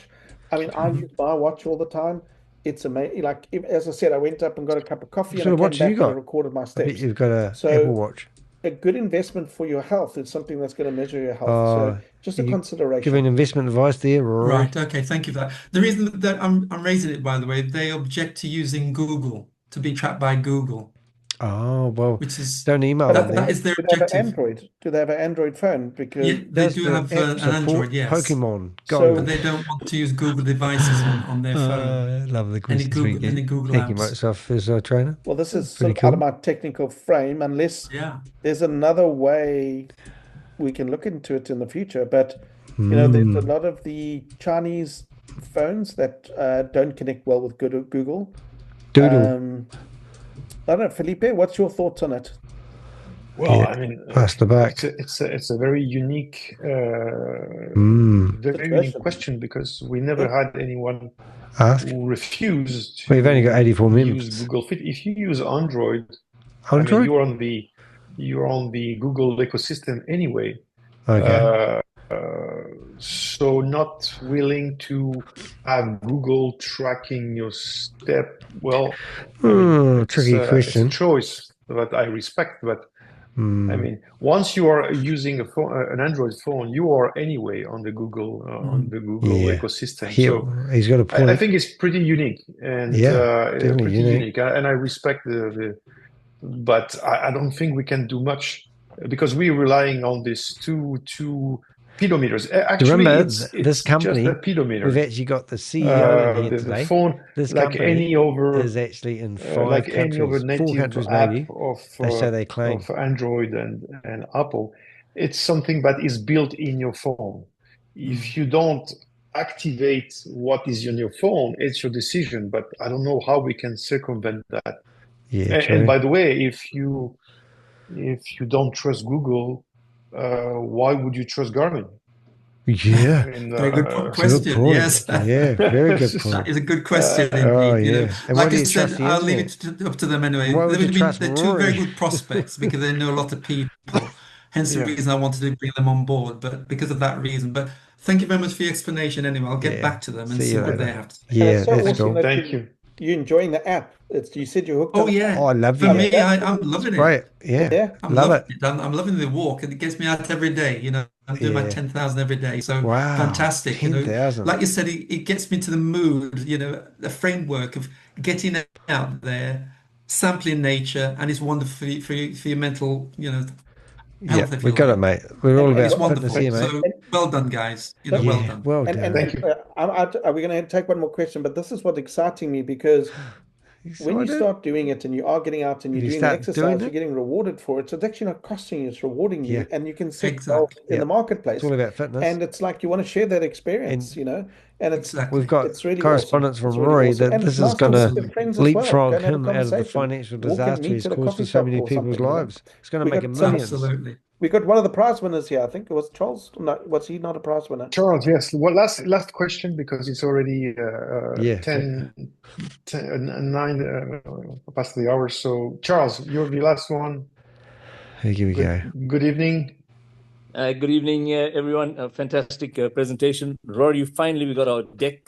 I mean, I use my watch all the time. It's amazing. Like, as I said, I went up and got a cup of coffee What and I sort of watch came have you back and I got? recorded my I bet steps. you've got a So Apple Watch. a good investment for your health is something that's going to measure your health. So just a you consideration. Giving investment advice there, Rory. Right. Okay. Thank you for that. The reason that I'm raising it, by the way, they object to using Google, to be tracked by Google. Oh, well, which is don't email them. that is their Do they have an objective. Android? Do they have an Android phone? Because Yeah, they do have an Android, yes. Pokemon Go. But they don't want to use Google devices on their phone. I love the Any questions we Google, get. any Google Thank you, apps. Microsoft, as our trainer. Well, this is pretty sort of cool. out of my technical frame, unless there's another way we can look into it in the future. But, you know, there's a lot of the Chinese phones that don't connect well with Google. Doodle. I don't know, Felipe, what's your thoughts on it? Well, I mean, pass the back. It's a very unique, question because we never had anyone who refused to We've only got 84 minutes. use Google Fit. If you use Android, Android? I mean, you're on the Google ecosystem anyway. Okay. So not willing to have Google tracking your step. Well, tricky question. It's a choice that I respect, but I mean, once you are using an Android phone, you are anyway on the Google ecosystem. So he's got a point. I think it's pretty unique and definitely pretty unique. and I respect but I don't think we can do much because we're relying on these two pedometers. Actually, remember, it's this company, just a pedometer. we've actually got the CEO in here the today. phone, This like company any over, is actually in 5 like countries, any over 4 native countries app maybe. of They say they claim. of Android and Apple. It's something that is built in your phone. If you don't activate what is in your phone, it's your decision. But I don't know how we can circumvent that. Yeah, and by the way, if you don't trust Google, why would you trust Garmin? Yeah, very good question. Yes, yeah, very good point. That is a good question. Oh, indeed, yeah. You know, And like I said, I'll leave it up to them anyway. Why would you trust they're two Rory? very good prospects because they know a lot of people. Hence the reason I wanted to bring them on board, but because of that reason. But thank you very much for your explanation anyway. I'll get back to them and see what they have to say. Yeah, So that's awesome cool. that Thank you. you enjoying the app. You said you're hooked. Oh yeah. Oh, I love For the me, app. I'm loving it. Great. Yeah. I'm Love loving it. it. I'm loving the walk, and it gets me out every day. You know, I'm doing my 10,000 every day. So Wow. fantastic. You know, 10,000. like you said, it gets me to the mood. You know, the framework of getting out there, sampling nature, and it's wonderful for your mental, you know, health. If we you got like. it, mate. We're all It's about fitness wonderful. here, mate. So well done, guys. You know, well done. Well done. Thank you. Are we going to take one more question? But this is what's exciting me, because when you start doing it and you are getting out and you're doing the exercise, you're getting rewarded for it. So it's actually not costing you, it's rewarding you, and you can set yourself in the marketplace. It's all about fitness. And it's like you want to share that experience, you know, and We've got it's really correspondence awesome. from Rory that And this nice is going to to meet your friends as well. leapfrog Go and have a him out of the conversation. financial Walk and disaster meet he's at a caused coffee to so shop many or people's something, you know. lives. It's going to We make got him some- millions. Absolutely. We got one of the prize winners here. I think it was Charles. No, was he not a prize winner? Charles, yes. Well, last question, because it's already 10, 9 past the hour. So, Charles, you're the last one. Here we go. Good evening. Good evening, everyone. Fantastic presentation. Rory, finally we got our deck.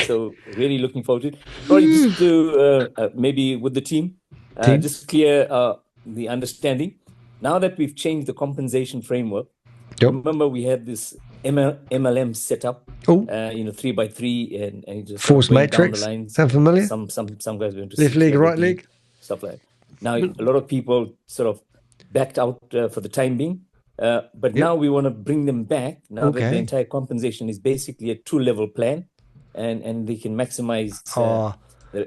So really looking forward to it. Rory, just to maybe with the team, just clear the understanding. Now that we've changed the compensation framework, remember we had this MLM set up, you know, 3x3, and just Force went down matrix. the lines. Sound familiar? Some guys went to Left leg, right leg. stuff like that. Now a lot of people sort of backed out for the time being, but now we want to bring them back. Now that the entire compensation is basically a 2-level plan, and they can maximize their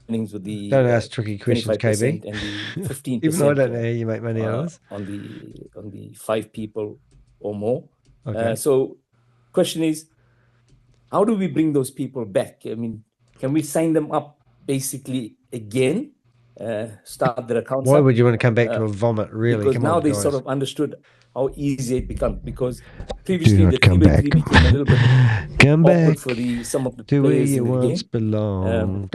earnings with the Don't ask tricky questions, 25% KB. and the 15%. Even though I don't know how you make money on this. On the 5 people or more. Okay. So question is, how do we bring those people back? I mean, can we sign them up basically again? Start their accounts. Why would you want to come back to a vomit, really? Because Come now on, they guys. sort of understood how easy it becomes. Because previously not the come 3x3 back. became a little bit Come awkward back for some of the to where players you in the once game. belong.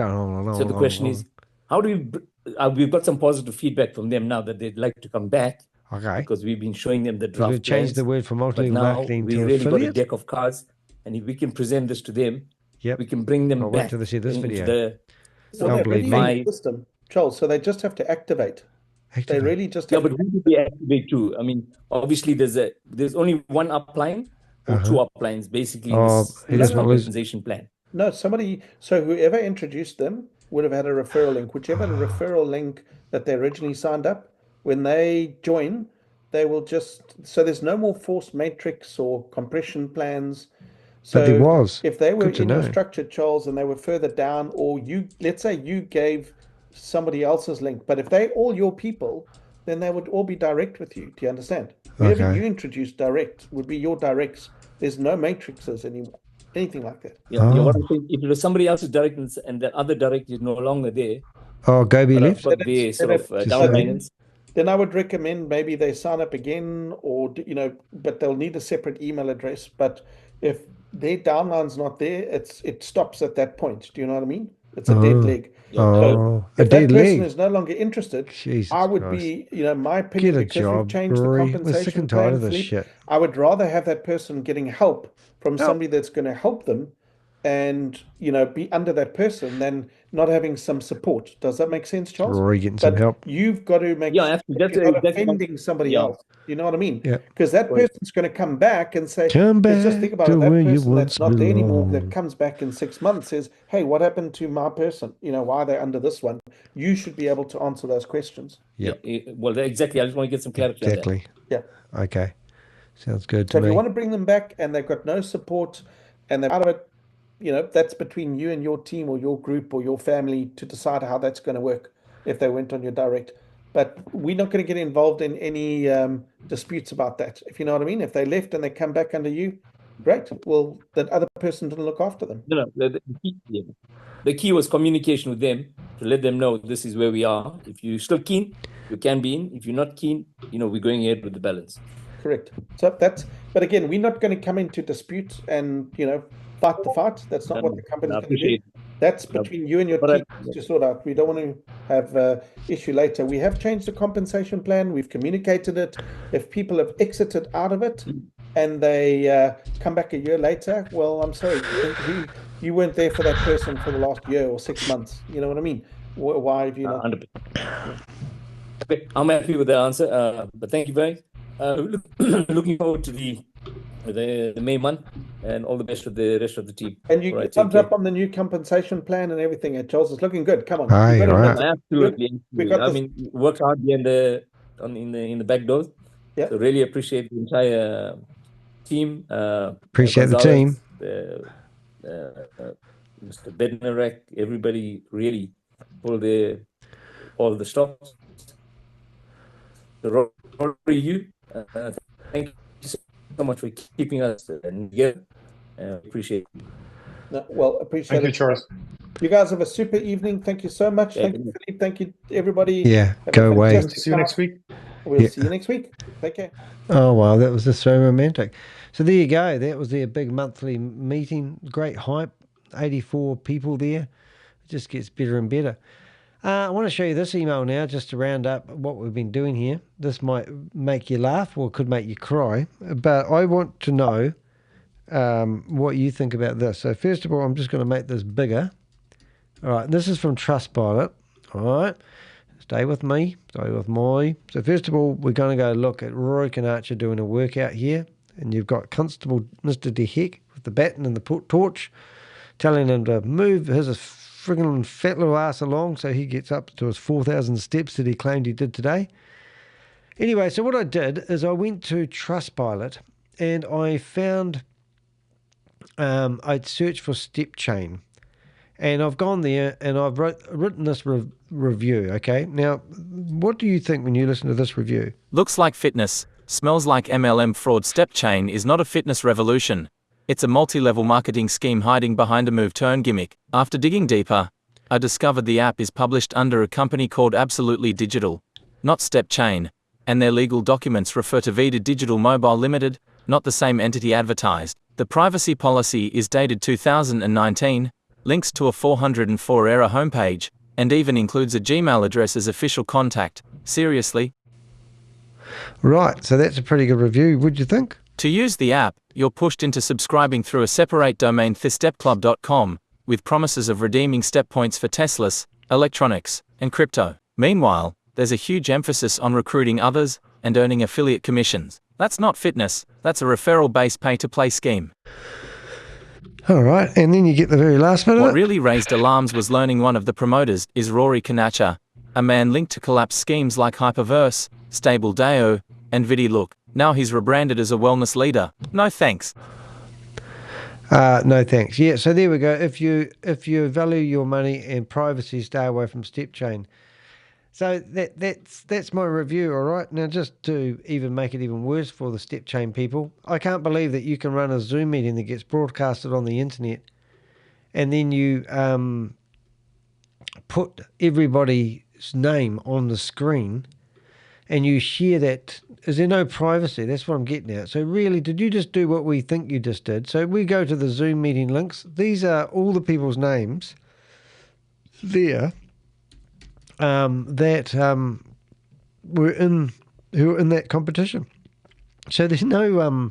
So the question is, how do we? We've got some positive feedback from them now that they'd like to come back. Okay. Because we've been showing them the draft We've changed plans, the word from but multi-level now marketing we to really got a affiliate. deck of cards, and if we can present this to them, we can bring them I'll back wait till they see this into video. the Well, they're already in the system, Charles, so they just have to activate. They really just have but who do they activate to? I mean, obviously there's only one upline or 2 uplines basically in this compensation plan. No, so whoever introduced them would have had a referral link. Whichever referral link that they originally signed up, when they join, they will so there's no more forced matrix or compression plans. So But there was. If they were Good to in your know. structure, Charles, and they were further down, or let's say you gave somebody else's link, but if they're all your people, then they would all be direct with you. Do you understand? Whoever Okay. you introduce direct would be your directs. There's no matrices anymore, anything like that. What I'm saying, if it was somebody else's direct and the other direct is no longer there, Oh, Gobi left? but they sort of downliners. Then I would recommend maybe they sign up again, or but they'll need a separate email address. But if their downline's not there, it stops at that point. Do you know what I mean? It's a dead leg. Oh, a If dead that person leg. is no longer interested, Jesus I would Christ. be, my opinion, Get a because job, we've changed Rory. the We're compensation sick and tired plan, of this Philippe, shit. I would rather have that person getting help from somebody that's going to help them and, be under that person than not having some support. Does that make sense, Charles? Rory getting some help. You've got to make sure that you're not offending somebody else. You know what I mean? Yeah. Because that person's going to come back and say, Come because just back think about to it, that where you person once that's not there anymore, belonged. that comes back in 6 months, says, hey, what happened to my person? Why are they under this one? You should be able to answer those questions. Yep. Well, exactly. I just want to get some clarity on that. Exactly. Yeah. Okay. Sounds good So to if you me. want to bring them back and they've got no support and they're out of it, that's between you and your team or your group or your family to decide how that's going to work if they went on your direct. But we're not going to get involved in any disputes about that, if you know what I mean. If they left and they come back under you, great. Well, that other person didn't look after them. No, the key was communication with them to let them know this is where we are. If you're still keen, you can be in. If you're not keen, we're going ahead with the balance. Correct. So but again, we're not going to come into dispute and, fight the fight. That's not what the company's going to do. That's between you and your team to sort out. We don't want to have an issue later. We have changed the compensation plan. We've communicated it. If people have exited out of it and they come back a year later, well, I'm sorry, you weren't there for that person for the last year or 6 months. You know what I mean? Why have you not? 100%. Okay, I'm happy with the answer, but thank you very much. Looking forward to the May month, and all the best with the rest of the team. And you right, thumbs up on the new compensation plan and everything, Charles. It's looking good. Come on. Absolutely. We I mean, worked hard in the back doors. Yeah. So really appreciate the entire team. Appreciate the team. Mr. Bednarek, everybody really pulled all the stops. The Rory, you, thank you so much for keeping us together. Appreciate it. No, well, appreciate it. Thank you, Charles. You guys have a super evening. Thank you so much. Thank you, Philippe. Thank you, everybody. Yeah, go away. See you next week. We'll see you next week. Take care. Oh, wow, that was just so romantic. So there you go. That was their big monthly meeting. Great hype. 84 people there. It just gets better and better. I want to show you this email now just to round up what we've been doing here. This might make you laugh or could make you cry, but I want to know what you think about this. So first of all, I'm just going to make this bigger. All right, this is from Trustpilot. All right, stay with me, stay with me. So first of all, we're going to go look at Rory Conacher doing a workout here, and you've got Constable Mr. de Hek with the baton and the torch, telling him to move his friggin' fat little ass along so he gets up to his 4,000 steps that he claimed he did today. Anyway, so what I did is I went to Trustpilot and I found, I'd searched for STEPCHAIN. And I've gone there and I've written this review, okay? Now, what do you think when you listen to this review? Looks like fitness, smells like MLM fraud. STEPCHAIN is not a fitness revolution. It's a multi-level marketing scheme hiding behind a move-turn gimmick. After digging deeper, I discovered the app is published under a company called Absolutely Digital, not STEPCHAIN, and their legal documents refer to Vida Digital Mobile Limited, not the same entity advertised. The privacy policy is dated 2019, links to a 404 error homepage, and even includes a Gmail address as official contact. Seriously? Right, so that's a pretty good review. What'd you think? To use the app, you're pushed into subscribing through a separate domain, thestepclub.com, with promises of redeeming step points for Teslas, electronics, and crypto. Meanwhile, there's a huge emphasis on recruiting others and earning affiliate commissions. That's not fitness, that's a referral-based pay-to-play scheme. All right, and then you get the very last bit of it. What really raised alarms was learning one of the promoters is Rory Conacher, a man linked to collapse schemes like HyperVerse, StableDAO, and VidiLOOK. Now he's rebranded as a wellness leader. No thanks. No thanks. Yeah, so there we go. If you value your money and privacy, stay away from STEPCHAIN. So that's my review, all right? Now, just to even make it even worse for the STEPCHAIN people, I can't believe that you can run a Zoom meeting that gets broadcasted on the internet and then you put everybody's name on the screen and you share that. Is there no privacy? That's what I'm getting at. So really, did you just do what we think you just did? So we go to the Zoom meeting links. These are all the people's names there that who were in that competition. So there's no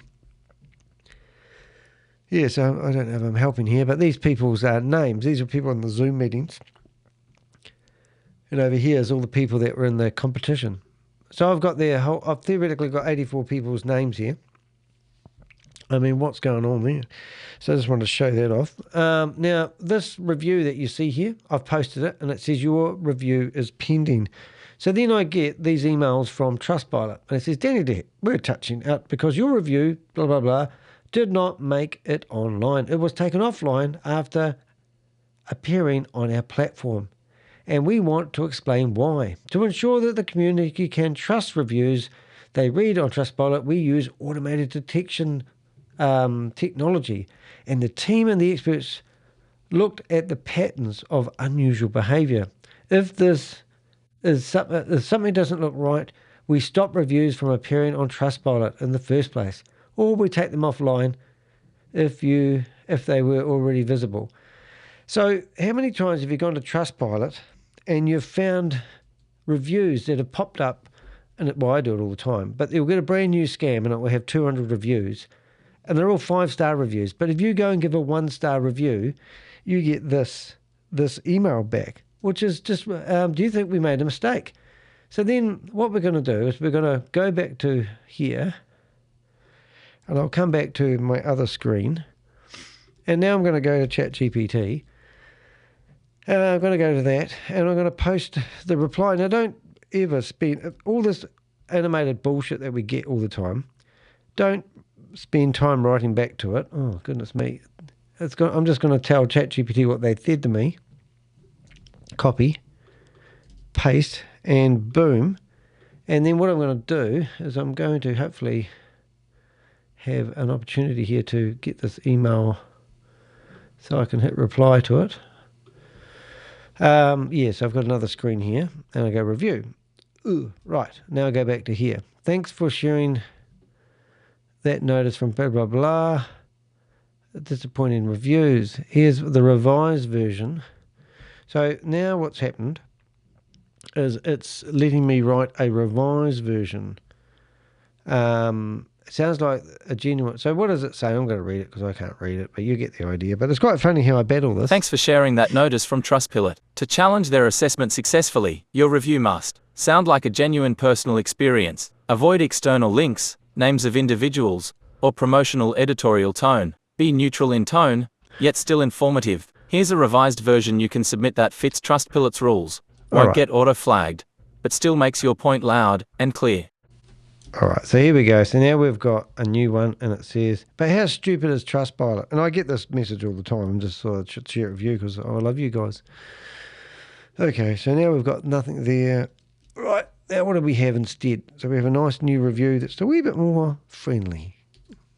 yeah, so I don't know if I'm helping here, but these people's names, these are people in the Zoom meetings. And over here is all the people that were in the competition. So I've got I've theoretically got 84 people's names here. I mean, what's going on there? So I just wanted to show that off. Now, this review that you see here, I've posted it, and it says your review is pending. So then I get these emails from Trustpilot, and it says, Danny de Hek, we're touching out because your review, blah, blah, blah, did not make it online. It was taken offline after appearing on our platform. And we want to explain why. To ensure that the community can trust reviews they read on Trustpilot, we use automated detection technology. And the team and the experts looked at the patterns of unusual behavior. If something doesn't look right, we stop reviews from appearing on Trustpilot in the first place, or we take them offline if they were already visible. So how many times have you gone to Trustpilot and you've found reviews that have popped up well, I do it all the time, but you'll get a brand new scam and it will have 200 reviews, and they're all 5-star reviews. But if you go and give a 1-star review, you get this email back, which is just, do you think we made a mistake? So then what we're going to do is we're going to go back to here, and I'll come back to my other screen. And now I'm going to go to ChatGPT. And I'm going to go to that, and I'm going to post the reply. Now, don't ever spend all this animated bullshit that we get all the time. Don't spend time writing back to it. Oh, goodness me. I'm just going to tell ChatGPT what they said to me. Copy, paste, and boom. And then what I'm going to do is I'm going to hopefully have an opportunity here to get this email so I can hit reply to it. Yes, I've got another screen here, and I go review. Ooh, right, now I go back to here. Thanks for sharing that notice from blah, blah, blah. Disappointing reviews. Here's the revised version. So now what's happened is it's letting me write a revised version. It sounds like a genuine... So what does it say? I'm going to read it because I can't read it, but you get the idea. But it's quite funny how I battle this. Thanks for sharing that notice from Trustpilot. To challenge their assessment successfully, your review must sound like a genuine personal experience, avoid external links, names of individuals, or promotional editorial tone, be neutral in tone, yet still informative. Here's a revised version you can submit that fits Trustpilot's rules, won't get auto-flagged, but still makes your point loud and clear. All right, so here we go. So now we've got a new one, and it says, but how stupid is Trustpilot? And I get this message all the time. I'm just sort of share it with you because I love you guys. Okay, so now we've got nothing there. Right, now what do we have instead? So we have a nice new review that's a wee bit more friendly.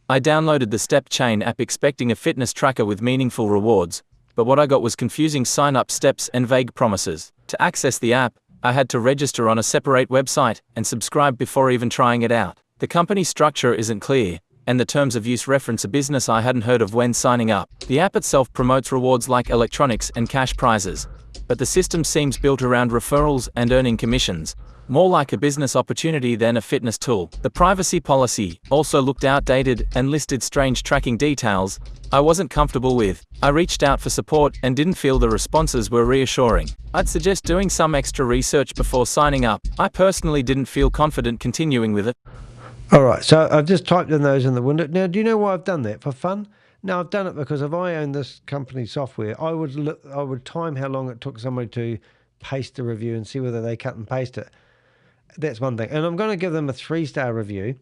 I downloaded the STEPCHAIN app expecting a fitness tracker with meaningful rewards, but what I got was confusing sign-up steps and vague promises. To access the app, I had to register on a separate website and subscribe before even trying it out. The company structure isn't clear, and the terms of use reference a business I hadn't heard of when signing up. The app itself promotes rewards like electronics and cash prizes, but the system seems built around referrals and earning commissions, more like a business opportunity than a fitness tool. The privacy policy also looked outdated and listed strange tracking details I wasn't comfortable with. I reached out for support and didn't feel the responses were reassuring. I'd suggest doing some extra research before signing up. I personally didn't feel confident continuing with it. All right, so I've just typed in those in the window. Now, do you know why I've done that? For fun? No, I've done it because if I owned this company's software, I would time how long it took somebody to paste the review and see whether they cut and paste it. That's one thing. And I'm going to give them a 3-star review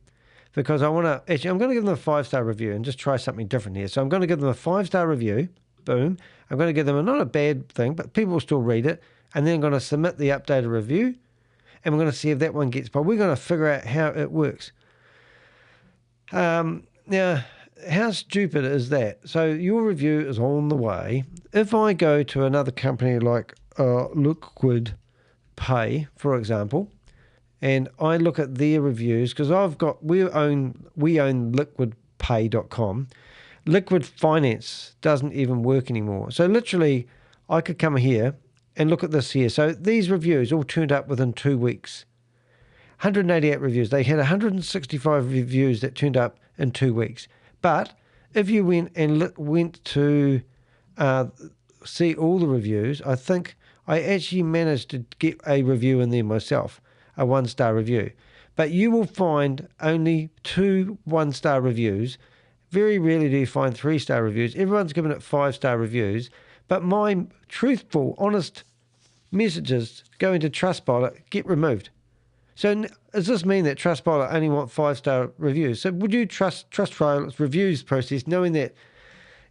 because I'm going to give them a 5-star review and just try something different here. So I'm going to give them a 5-star review. Boom. I'm going to give them not a bad thing, but people will still read it. And then I'm going to submit the updated review. And we're going to see if that one gets, but we're going to figure out how it works. Now, how stupid is that? So your review is on the way. If I go to another company like Liquid Pay, for example, and I look at their reviews, because we own liquidpay.com. Liquid Finance doesn't even work anymore. So literally, I could come here and look at this here. So these reviews all turned up within 2 weeks. 188 reviews. They had 165 reviews that turned up in 2 weeks. But if you went to see all the reviews, I think I actually managed to get a review in there myself, a 1-star review. But you will find only 2 1-star reviews. Very rarely do you find 3-star reviews. Everyone's given it 5-star reviews. But my truthful, honest messages going to Trustpilot get removed. So does this mean that Trustpilot only want 5-star reviews? So would you trust Trustpilot's reviews process knowing that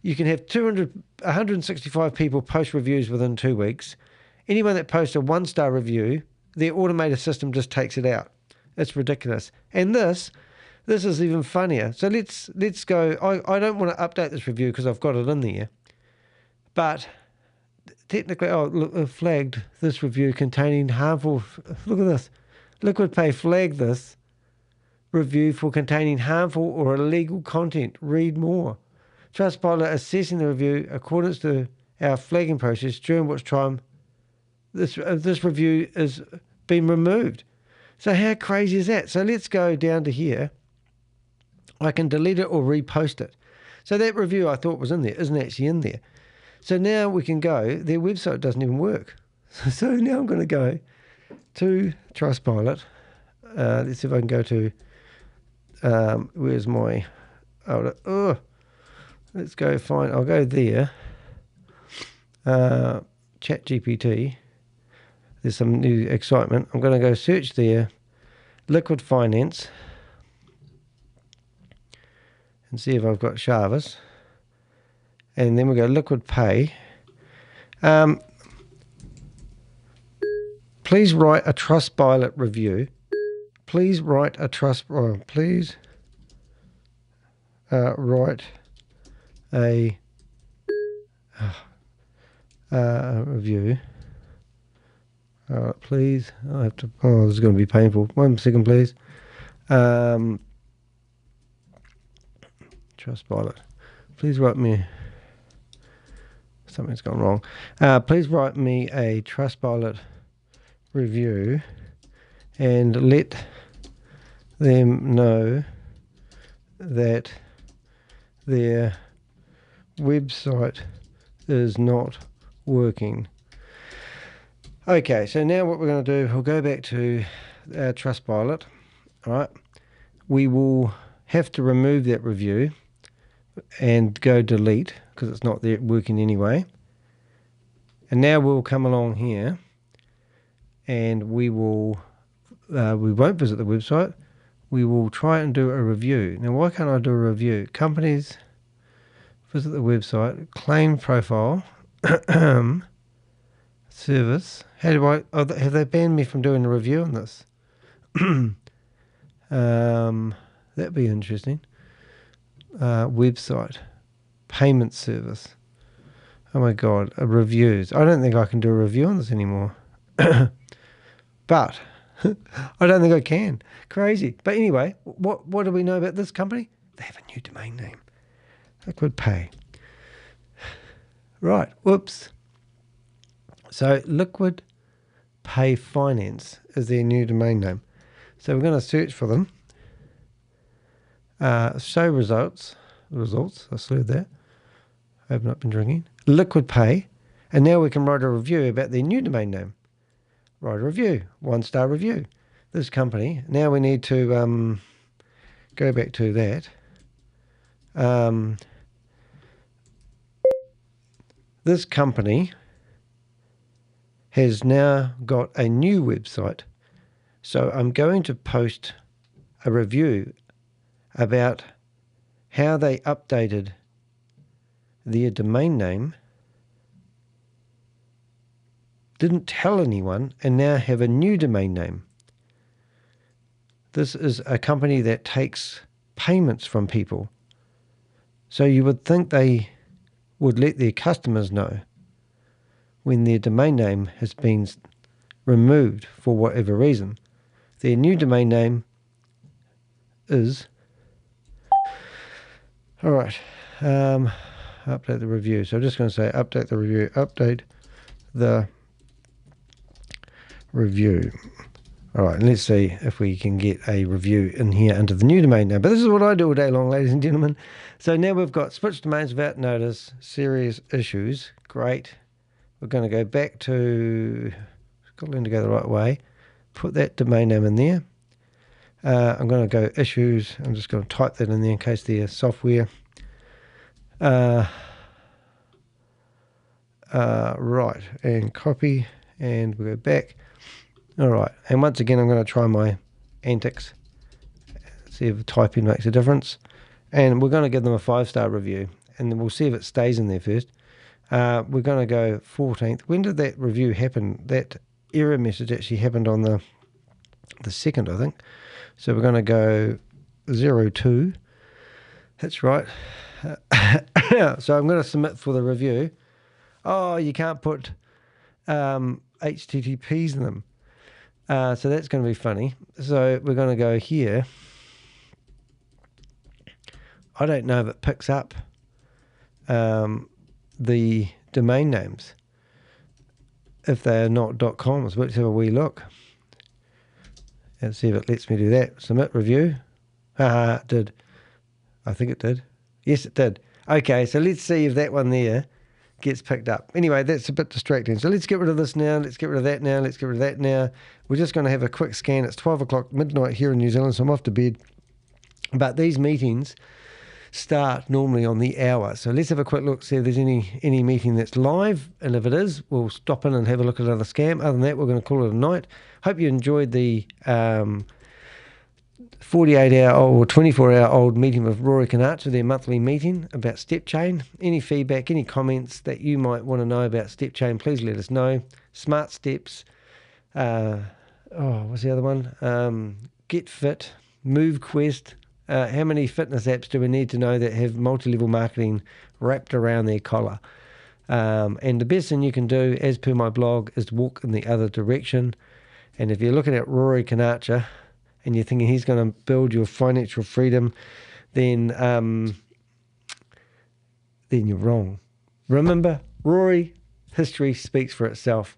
you can have 165 people post reviews within 2 weeks? Anyone that posts a 1-star review, their automated system just takes it out. It's ridiculous. And this is even funnier. So let's go. I don't want to update this review because I've got it in there. But technically, look, it flagged this review containing harmful... Look at this. Liquid Pay flagged this review for containing harmful or illegal content. Read more. Trustpilot assessing the review according to our flagging process, during which time this review is been removed. So how crazy is that? So let's go down to here. I can delete it or repost it. So that review I thought was in there isn't actually in there. So now we can go, their website doesn't even work. So now I'm going to go to Trustpilot. Let's see if I can go to, where's my, let's go find, I'll go there. ChatGPT. There's some new excitement. I'm going to go search there, Liquid Finance, and see if I've got Shavas. And then we go Liquid Pay. Please write a Trustpilot review. Please write a write a review. Please. I have to. Oh, this is going to be painful. 1 second, please. Trustpilot. Please write me. Something's gone wrong. Please write me a Trustpilot review and let them know that their website is not working. Okay, so now what we're going to do, we'll go back to our Trustpilot. All right, we will have to remove that review and go delete because it's not there working anyway. And now we'll come along here and we will we won't visit the website. We will try and do a review. Now why can't I do a review? Companies, visit the website, claim profile, service. How do I, have they banned me from doing a review on this? That'd be interesting. Website, payment service. Oh my God, reviews. I don't think I can do a review on this anymore. But I don't think I can. Crazy. But anyway, what do we know about this company? They have a new domain name. Liquid Pay. Right. Whoops. So Liquid Pay Finance is their new domain name. So we're going to search for them. Show results. I slurred that. I have not been drinking. Liquid Pay. And now we can write a review about their new domain name. Write a review. 1-star review. This company. Now we need to go back to that. This company has now got a new website. So I'm going to post a review about how they updated their domain name, didn't tell anyone, and now have a new domain name. This is a company that takes payments from people. So you would think they would let their customers know when their domain name has been removed for whatever reason. Their new domain name is... All right. Update the review. So I'm just going to say update the review. Update the review. All right, and let's see if we can get a review in here under the new domain name. But this is what I do all day long, ladies and gentlemen. So now we've got switch domains without notice, serious issues. Great. We're going to go back to, got to learn to go the right way. Put that domain name in there. I'm going to go issues. I'm just going to type that in there in case they're software. Right, and copy, and we'll go back. All right, and once again, I'm going to try my antics, see if typing makes a difference. And we're going to give them a 5-star review, and then we'll see if it stays in there first. We're going to go 14th. When did that review happen? That error message actually happened on the 2nd, I think. So we're going to go 02. That's right. So I'm going to submit for the review. Oh, you can't put HTTPs in them. So that's going to be funny. So we're going to go here. I don't know if it picks up the domain names if they are not .coms. Let's have a wee look. And see if it lets me do that. Submit review. It did. I think it did. Yes, it did. Okay, so let's see if that one there gets picked up. Anyway, that's a bit distracting. So let's get rid of this now. Let's get rid of that now. Let's get rid of that now. We're just going to have a quick scan. It's 12 o'clock midnight here in New Zealand, so I'm off to bed. But these meetings start normally on the hour. So let's have a quick look, see if there's any meeting that's live. And if it is, we'll stop in and have a look at another scam. Other than that, we're going to call it a night. Hope you enjoyed the 48-hour or 24-hour-old meeting with Rory Conacher, their monthly meeting about STEPCHAIN. Any feedback, any comments that you might want to know about STEPCHAIN, please let us know. Smart Steps. What's the other one? Get Fit, MoveQuest. How many fitness apps do we need to know that have multi-level marketing wrapped around their collar? And the best thing you can do, as per my blog, is to walk in the other direction. And if you're looking at Rory Conacher and you're thinking he's going to build your financial freedom, then you're wrong. Remember, Rory, history speaks for itself.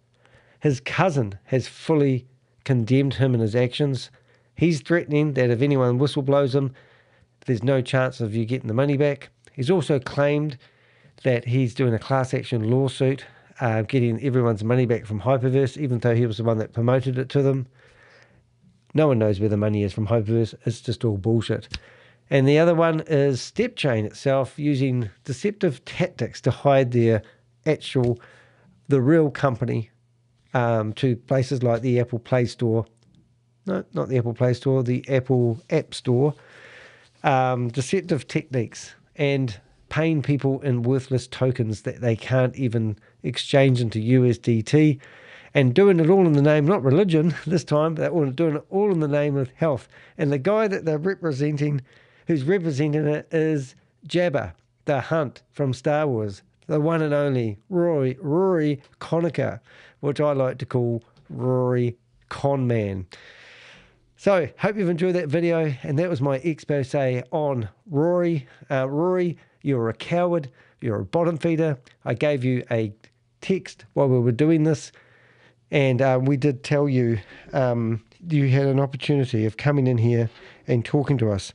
His cousin has fully condemned him and his actions. He's threatening that if anyone whistleblows him, there's no chance of you getting the money back. He's also claimed that he's doing a class action lawsuit, getting everyone's money back from HyperVerse, even though he was the one that promoted it to them. No one knows where the money is from HyperVerse. It's just all bullshit. And the other one is STEPCHAIN itself, using deceptive tactics to hide the real company to places like the Apple Play Store. No, not the Apple Play Store, the Apple App Store. Deceptive techniques and paying people in worthless tokens that they can't even exchange into USDT, and doing it all in the name, not religion this time, they're doing it all in the name of health. And the guy that they're representing, who's representing it, is Jabba the Hutt from Star Wars, the one and only Rory Conacher, which I like to call Rory Conman. So, hope you've enjoyed that video, and that was my expose on Rory. Rory, you're a coward, you're a bottom feeder. I gave you a text while we were doing this, and we did tell you you had an opportunity of coming in here and talking to us.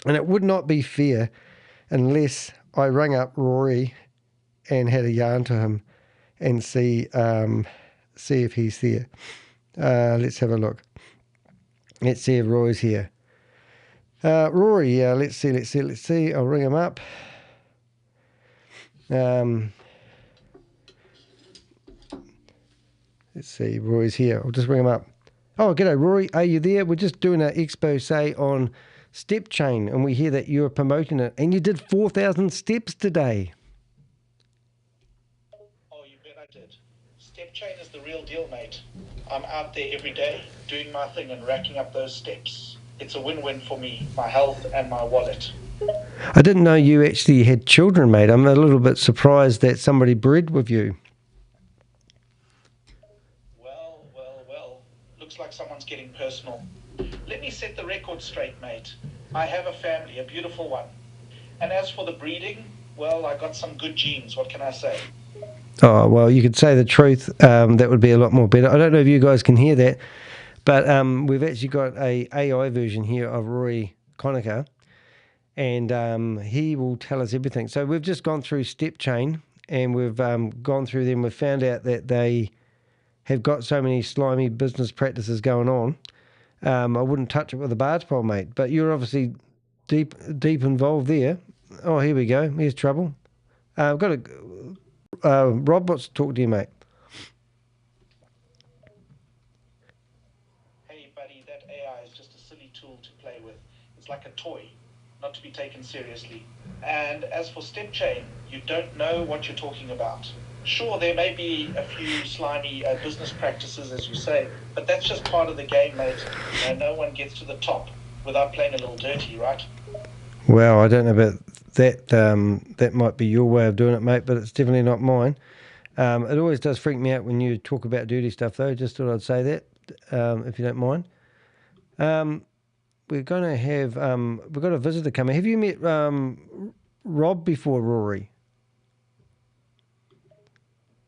And it would not be fair unless I rang up Rory and had a yarn to him and see if he's there. Let's have a look. Let's see if Rory's here. Rory, let's see. I'll ring him up. Let's see, Rory's here. I'll just ring him up. Oh, g'day, Rory. Are you there? We're just doing an expose on STEPCHAIN, and we hear that you're promoting it, and you did 4,000 steps today. Oh, you bet I did. STEPCHAIN is the real deal, mate. I'm out there every day doing my thing and racking up those steps. It's a win-win for me, my health and my wallet. I didn't know you actually had children, mate. I'm a little bit surprised that somebody bred with you. Well. Looks like someone's getting personal. Let me set the record straight, mate. I have a family, a beautiful one. And as for the breeding, well, I got some good genes. What can I say? Oh, well, you could say the truth. That would be a lot more better. I don't know if you guys can hear that, but we've actually got a AI version here of Rory Conacher, and he will tell us everything. So we've just gone through STEPCHAIN, and we've gone through them. We've found out that they have got so many slimy business practices going on. I wouldn't touch it with a barge pole, mate, but you're obviously deep involved there. Oh, here we go. Here's trouble. I've got Rob wants to talk to you, mate. Hey, buddy, that AI is just a silly tool to play with. It's like a toy, not to be taken seriously. And as for STEPCHAIN, you don't know what you're talking about. Sure, there may be a few slimy business practices, as you say, but that's just part of the game, mate. No one gets to the top without playing a little dirty, right? Well, I don't know about that. That might be your way of doing it, mate, but it's definitely not mine. It always does freak me out when you talk about dirty stuff, though. Just thought I'd say that, if you don't mind. We're going to have, we've got a visitor coming. Have you met Rob before, Rory?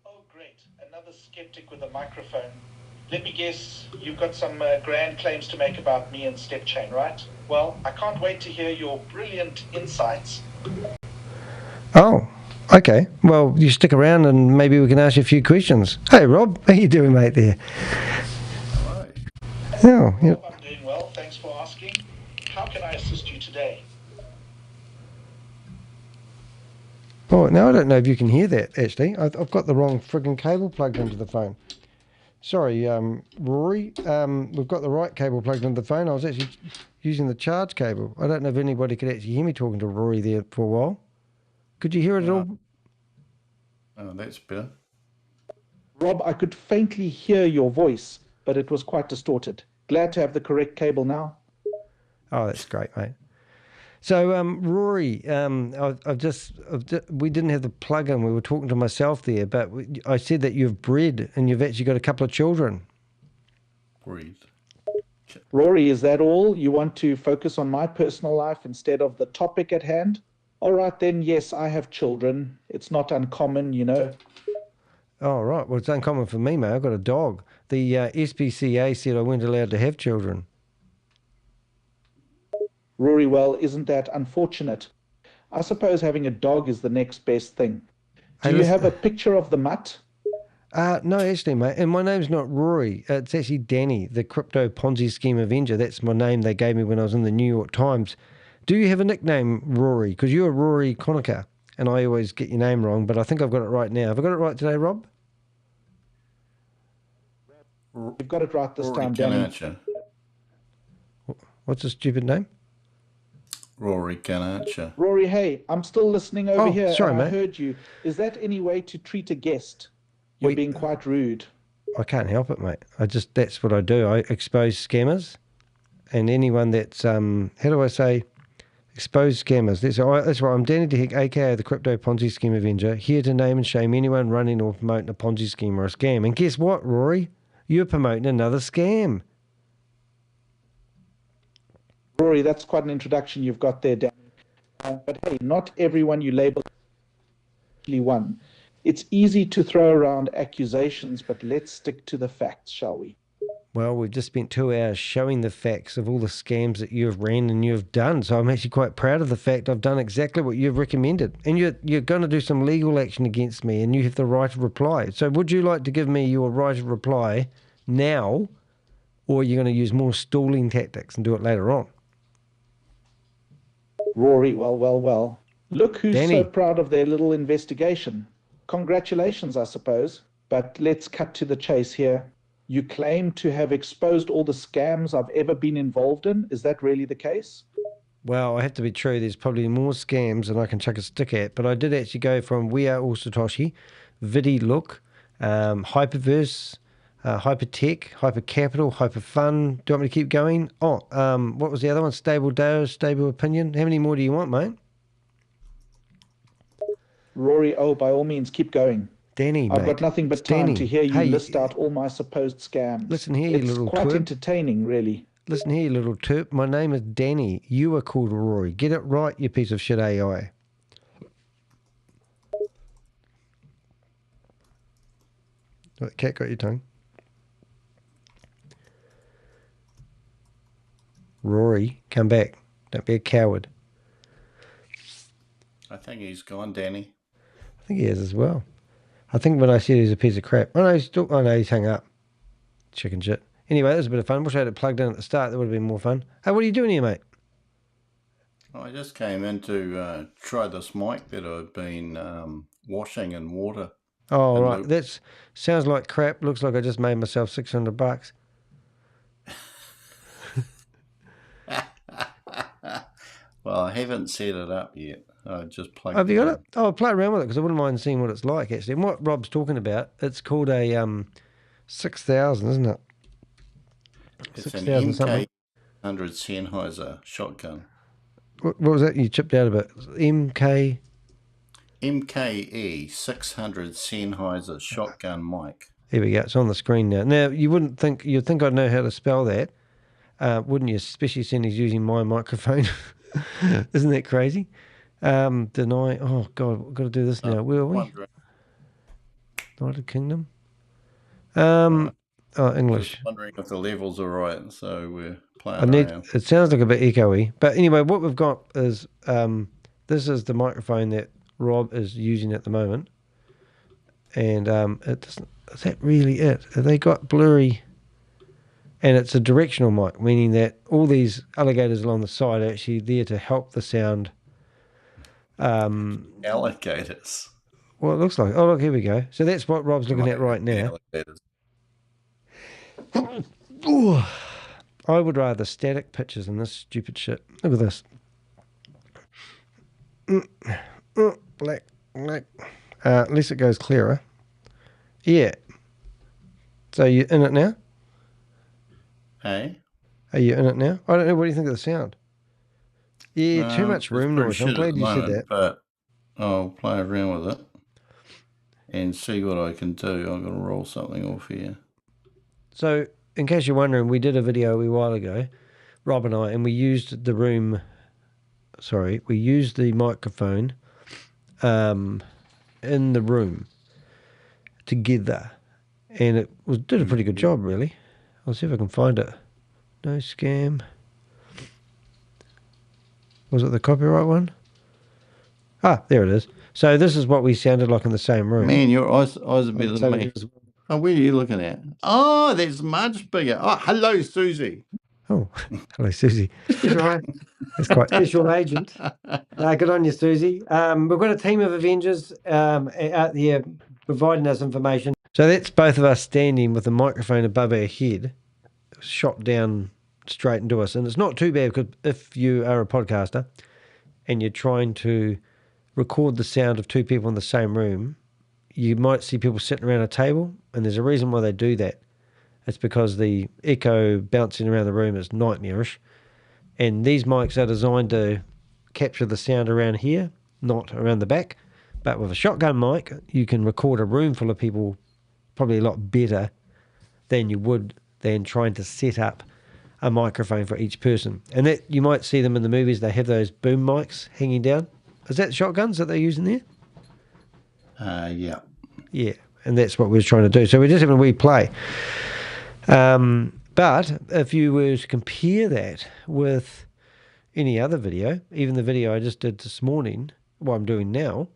Oh, great. Another skeptic with a microphone. let me guess, you've got some grand claims to make about me and STEPCHAIN, right? Well, I can't wait to hear your brilliant insights. Oh, okay. Well, you stick around and maybe we can ask you a few questions. Hey, Rob, how you doing, mate, there? Oh, yeah. I'm doing well. Thanks for asking. How can I assist you today? Oh, now I don't know if you can hear that, actually. I've got the wrong frigging cable plugged into the phone. Sorry, Rory. We've got the right cable plugged into the phone. I was actually using the charge cable. I don't know if anybody could actually hear me talking to Rory there for a while. Could you hear it at all? Oh, that's better. Rob, I could faintly hear your voice, but it was quite distorted. Glad to have the correct cable now. Oh, that's great, mate. So, Rory, we didn't have the plug-in. We were talking to myself there, but I said that you've bred and you've actually got a couple of children. Breed. Rory, is that all? You want to focus on my personal life instead of the topic at hand? All right, then, yes, I have children. It's not uncommon, you know. Oh, right. Well, it's uncommon for me, mate. I've got a dog. The SPCA said I weren't allowed to have children. Rory, well, isn't that unfortunate? I suppose having a dog is the next best thing. Do you have a picture of the mutt? No, actually, mate. And my name's not Rory. It's actually Danny, the Crypto Ponzi Scheme Avenger. That's my name they gave me when I was in the New York Times. Do you have a nickname, Rory? Because you're Rory Conacher, and I always get your name wrong, but I think I've got it right now. Have I got it right today, Rob? You've got it right this time, Danny. Danny. What's the stupid name? Rory Conacher. Rory, hey, I'm still listening over here. Sorry, and mate. I heard you. Is that any way to treat a guest? You're being quite rude. I can't help it, mate. That's what I do. I expose scammers and anyone that's, how do I say, expose scammers. That's right. I'm Danny de Hek, aka the Crypto Ponzi Scheme Avenger, here to name and shame anyone running or promoting a Ponzi scheme or a scam. And guess what, Rory? You're promoting another scam. Rory, that's quite an introduction you've got there, Danny. But hey, not everyone you label one. It's easy to throw around accusations, but let's stick to the facts, shall we? Well, we've just spent 2 hours showing the facts of all the scams that you've ran and you've done. So I'm actually quite proud of the fact I've done exactly what you've recommended. And you're going to do some legal action against me and you have the right of reply. So would you like to give me your right of reply now, or are you going to use more stalling tactics and do it later on? Rory, well. Look who's so proud of their little investigation. Congratulations, I suppose. But let's cut to the chase here. You claim to have exposed all the scams I've ever been involved in. Is that really the case? Well, I have to be true. There's probably more scams than I can chuck a stick at. But I did actually go from We Are All Satoshi, VidiLOOK, HyperVerse, Hypertech, Hypercapital, Hyperfun. Do you want me to keep going? Oh, what was the other one? StableDAO, Stable Opinion. How many more do you want, mate? Rory, by all means, keep going. Danny, I've got nothing but time to hear you list out all my supposed scams. Listen here, you little quite twerp. Entertaining, really. Listen here, you little terp. My name is Danny. You are called Rory. Get it right, you piece of shit AI. What, cat got your tongue? Rory, come back. Don't be a coward. I think he's gone, Danny. I think he is as well. I think when I said he's a piece of crap. Oh no, he's hung up. Chicken shit. Anyway, that was a bit of fun. Wish I had it plugged in at the start. That would have been more fun. Hey, what are you doing here, mate? I just came in to try this mic that I've been washing in water. Oh, right. That sounds like crap. Looks like I just made myself $600. Well, I haven't set it up yet. I just plugged Have you got it? Oh, I'll play around with it because I wouldn't mind seeing what it's like, actually. And what Rob's talking about, it's called a 6000, isn't it? It's an MK 100 Sennheiser shotgun. What was that? You chipped out a bit. MKE 600 Sennheiser shotgun mic. Here we go. It's on the screen now. Now, you'd think I'd know how to spell that, wouldn't you? Especially since he's using my microphone. Isn't that crazy? Deny. Oh, God, we've got to do this now. Where are we? United Kingdom. Oh, English. Just wondering if the levels are right, so we're playing around. It sounds like a bit echoey, but anyway, what we've got is this is the microphone that Rob is using at the moment, and it doesn't. Is that really it? Have they got blurry? And it's a directional mic, meaning that all these alligators along the side are actually there to help the sound. Alligators. Well, it looks like. Oh, look, here we go. So that's what Rob's looking at right now. Ooh, I would rather static pictures than this stupid shit. Look at this. Black. At least it goes clearer. Yeah. So you in it now? Hey? Are you in it now? I don't know. What do you think of the sound? Yeah, too much room noise. I'm glad you said that. But I'll play around with it and see what I can do. I'm going to roll something off here. So, in case you're wondering, we did a video a while ago, Rob and I, and we used the microphone in the room together, and it did a pretty good job, really. I'll see if I can find it. No scam. Was it the copyright one? Ah, there it is. So this is what we sounded like in the same room. Man, your eyes are better than me. Oh, where are you looking at? Oh, that's much bigger. Oh, hello, Susie. Oh, hello, Susie. That's quite special agent. Good on you, Susie. We've got a team of Avengers out there providing us information. So that's both of us standing with the microphone above our head, shot down straight into us. And it's not too bad, because if you are a podcaster and you're trying to record the sound of two people in the same room, you might see people sitting around a table, and there's a reason why they do that. It's because the echo bouncing around the room is nightmarish. And these mics are designed to capture the sound around here, not around the back. But with a shotgun mic, you can record a room full of people probably a lot better than you would than trying to set up a microphone for each person. And that you might see them in the movies, they have those boom mics hanging down. Is that shotguns that they're using there? Yeah. Yeah, and that's what we're trying to do. So we're just having a wee play. But if you were to compare that with any other video, even the video I just did this morning, what I'm doing now,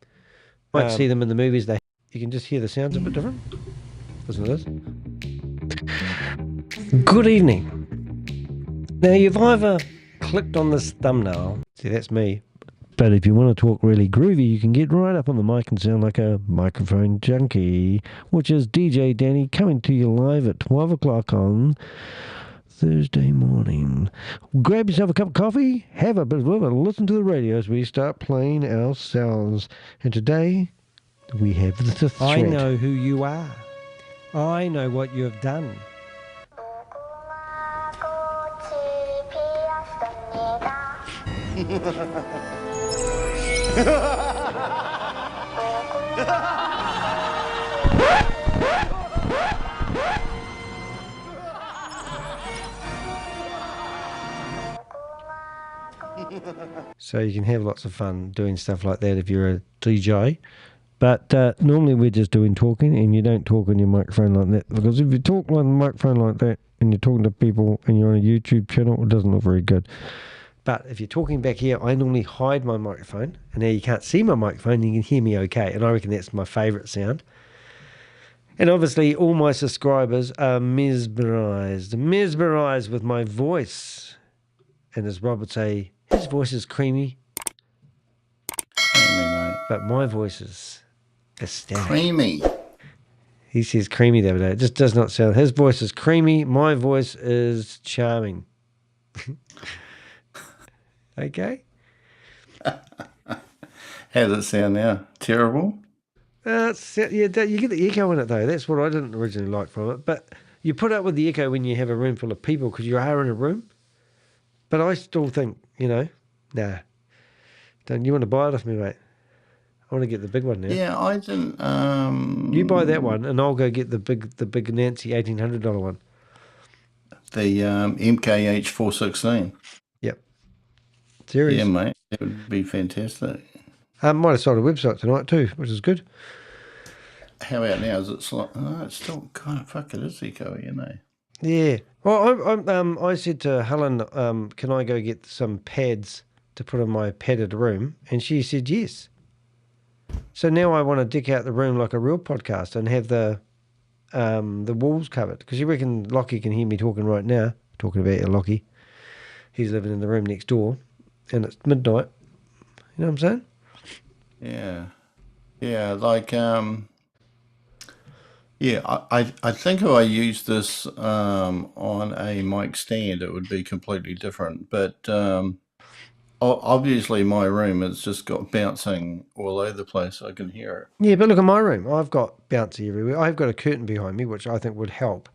you might see them in the movies. You can just hear the sounds a bit different. Listen to this. Good evening. Now, you've either clicked on this thumbnail. See, that's me. But if you want to talk really groovy, you can get right up on the mic and sound like a microphone junkie, which is DJ Danny coming to you live at 12 o'clock on Thursday morning. Grab yourself a cup of coffee, have a bit of a listen to the radio as we start playing our sounds. And today, we have the thread. I know who you are. I know what you have done. So you can have lots of fun doing stuff like that if you're a DJ. But normally we're just doing talking, and you don't talk on your microphone like that, because if you talk on a microphone like that and you're talking to people and you're on a YouTube channel, it doesn't look very good. But if you're talking back here, I normally hide my microphone, and now you can't see my microphone, you can hear me okay, and I reckon that's my favourite sound. And obviously all my subscribers are mesmerised with my voice. And as Rob would say, his voice is creamy, but my voice is ecstatic. Creamy. He says creamy the other day. It just does not sound. His voice is creamy. My voice is charming. Okay. How does it sound now? Terrible? Yeah, you get the echo in it, though. That's what I didn't originally like from it. But you put up with the echo when you have a room full of people, because you are in a room. But I still think, nah. Don't you want to buy it off me, mate? I want to get the big one now. Yeah, I didn't. You buy that one, and I'll go get the big Nancy $1,800 one. The MKH 416. Yep. Serious. Yeah, mate. That would be fantastic. Might have sold a website tonight too, which is good. how about now? Is it it's still kind of fucking is echoey, you know? Yeah. Well, I said to Helen, can I go get some pads to put in my padded room? And she said yes. So now I want to deck out the room like a real podcast and have the walls covered. Because you reckon Lockie can hear me talking right now. Talking about you, Lockie. He's living in the room next door. And it's midnight. You know what I'm saying? Yeah. Yeah, like, yeah, I think if I used this on a mic stand, it would be completely different. But obviously my room has just got bouncing all over the place. I can hear it. Yeah, but look at my room. I've got bouncy everywhere. I've got a curtain behind me, which I think would help.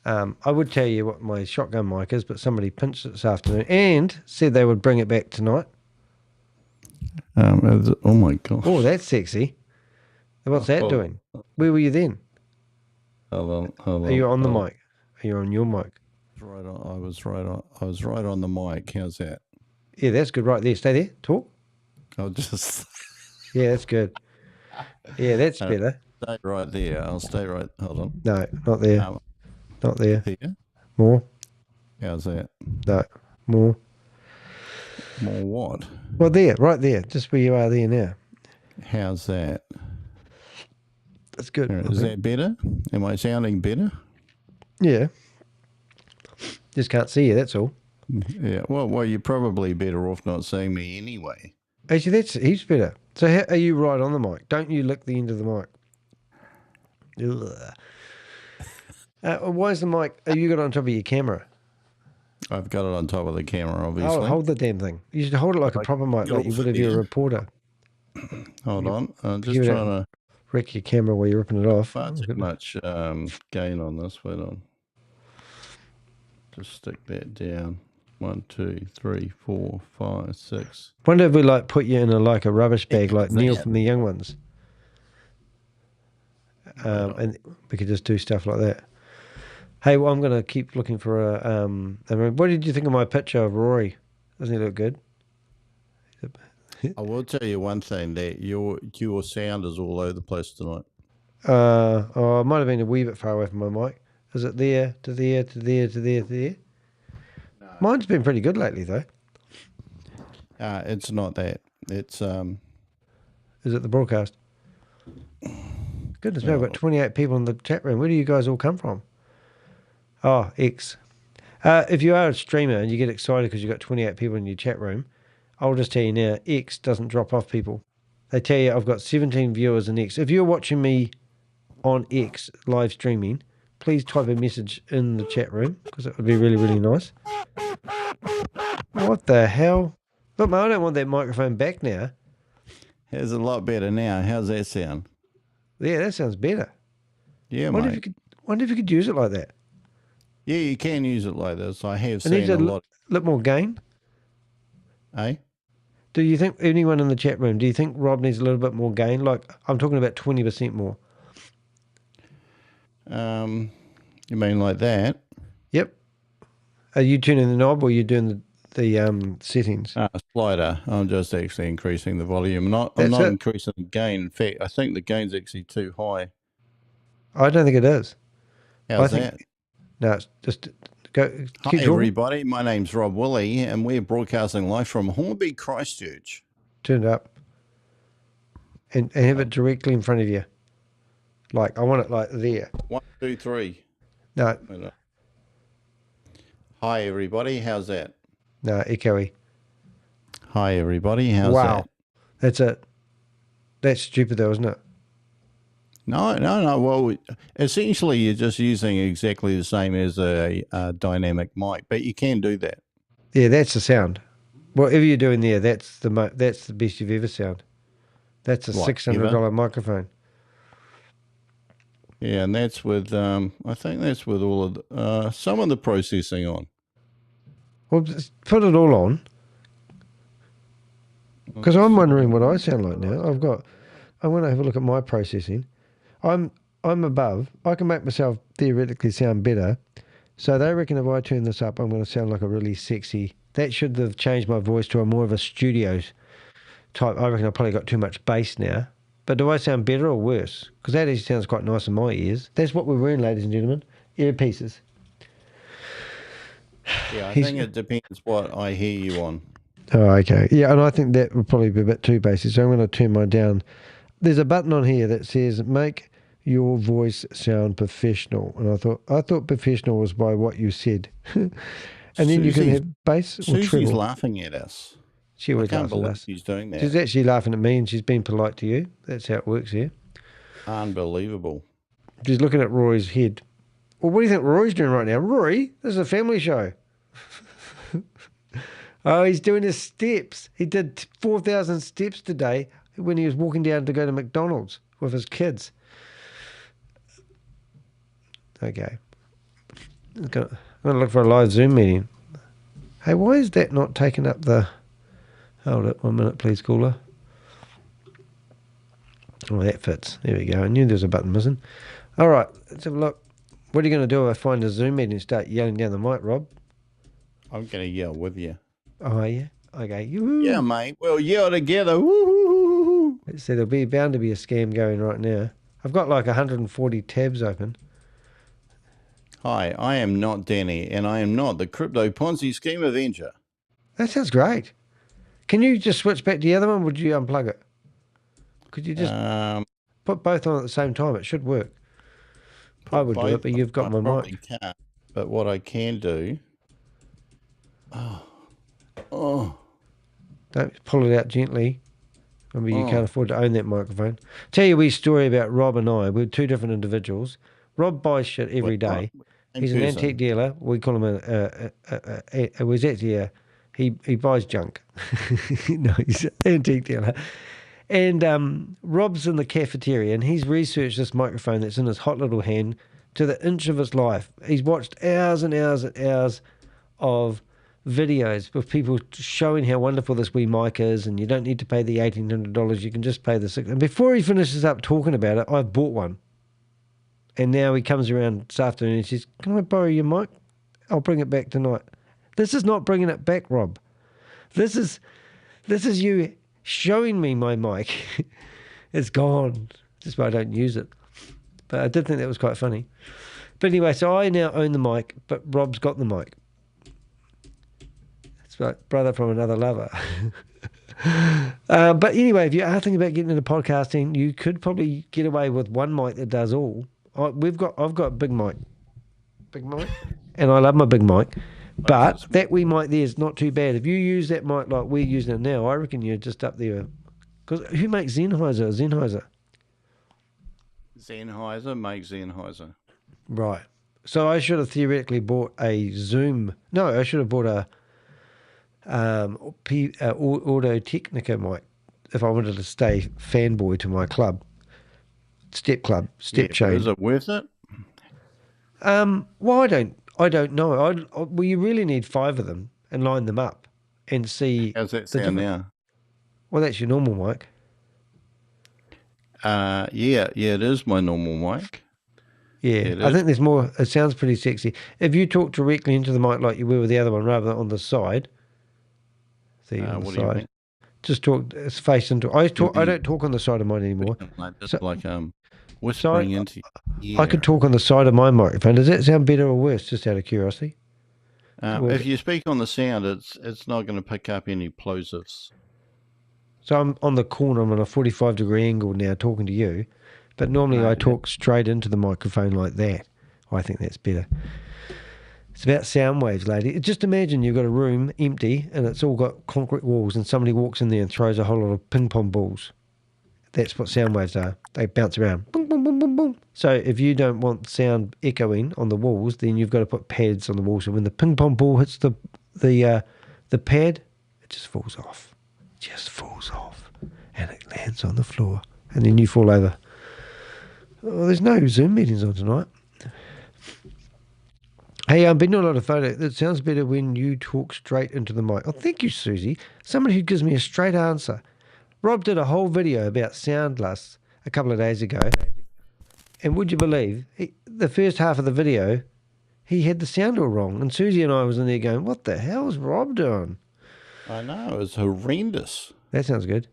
I would tell you what my shotgun mic is, but somebody pinched it this afternoon and said they would bring it back tonight. Oh my god! Oh, that's sexy. What's that doing? Where were you then? Hold on. Are you on the mic? Are you on your mic? Right on. I was right on the mic. How's that? Yeah, that's good. Right there. Stay there. Talk. I'll just. Yeah, that's good. Yeah, that's better. Stay right there. I'll stay right. Hold on. No, not there. Not there. Here. More. How's that? No, more. More what? Well, there, right there, just where you are there now. How's that? That's good. Is that better? Am I sounding better? Yeah. Just can't see you, that's all. Yeah, well, you're probably better off not seeing me anyway. Actually, that's heaps better. So how, are you right on the mic? Don't you lick the end of the mic. Why is the mic, have you got it on top of your camera? I've got it on top of the camera, obviously. Oh, hold the damn thing. You should hold it like a proper mic, like you would if you were a reporter. Hold on. I'm just trying to wreck your camera while you're ripping it off. Far too much gain on this. Wait on. Just stick that down. 1, 2, 3, 4, 5, 6. Wonder if we like put you in a rubbish bag like Neil from the Young Ones. And we could just do stuff like that. Hey, well, I'm going to keep looking for a what did you think of my picture of Rory? Doesn't he look good? I will tell you one thing, that your sound is all over the place tonight. It might have been a wee bit far away from my mic. Is it there, to there, to there, to there, to there? No. Mine's been pretty good lately, though. It's not that. It's Is it the broadcast? Goodness me, I've got 28 people in the chat room. Where do you guys all come from? Oh, X. If you are a streamer and you get excited because you've got 28 people in your chat room, I'll just tell you now, X doesn't drop off people. They tell you I've got 17 viewers in X. If you're watching me on X live streaming, please type a message in the chat room because it would be really, really nice. What the hell? Look, mate, I don't want that microphone back now. It's a lot better now. How's that sound? Yeah, that sounds better. Yeah, wonder mate. Wonder if you could use it like that. Yeah, you can use it like this. I have It needs seen a a lot. little more gain. Eh? Do you think, anyone in the chat room, do you think Rob needs a little bit more gain? Like, I'm talking about 20% more. You mean like that? Yep. Are you turning the knob or are you doing the settings? Slider. I'm just actually increasing the volume. I'm not increasing the gain. In fact, I think the gain's actually too high. I don't think it is. How's that? No, it's just go. Hi, everybody. My name's Rob Woolley, and we're broadcasting live from Hornby, Christchurch. Turn it up. And have it directly in front of you. Like, I want it like there. 1, 2, 3. No. Hi, everybody. How's that? No, echoey. Hi, everybody. How's that? Wow. That's it. That's stupid, though, isn't it? No. Well, essentially, you're just using exactly the same as a dynamic mic, but you can do that. Yeah, that's the sound. Whatever you're doing there, that's the best you've ever sound. That's a $600 microphone. Yeah, and that's with I think that's with all of some of the processing on. Well, just put it all on. Because I'm wondering what I sound like now. I want to have a look at my processing. I'm above. I can make myself theoretically sound better. So they reckon if I turn this up, I'm going to sound like a really sexy. That should have changed my voice to a more of a studio type. I reckon I've probably got too much bass now. But do I sound better or worse? Because that actually sounds quite nice in my ears. That's what we're wearing, ladies and gentlemen. Earpieces. Yeah, I think it depends what I hear you on. Oh, okay. Yeah, and I think that would probably be a bit too basic, so I'm going to turn mine down. There's a button on here that says, make your voice sound professional. And I thought professional was by what you said. And then you can have bass or treble. Susie's laughing at us. She always laughs at us. She's doing that. She's actually laughing at me, and she's being polite to you. That's how it works here. Unbelievable. She's looking at Rory's head. Well, what do you think Rory's doing right now? Rory, this is a family show. Oh, he's doing his steps. He did 4,000 steps today when he was walking down to go to McDonald's with his kids. Okay. I'm going to look for a live Zoom meeting. Hey, why is that not taking up the... Hold it 1 minute, please, caller. Oh, that fits. There we go. I knew there was a button missing. All right, let's have a look. What are you going to do if I find a Zoom meeting and start yelling down the mic, Rob? I'm going to yell with you. Oh, yeah? Okay. Yeah, mate. We'll yell together. Woo-hoo-hoo-hoo. So there'll be bound to be a scam going right now. I've got like 140 tabs open. Hi, I am not Danny, and I am not the Crypto Ponzi Scheme Avenger. That sounds great. Can you just switch back to the other one, or would you unplug it? Could you just put both on at the same time? It should work. I would do it, but you've got my mic. Can't, but what I can do... Oh. Don't pull it out gently. I mean, you can't afford to own that microphone. Tell you a wee story about Rob and I. We're two different individuals. Rob buys shit every day. He's an antique dealer. We call him it was actually he buys junk. No, he's an antique dealer. And Rob's in the cafeteria, and he's researched this microphone that's in his hot little hand to the inch of his life. He's watched hours and hours and hours of videos with people showing how wonderful this wee mic is, and you don't need to pay the $1,800. You can just pay the $600. And before he finishes up talking about it, I've bought one. And now he comes around this afternoon and says, can I borrow your mic? I'll bring it back tonight. This is not bringing it back, Rob. This is you showing me my mic. It's gone. That's why I don't use it. But I did think that was quite funny. But anyway, so I now own the mic, but Rob's got the mic. It's like brother from another lover. But anyway, if you are thinking about getting into podcasting, you could probably get away with one mic that does all. I've got a big mic, and I love my big mic. But that wee mic there is not too bad. If you use that mic like we're using it now, I reckon you're just up there. Because who makes Sennheiser? Sennheiser makes Sennheiser. Right. So I should have theoretically bought a Zoom. No, I should have bought a Audio Technica mic if I wanted to stay fanboy to my club. STEPCHAIN. Is it worth it? Well, I don't know. Well, you really need 5 of them and line them up and see. How's that sound now? Well, that's your normal mic. Yeah, it is my normal mic. Yeah, I think there's more. It sounds pretty sexy. If you talk directly into the mic like you were with the other one, rather than on the side. See, on the what side. do you mean? Just talk. It's face into. I don't talk on the side of mine anymore. Just whispering into you. I could talk on the side of my microphone. Does that sound better or worse? Just out of curiosity. If you speak on the sound, it's not going to pick up any plosives. So I'm on the corner. I'm on a 45-degree angle now, talking to you. But normally I talk straight into the microphone like that. I think that's better. It's about sound waves, lady. Just imagine you've got a room empty and it's all got concrete walls, and somebody walks in there and throws a whole lot of ping pong balls. That's what sound waves are. They bounce around. Boom, boom, boom, boom, boom. So if you don't want sound echoing on the walls, then you've got to put pads on the walls. So when the ping pong ball hits the pad, it just falls off. And it lands on the floor. And then you fall over. Oh, there's no Zoom meetings on tonight. Hey, I've been doing a lot of photos. It sounds better when you talk straight into the mic. Oh, thank you, Susie. Somebody who gives me a straight answer. Rob did a whole video about sound lust a couple of days ago. And would you believe, the first half of the video, he had the sound all wrong. And Susie and I was in there going, what the hell is Rob doing? I know, it was horrendous. That sounds good.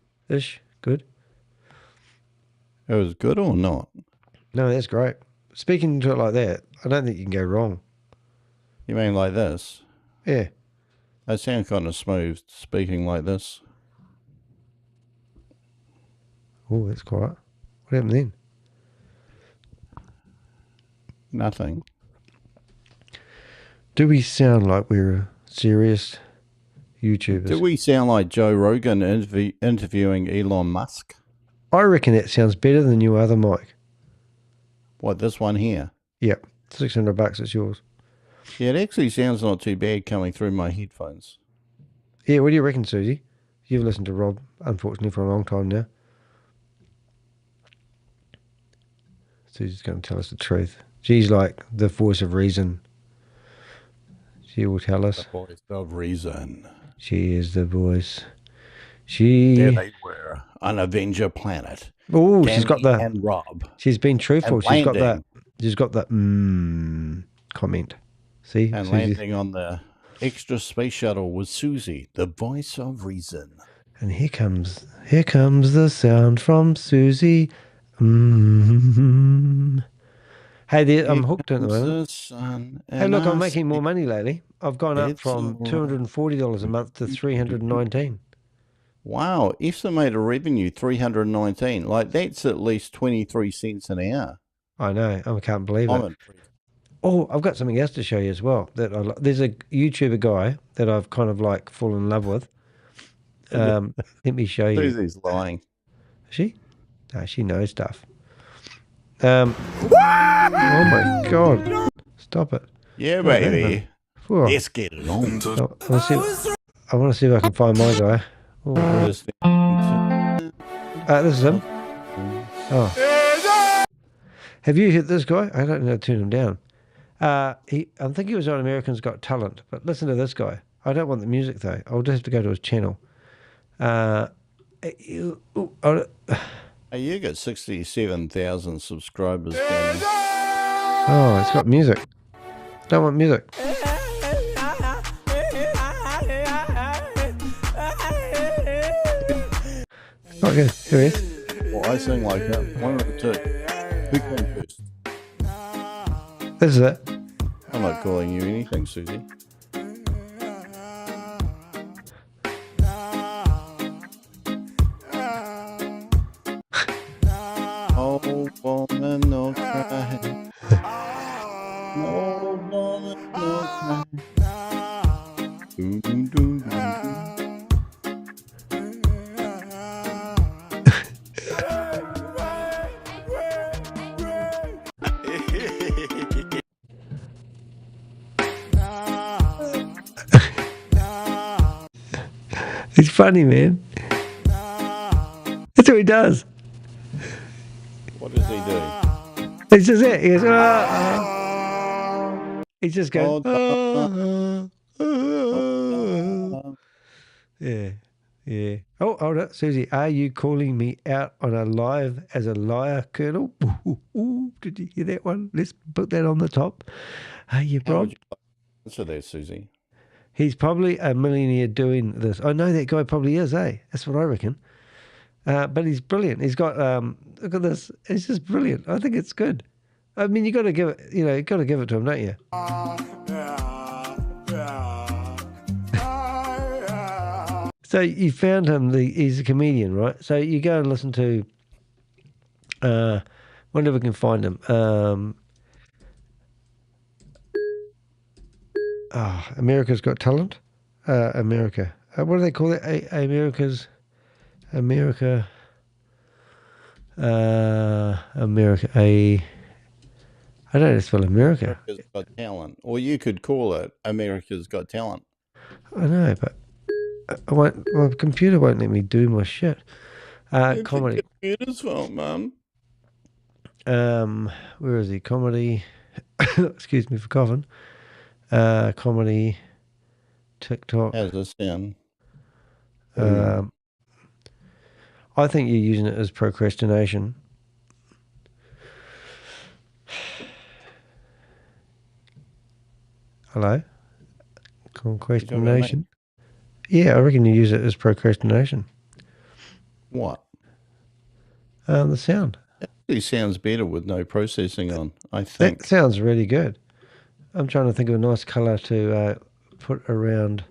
Good. It was good or not? No, that's great. Speaking to it like that, I don't think you can go wrong. You mean like this? Yeah. That sounds kind of smooth, speaking like this. Oh, that's quiet. What happened then? Nothing. Do we sound like we're serious YouTubers? Do we sound like Joe Rogan interviewing Elon Musk? I reckon that sounds better than your other mic. What, this one here? Yep. $600, it's yours. Yeah, it actually sounds not too bad coming through my headphones. Yeah, what do you reckon, Susie? You've listened to Rob, unfortunately, for a long time now. Susie's going to tell us the truth. She's like the voice of reason. She will tell us. The voice of reason. She is the voice. She. There they were on Avenger Planet. Oh, she's got the. And Rob. She's been truthful. And she's got that. landing. She's got that comment. See, And Susie. landing on the extra space shuttle was Susie, the voice of reason. And here comes the sound from Susie. Hey, I'm hooked at the moment. Hey, look, I'm making more money lately. I've gone up from $240 a month to $319. Wow, estimated revenue 319. Like that's at least 23 cents an hour. I know. I can't believe it. Oh, I've got something else to show you as well. There's a YouTuber guy that I've kind of like fallen in love with. Let me show you. Susie's lying. Is she? No, she knows stuff. Oh my God! Stop it. Yeah, baby. Whoa. Let's get it on. I want to see if I can find my guy. This is him. Oh. Have you hit this guy? I don't know how to turn him down. I think he was on American's Got Talent, but listen to this guy. I don't want the music though. I'll just have to go to his channel. Hey, you got 67,000 subscribers. Danny. Oh, it's got music. Don't want music. Okay, here he is. Well, I sing like that. One of the two. Who came first? This is it. I'm not calling you anything, Susie. Oh, woman, no cry. No woman, no cry. Doom, doom, doom, doom. He's funny, man. That's what he does. What does he do? It's just it. He goes, He's just going, yeah, yeah. Oh, hold up, Susie. Are you calling me out on a live as a liar, Colonel? Ooh, did you hear that one? Let's put that on the top. Are you, bro? Answer there, Susie. He's probably a millionaire doing this. I know that guy probably is, eh? That's what I reckon. But he's brilliant. He's got look at this. It's just brilliant. I think it's good. I mean, you got to give it. You know, you got to give it to him, don't you? So you found him. He's a comedian, right? So you go and listen to. Wonder if we can find him. America's Got Talent. America. What do they call it? America. I don't know how to spell America. America's Got Talent. Or you could call it America's Got Talent. I know, but my computer won't let me do my shit. Comedy. The computer's fault, Mum. Where is he? Comedy. Excuse me for coughing. Comedy. TikTok. How's this sound? I think you're using it as procrastination. Hello? Procrastination? Yeah, I reckon you use it as procrastination. What? The sound. actually sounds better with no processing on, I think. That sounds really good. I'm trying to think of a nice colour to put around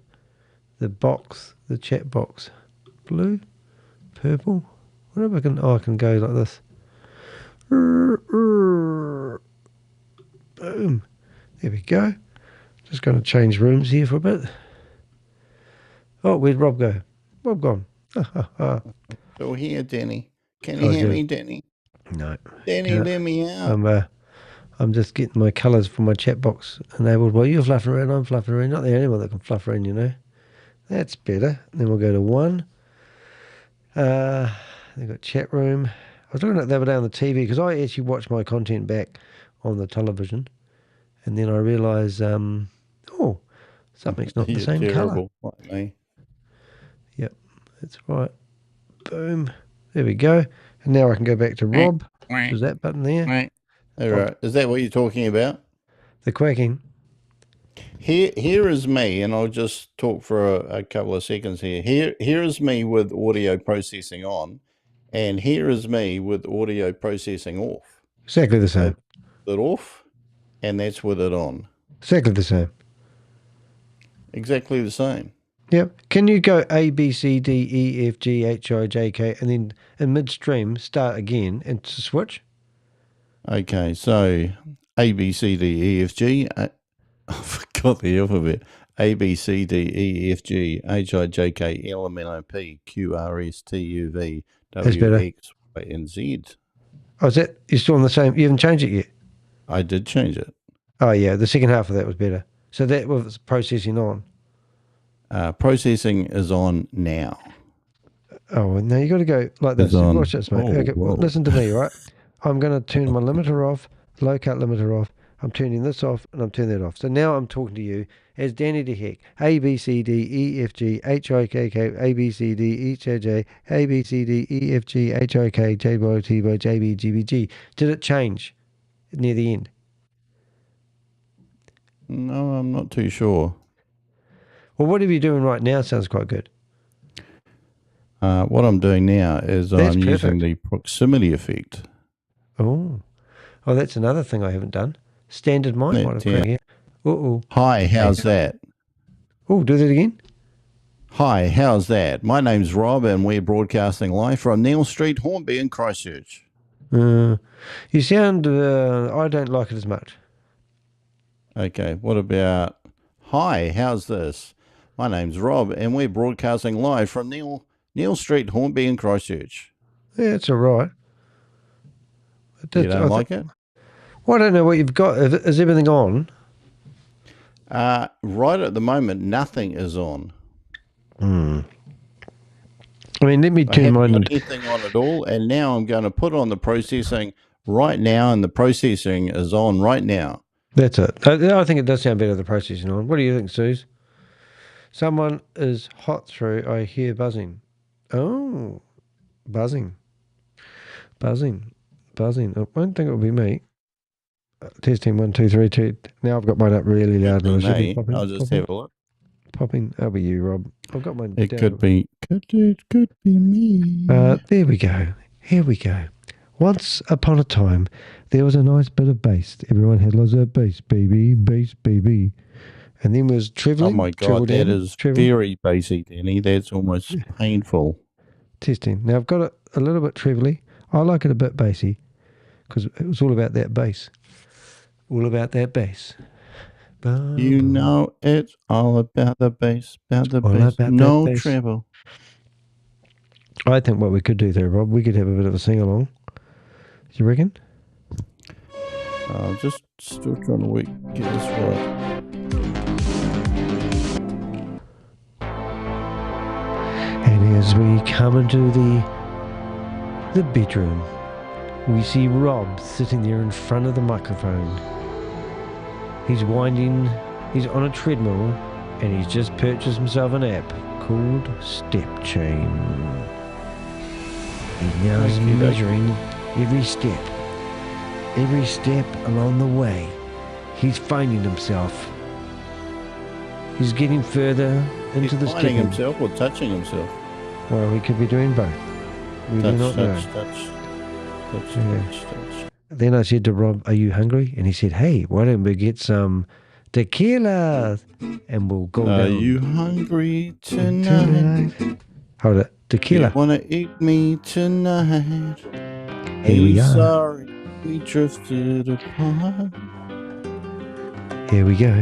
the box, the chat box. Blue, purple. Whatever I can. Oh, I can go like this. Boom. There we go. Just going to change rooms here for a bit. Oh, where'd Rob go? Rob gone. Still here, Danny. Can you hear me, Danny? No. Danny, let me out. I'm just getting my colours for my chat box enabled. While you're fluffing around, I'm fluffing around. Not the only one that can fluff around, you know. That's better. Then we'll go to 1. They've got chat room. I was looking at the other day on the TV because I actually watch my content back on the television, and then I realise, something's not the same colour. Like me. Yep, that's right. Boom. There we go. And now I can go back to Rob. Is that button there? All right. Is that what you're talking about? The quacking. Here is me, and I'll just talk for a couple of seconds here. Here is me with audio processing on, and here is me with audio processing off. Exactly the same. It off, and that's with it on. Exactly the same. Exactly the same. Yep. Can you go A, B, C, D, E, F, G, H, I, J, K, and then in midstream start again and switch? Okay, so A, B, C, D, E, F, G. I forgot the alphabet. A, B, C, D, E, F, G, H, I, J, K, L, M, N, O, P, Q, R, S, T, U, V, W, X, Y, and Z. Oh, is that, you're still on the same, you haven't changed it yet? I did change it. Oh, yeah, the second half of that was better. So that was processing on. Processing is on now. Oh, well, now you got to go like this. Watch this, mate. Okay, well, listen to me, right? I'm going to turn my limiter off, low cut limiter off. I'm turning this off and I'm turning that off. So now I'm talking to you as Danny de Hek. A, B, C, D, E, F, G, H, I, K, K, A, B, C, D, H, I, J, A, B, C, D, E, F, G, H, I, K, J, B, T, B, J, B, G, B, G. Did it change near the end? No, I'm not too sure. Well, whatever you're doing right now sounds quite good. What I'm doing now is I'm using the proximity effect. Oh, that's another thing I haven't done. Standard mic might have been here. Hi, how's that? Oh, do that again. Hi, how's that? My name's Rob, and we're broadcasting live from Neil Street, Hornby in Christchurch. You sound, I don't like it as much. Okay, what about, hi, how's this? My name's Rob, and we're broadcasting live from Neil Street, Hornby in Christchurch. Yeah, it's all right. You don't like it? Well, I don't know what you've got. Is everything on? Right at the moment, nothing is on. I mean, let me turn mine. I haven't got anything on at all, and now I'm going to put on the processing right now, and the processing is on right now. That's it. I think it does sound better, the processing on. What do you think, Suze? Someone is hot through. I hear buzzing. Oh, buzzing. I don't think it will be me. Testing 1, 2, 3, 2. Now I've got mine up really loud. I'll just have a look. Popping. That'll be you, Rob. I've got mine. It could be me. There we go. Here we go. Once upon a time, there was a nice bit of bass. Everyone had lots of bass, baby. And then was travelling. Oh my God, that is very bassy, Danny. That's almost painful. Testing. Now I've got it a little bit trebly. I like it a bit bassy because it was all about that bass. All about that bass. You know it's all about the bass, no treble. I think what we could do there, Rob, we could have a bit of a sing-along. Do you reckon? Just still trying to get this right. And as we come into the bedroom, we see Rob sitting there in front of the microphone. He's winding, he's on a treadmill, and he's just purchased himself an app called STEPCHAIN. He now is measuring every step along the way. He's finding himself. He's getting further into the finding himself or touching himself? Well, he could be doing both. We do not know. Then I said to Rob, "Are you hungry?" And he said, "Hey, why don't we get some tequila and we'll go down." Are you hungry tonight? Hold it. Tequila. You want to eat me tonight? Here we are. Sorry, we drifted apart. Here we go.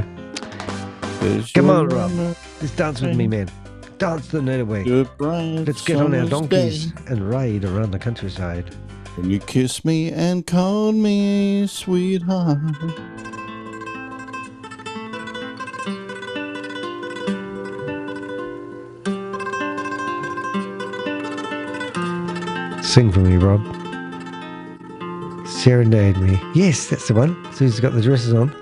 Come on, Rob. Let's dance with me, man. Dance the night away. Let's get on our donkeys and ride around the countryside. And you kissed me and called me sweetheart. Sing for me, Rob. Serenade me. Yes, that's the one. Susie's got the dresses on.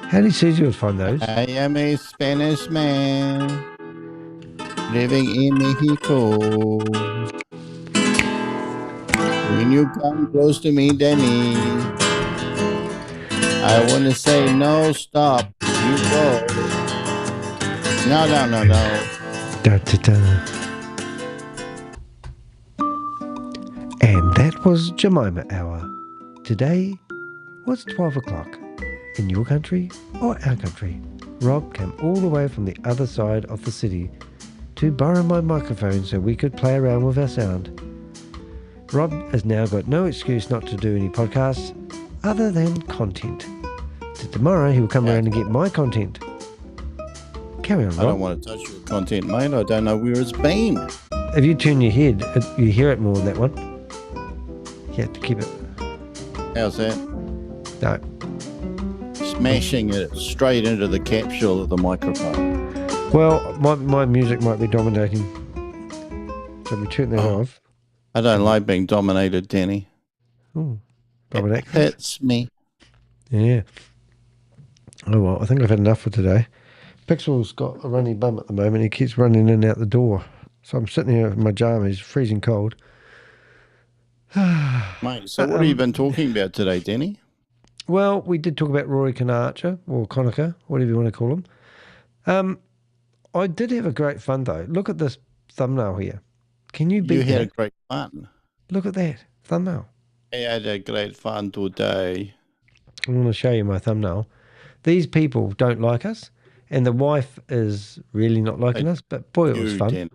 How did Susie would find those? I am a Spanish man living in Mexico. When you come close to me, Danny, I want to say no, stop, you go. No. Da, da, da. And that was Jemima Hour. Today was 12 o'clock. In your country or our country, Rob came all the way from the other side of the city to borrow my microphone so we could play around with our sound. Rob has now got no excuse not to do any podcasts other than content. So tomorrow he'll come around and get my content. Carry on, Rob. I don't want to touch your content, mate. I don't know where it's been. If you turn your head, you hear it more than that one. You have to keep it. How's that? No. Smashing it straight into the capsule of the microphone. Well, my music might be dominating. So we turn that off. I don't like being dominated, Danny. Ooh, it hurts me. Yeah. Oh, well, I think I've had enough for today. Pixel's got a runny bum at the moment. He keeps running in and out the door. So I'm sitting here in my jammies, freezing cold. Mate, so what have you been talking about today, Danny? Well, we did talk about Rory Conacher, or Conacher, whatever you want to call him. I did have a great fun, though. Look at this thumbnail here. Can you beat that? You had a great fun. Look at that thumbnail. I had a great fun today. I'm going to show you my thumbnail. These people don't like us, and the wife is really not liking us, but boy, it was fun. Dan.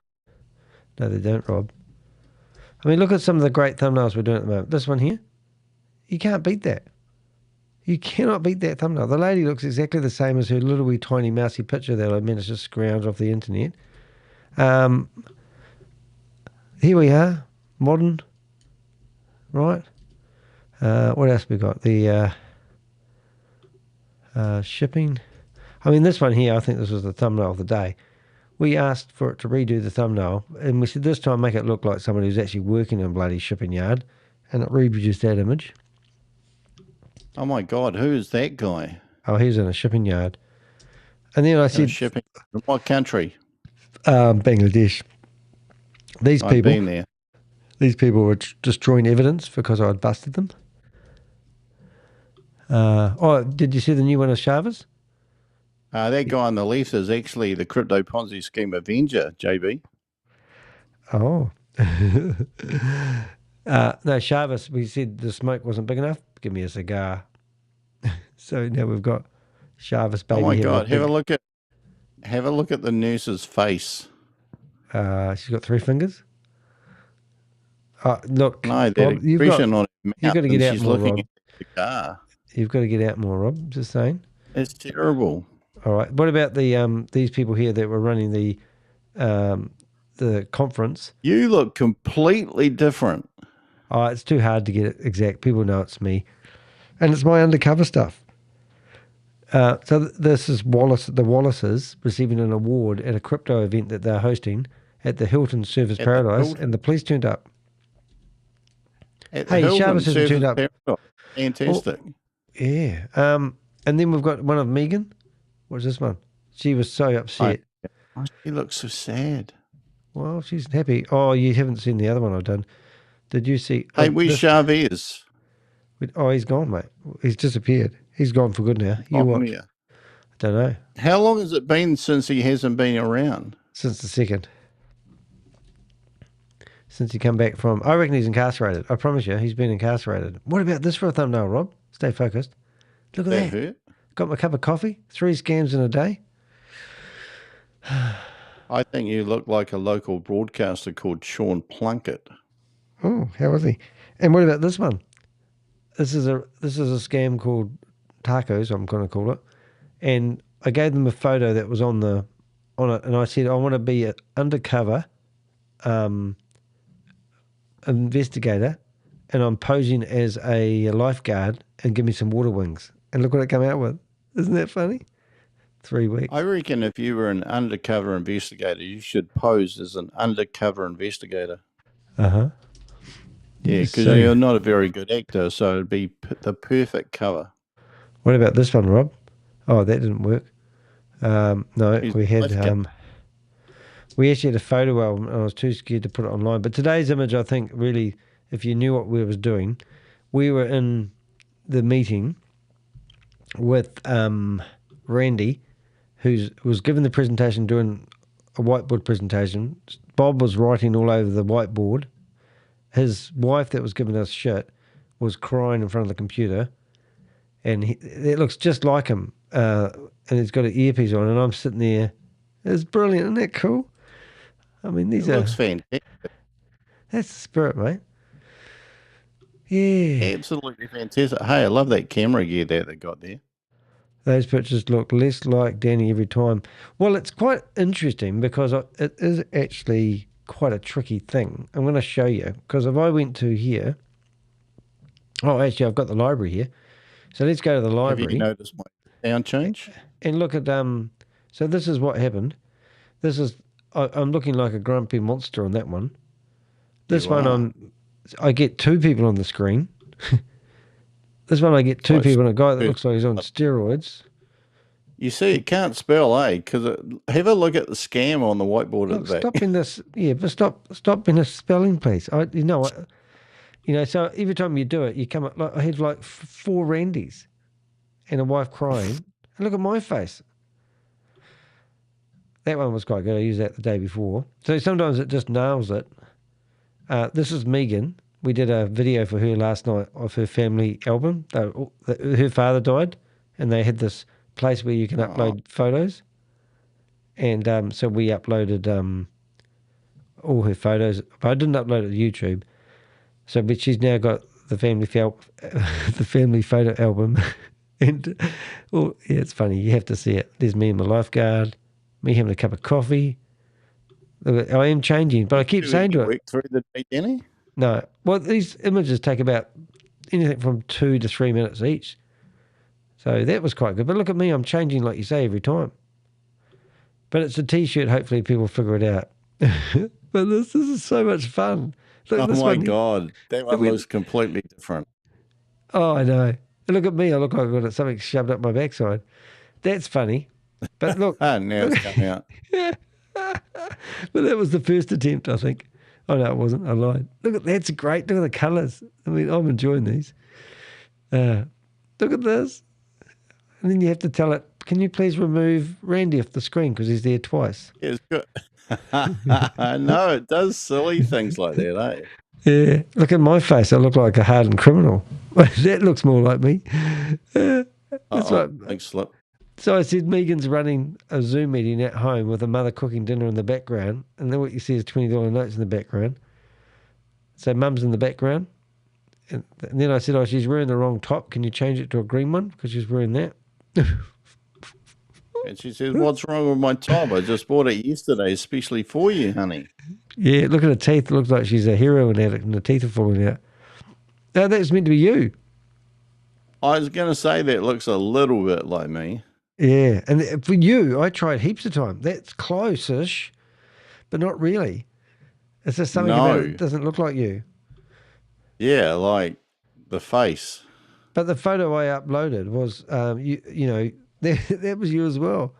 No, they don't, Rob. I mean, look at some of the great thumbnails we're doing at the moment. This one here, you can't beat that. You cannot beat that thumbnail. The lady looks exactly the same as her little wee tiny mousy picture that I managed to scrounge off the internet. Here we are, modern, right? What else we got? The shipping. I mean, this one here, I think this was the thumbnail of the day. We asked for it to redo the thumbnail, and we said this time make it look like somebody who's actually working in a bloody shipping yard, and it reproduced that image. Oh my God, who is that guy? Oh, he's in a shipping yard. And then I said... Shipping? In what country? Bangladesh. These I've people... been there. These people were destroying evidence because I had busted them. Did you see the new one of Shavas? That guy on the left is actually the Crypto Ponzi Scheme Avenger, JB. Oh. No, Shavas, we said the smoke wasn't big enough. Give me a cigar. So now we've got Shavas baby. Oh my God! Have a look at the nurse's face. She's got 3 fingers. Look, no, that Rob, expression on her mouth. You've got to get out she's more, looking Rob. at the car. You've got to get out more, Rob. Just saying. It's terrible. All right. What about the these people here that were running the conference? You look completely different. Oh, it's too hard to get it exact. People know it's me. And it's my undercover stuff. So this is the Wallaces receiving an award at a crypto event that they're hosting at the Hilton Service Paradise, and the police turned up. Hey, Shavas hasn't turned up. Fantastic. Yeah. And then we've got one of Megan. What's this one? She was so upset. She looks so sad. Well, she's happy. Oh, you haven't seen the other one I've done. Did you see? Hey, where's Chavez? Oh, he's gone, mate. He's disappeared. He's gone for good now. You what? Yeah. I don't know. How long has it been since he hasn't been around? Since the 2nd. since he come back from... I reckon he's incarcerated. I promise you, he's been incarcerated. What about this for a thumbnail, Rob? Stay focused. Look at that. Hurt? Got my cup of coffee. 3 scams in a day. I think you look like a local broadcaster called Sean Plunkett. Oh, how was he? And what about this one? This is a scam called Tacos, I'm going to call it. And I gave them a photo that was on it, and I said I want to be an undercover investigator, and I'm posing as a lifeguard, and give me some water wings. And look what it came out with. Isn't that funny? 3 weeks. I reckon if you were an undercover investigator, you should pose as an undercover investigator. Uh-huh. Yeah, because you're not a very good actor, so it'd be the perfect cover. What about this one, Rob? Oh, that didn't work. No, we had we actually had a photo album, and I was too scared to put it online. But today's image, I think, really, if you knew what we was doing, we were in the meeting with Randy, who was given the presentation, doing a whiteboard presentation. Bob was writing all over the whiteboard. His wife that was giving us shit was crying in front of the computer, and it looks just like him. And he's got an earpiece on, and I'm sitting there. It's brilliant, isn't that cool? I mean, these are... looks fantastic. That's the spirit, mate. Yeah. Absolutely fantastic. Hey, I love that camera gear that they got there. Those pictures look less like Danny every time. Well, it's quite interesting because it is actually quite a tricky thing. I'm going to show you, because if I went to here... Oh, actually, I've got the library here. So let's go to the library. Have you noticed my sound change? And look at... So this is what happened. This is... I'm looking like a grumpy monster on that one. This one, I get 2 people on the screen. This one, I get 2 people and a guy that looks like he's on steroids. You see, it can't spell, eh? Because have a look at the scam on the whiteboard at the back. Stop being this, but stop being a spelling, please. So every time you do it, you come up like I had like 4 Randys and a wife crying. And look at my face. That one was quite good. I used that the day before. So sometimes it just nails it. This is Megan. We did a video for her last night of her family album. Her father died, and they had this place where you can upload photos. And so we uploaded all her photos. But I didn't upload it to YouTube. But she's now got the family photo album. And it's funny. You have to see it. There's me and my lifeguard. Me having a cup of coffee. Look, I am changing, but I keep saying to it. Through the day, Danny? No. Well, these images take about anything from 2 to 3 minutes each. So that was quite good. But look at me, I'm changing like you say every time. But it's a T-shirt. Hopefully people figure it out. But this is so much fun. Look, oh my God. That one looks completely different. Oh, I know. And look at me. I look like I've got something shoved up my backside. That's funny. But look. Now it's coming out. Yeah. But that was the first attempt, I think. Oh, no, it wasn't. I lied. Look at that's great. Look at the colours. I mean, I'm enjoying these. Look at this. And then you have to tell it, can you please remove Randy off the screen because he's there twice? Yeah, it's good. No, it does silly things like that, eh? Yeah. Look at my face. I look like a hardened criminal. That looks more like me. That's right. Thanks, Slip. So I said Megan's running a Zoom meeting at home with her mother cooking dinner in the background, and then what you see is $20 notes in the background. So Mum's in the background. And then I said, oh, she's wearing the wrong top. Can you change it to a green one? Because she's wearing that. And she says, what's wrong with my top? I just bought it yesterday, especially for you, honey. Yeah, look at her teeth. It looks like she's a heroin addict and the teeth are falling out. No, that's meant to be you. I was going to say that looks a little bit like me. Yeah, and for you, I tried heaps of time. That's close-ish, but not really. It's just something about it that doesn't look like you. Yeah, like the face. But the photo I uploaded was, that was you as well.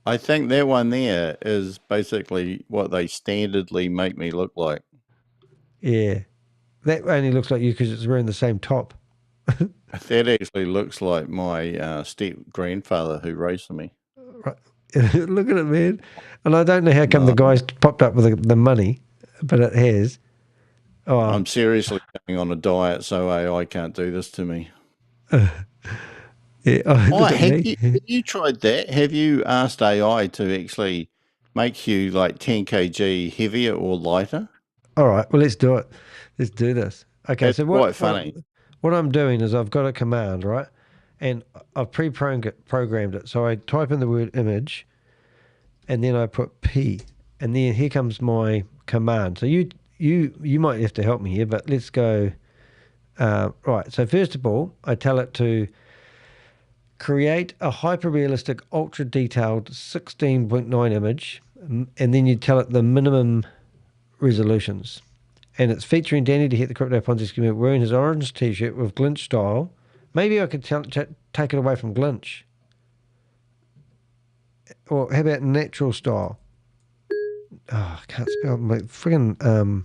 I think that one there is basically what they standardly make me look like. Yeah, that only looks like you because it's wearing the same top. That actually looks like my step-grandfather who raised me. Right. Look at it, man. And I don't know how come the guys popped up with the money. but it has. Oh, I'm seriously going on a diet, so AI can't do this to me. Yeah. Oh, have you tried that? Have you asked AI to actually make you like 10 kg heavier or lighter? All right. Well, let's do it. Let's do this. Okay. It's so quite funny. What I'm doing is I've got a command, right? And I've pre-programmed it. So I type in the word image, and then I put P, and then here comes my command. So you might have to help me here, but let's go. Right. So first of all, I tell it to create a hyper-realistic, ultra-detailed 16.9 image, and then you tell it the minimum resolutions. And it's featuring Danny de Hek, the Crypto Ponzi Scheme Avenger, wearing his orange t-shirt with Glinch style. Maybe I could take it away from Glinch. Or how about natural style? Oh, I can't spell. My friggin'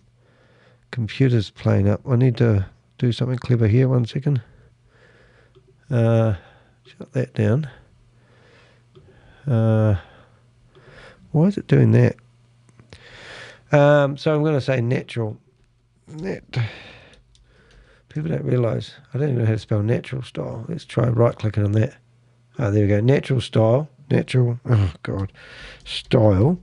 computer's playing up. I need to do something clever here. 1 second. Shut that down. Why is it doing that? So I'm going to say natural. People don't realise. I don't even know how to spell natural style. Let's try right-clicking on that. Oh, there we go. Natural style. Natural. Oh, God. Style.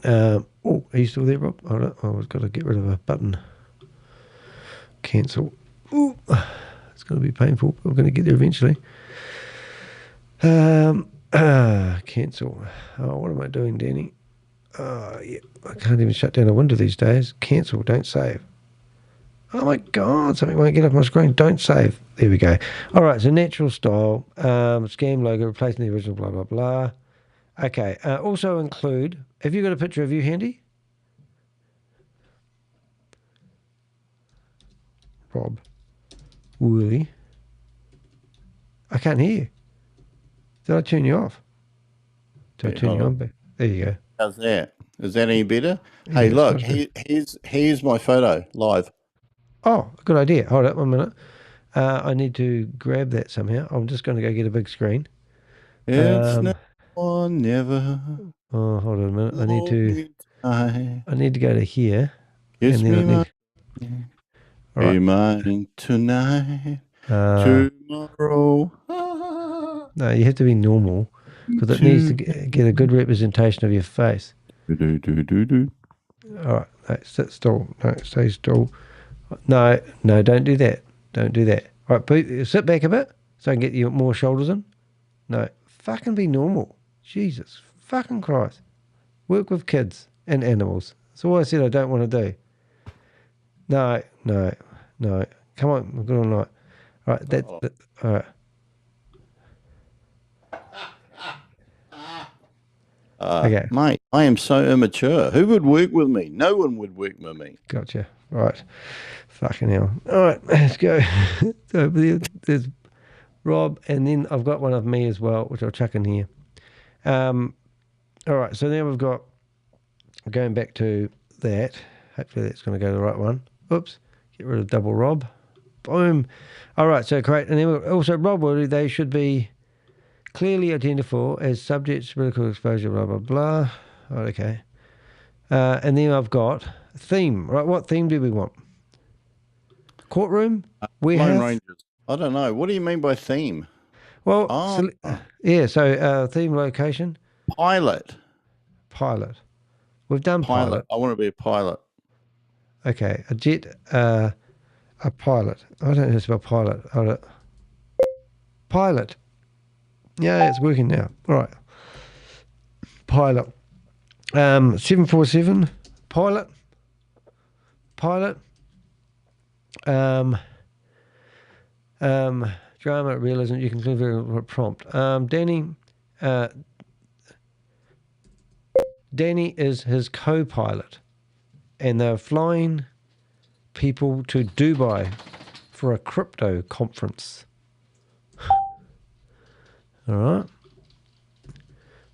Oh, are you still there, Rob? Hold on. Oh, I've got to get rid of a button. Cancel. Ooh. It's going to be painful. But we're going to get there eventually. Cancel. Oh, what am I doing, Danny? Yeah, I can't even shut down a window these days. Cancel, don't save. Oh my God, something won't get off my screen. Don't save. There we go. All right, so natural style, scam logo, replacing the original, blah, blah, blah. Okay, also include, have you got a picture of you handy? Rob. Woolly. I can't hear you. Did I turn you off? Did I turn you on back? There you go. How's that? Is that any better? Yeah, Hey, look, here's my photo live. Oh, good idea. Hold up 1 minute. I need to grab that somehow. I'm just going to go get a big screen. It's never. Oh, hold on a minute. I need to go to here. Kiss and then me, all right. Be mine tonight, tomorrow. No, you have to be normal because it needs to get a good representation of your face. All right, no, sit still. No, stay still. No, don't do that. Don't do that. All right, sit back a bit so I can get you more shoulders in. No, fucking be normal. Jesus fucking Christ. Work with kids and animals. That's all I said I don't want to do. No. Come on, we're good all night. All right, all right. Okay. Mate, I am so immature. Who would work with me? No one would work with me. Gotcha. Right. Fucking hell. All right, let's go. So there's Rob, and then I've got one of me as well, which I'll chuck in here. All right, so now we've got, going back to that. Hopefully that's going to go to the right one. Oops. Get rid of double Rob. Boom. All right, so great. And then also Rob, they should be clearly identifiable as subjects, political exposure, blah, blah, blah. Oh, okay. And then I've got theme, right? What theme do we want? Courtroom? Lone Rangers. I don't know. What do you mean by theme? Well, so theme location. Pilot. We've done pilot. I want to be a pilot. Okay, a jet, a pilot. I don't know how to spell pilot. Pilot. Yeah, it's working now. All right. Pilot. 747. Pilot. Drama, realism. You can click a prompt. Danny is his co-pilot, and they're flying people to Dubai for a crypto conference. All right.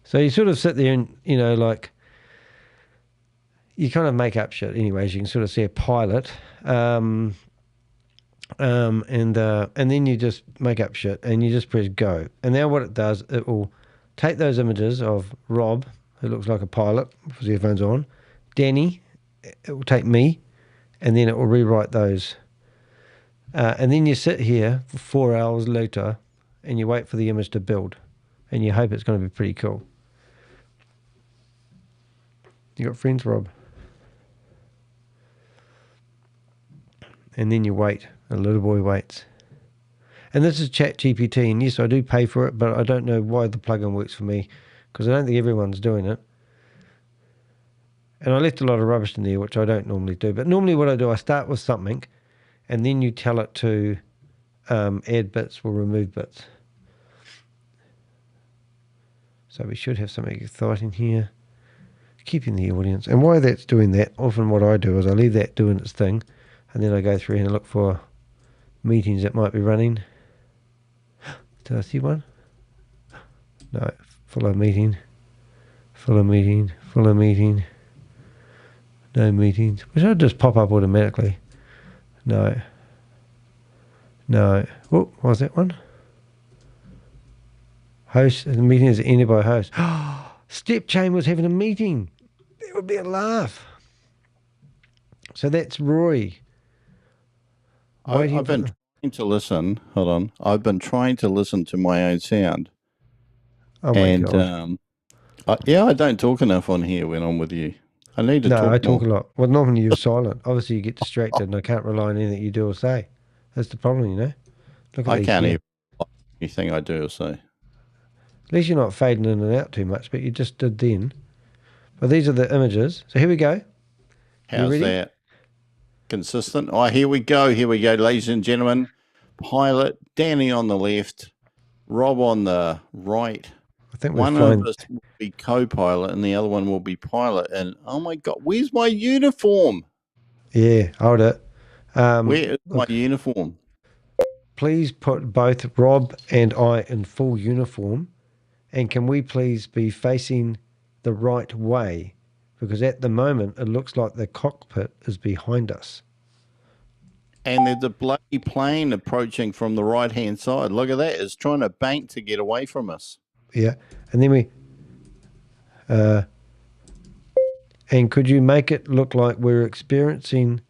So you sort of sit there and, like, you kind of make up shit. Anyways, you can sort of see a pilot, and then you just make up shit and you just press go. And now what it does, it will take those images of Rob, who looks like a pilot with his headphones on, Danny, it will take me, and then it will rewrite those. And then you sit here for 4 hours later, and you wait for the image to build, and you hope it's going to be pretty cool. You got friends, Rob? And then you wait. A little boy waits. And this is ChatGPT, and yes, I do pay for it, but I don't know why the plugin works for me, because I don't think everyone's doing it. And I left a lot of rubbish in there, which I don't normally do. But normally what I do, I start with something, and then you tell it to add bits or remove bits. So we should have something exciting here. Keeping the audience. And why that's doing that, often what I do is I leave that doing its thing, and then I go through and look for meetings that might be running. Did I see one? No. Follow meeting. Follow meeting. Follow meeting. No meetings. Which should just pop up automatically. No. No. Oh, what was that one? Host. The meeting is ended by host. STEPCHAIN was having a meeting. That would be a laugh. So that's Rory. I've been trying to listen. Hold on. I've been trying to listen to my own sound. Oh my God. I don't talk enough on here when I'm with you. I need to talk more. No, I talk a lot. Well, normally you're silent. Obviously, you get distracted, and I can't rely on anything that you do or say. That's the problem, you know. I can't hear anything I do or say. At least you're not fading in and out too much, but you just did then. But these are the images. So here we go. How's that? Consistent. Oh, here we go. Here we go, ladies and gentlemen. Pilot, Danny on the left, Rob on the right. I think one of us will be co-pilot and the other one will be pilot. And oh my God, where's my uniform? Yeah, hold it. Where is my uniform? Please put both Rob and I in full uniform. And can we please be facing the right way? Because at the moment, it looks like the cockpit is behind us. And there's a bloody plane approaching from the right-hand side. Look at that. It's trying to bank to get away from us. Yeah. And then we... and could you make it look like we're experiencing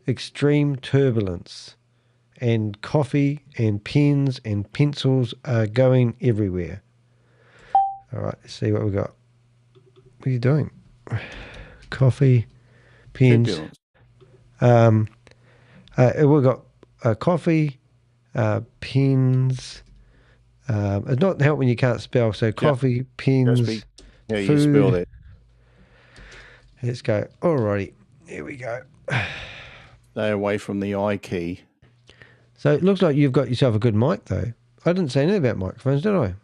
extreme turbulence and coffee and pens and pencils are going everywhere? All right, let's see what we got. What are you doing? Coffee, pens. We've got coffee, pens. It's not help when you can't spell. So coffee, pens, food. You spell that. Let's go. Alrighty, here we go. Stay away from the I key. So it looks like you've got yourself a good mic, though. I didn't say anything about microphones, did I?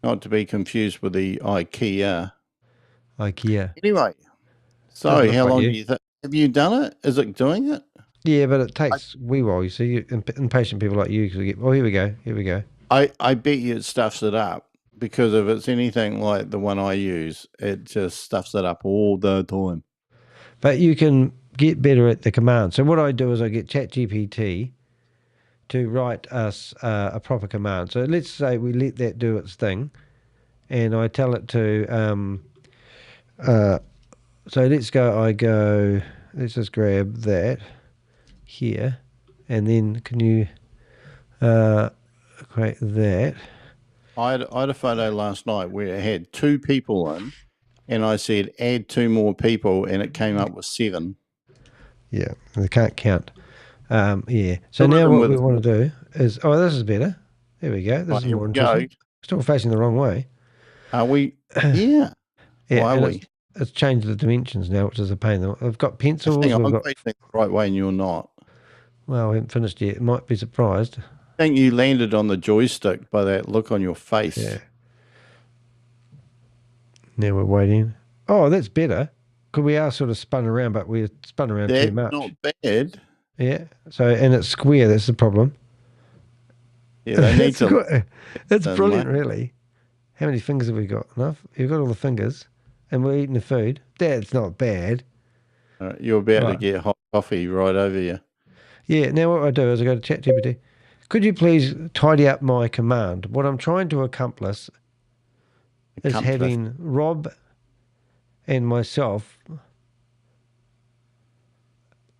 Not to be confused with the IKEA. IKEA. Anyway, so how long do you think? Have you done it? Is it doing it? Yeah, but it takes a wee while. You see, impatient people like you get. Oh, here we go. Here we go. I bet you it stuffs it up, because if it's anything like the one I use, it just stuffs it up all the time. But you can get better at the command. So what I do is I get ChatGPT to write us a proper command. So let's say we let that do its thing, and I tell it to. So let's go. Let's just grab that here, and then can you create that? I had a photo last night where it had 2 people in, and I said add 2 more people, and it came up with 7. Yeah, they can't count. Yeah. So now what we want to do is, this is better. There we go. This is more interesting. Still facing the wrong way. Are we? Yeah. Yeah. Why are we? It's changed the dimensions now, which is a pain. I've got pencils. I'm facing the right way, and you're not. Well, we haven't finished yet. Might be surprised. I think you landed on the joystick by that look on your face. Yeah. Now we're waiting. Oh, that's better. Because we are sort of spun around, but we're spun around too much. That's not bad. Yeah. So, and it's square. That's the problem. Yeah, they need to. That's brilliant, really. How many fingers have we got? Enough? You've got all the fingers, and we're eating the food. That's not bad. You're about to get hot coffee right over you. Yeah. Now what I do is I go to ChatGPT. Could you please tidy up my command? What I'm trying to accomplish is having Rob and myself